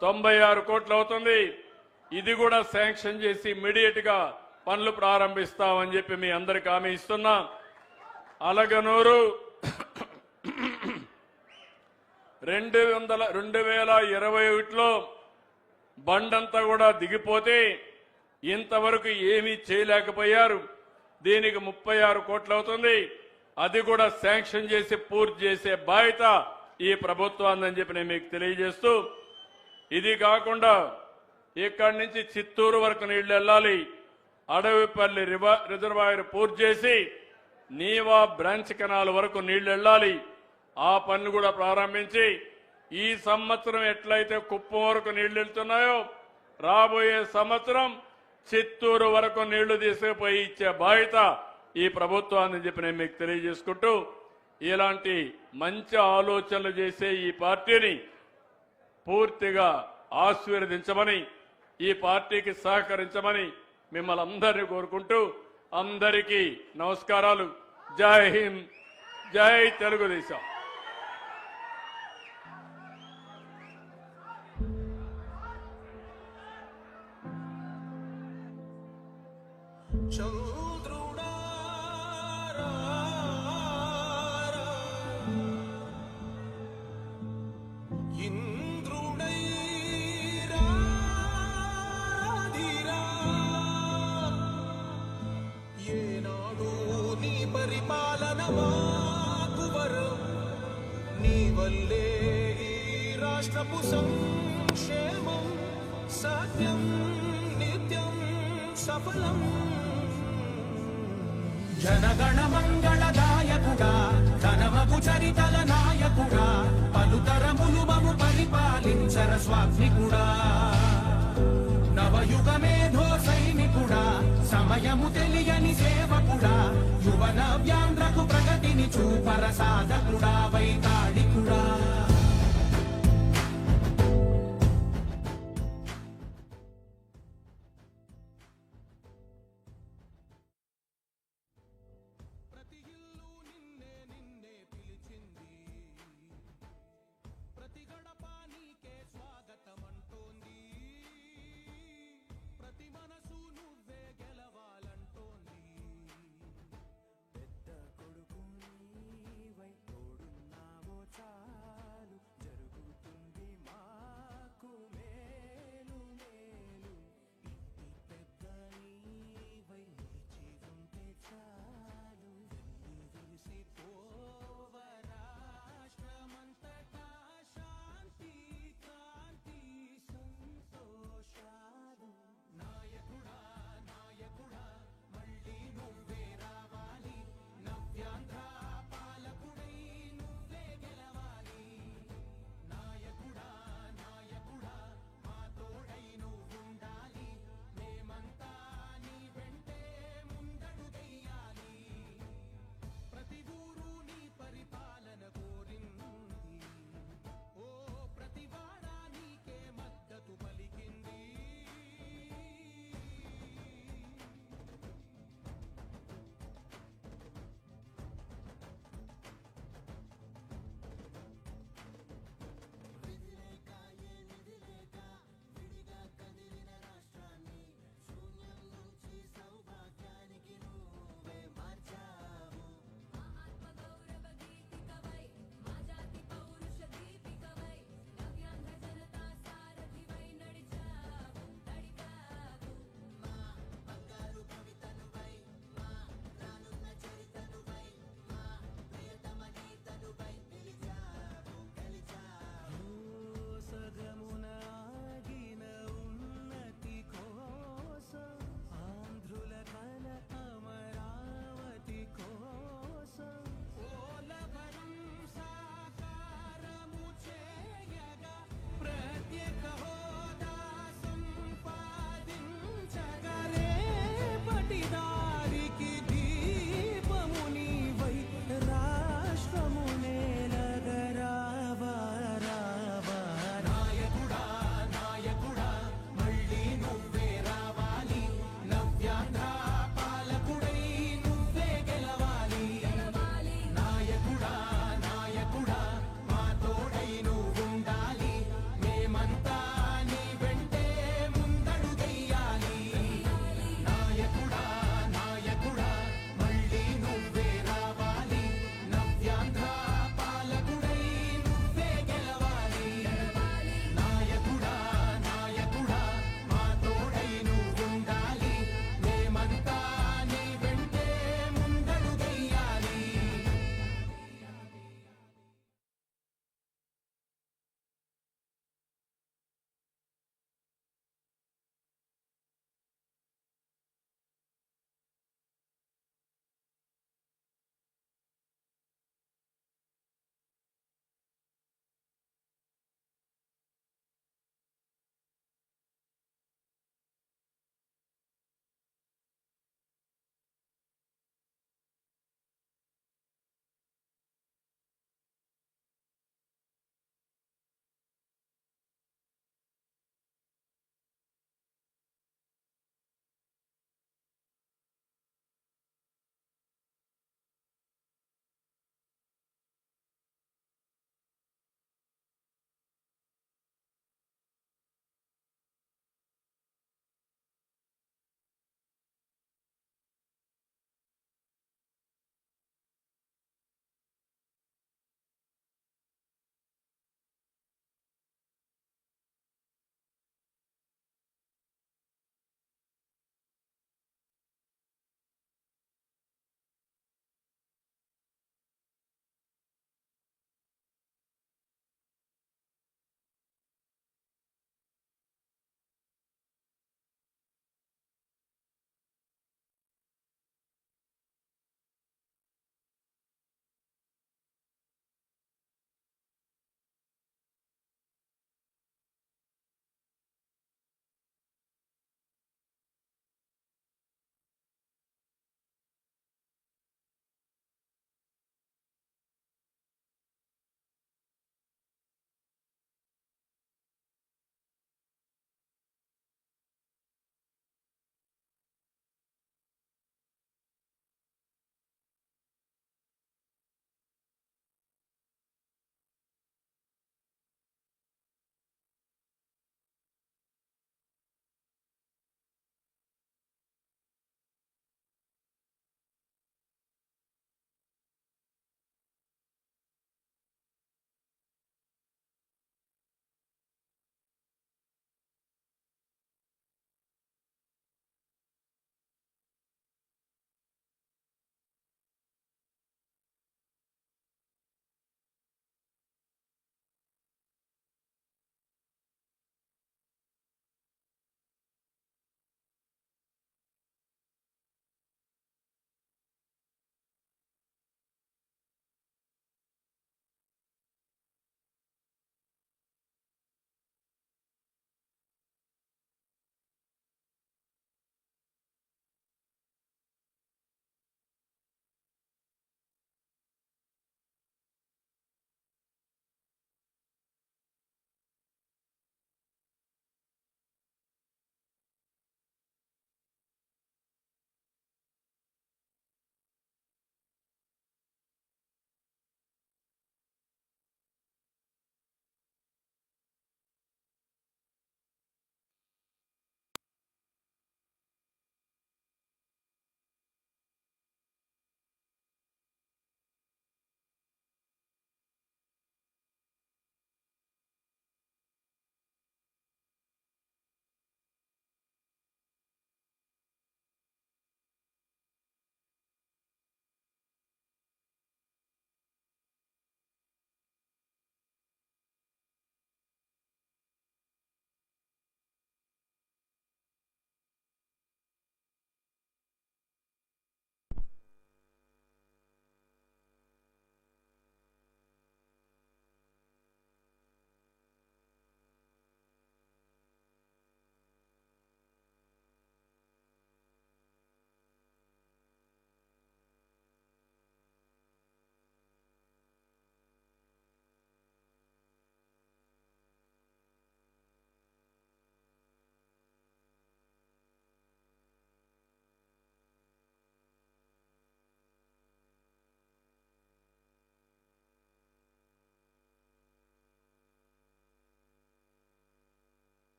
96 కోట్లు అవుతుంది. ఇది కూడా శాంక్షన్ చేసి ఇమ్మీడియట్ గా పనులు ప్రారంభిస్తామని చెప్పి మీ అందరికి హామీ ఇస్తున్నా. అలగనూరు 2021లో బండంతా కూడా దిగిపోతే ఇంతవరకు ఏమీ చేయలేకపోయారు. దీనికి 36 కోట్లు అవుతుంది. అది కూడా శాంక్షన్ చేసి పూర్తి చేసే బాధ్యత ఈ ప్రభుత్వాన్ని చెప్పి నేను మీకు తెలియజేస్తూ, ఇది కాకుండా ఇక్కడి నుంచి చిత్తూరు వరకు నీళ్లు వెళ్ళాలి. అడవిపల్లి రిజర్వాయర్ పూర్తి చేసి నీవా బ్రాంచ్ కెనాల్ వరకు నీళ్లు వెళ్ళాలి. ఆ పనులు కూడా ప్రారంభించి ఈ సంవత్సరం ఎట్లయితే కుప్పం వరకు నీళ్లు వెళ్తున్నాయో రాబోయే సంవత్సరం చిత్తూరు వరకు నీళ్లు తీసుకుపోయి ఇచ్చే బాధ్యత ఈ ప్రభుత్వాన్ని చెప్పి నేను మీకు తెలియజేసుకుంటూ, ఇలాంటి మంచి ఆలోచనలు చేసే ఈ పార్టీని పూర్తిగా ఆశీర్వదించమని, ఈ పార్టీకి సహకరించమని మిమ్మల్ని అందరినీ కోరుకుంటూ, అందరికీ నమస్కారాలు. జై హింద్, జై తెలుగుదేశం. ఏనాడు నీ పరిపాలన మాకు వరం, నీ వల్లే ఈ రాష్ట్రపు సంక్షేమం సత్యం నిత్యం సఫలం. జనగణ మంగళదాయకుడా, ఘనమగు చరితల నాయకుడా, పలుతరములు మము పరిపాలించర స్వాత్మికుడా, నవయుగ మేధో సైనికుడా, సమయము తెలియని సేవకుడా, యువన వ్యాంధ్రకు ప్రగతిని చూపర సాధకుడా, వైతాళి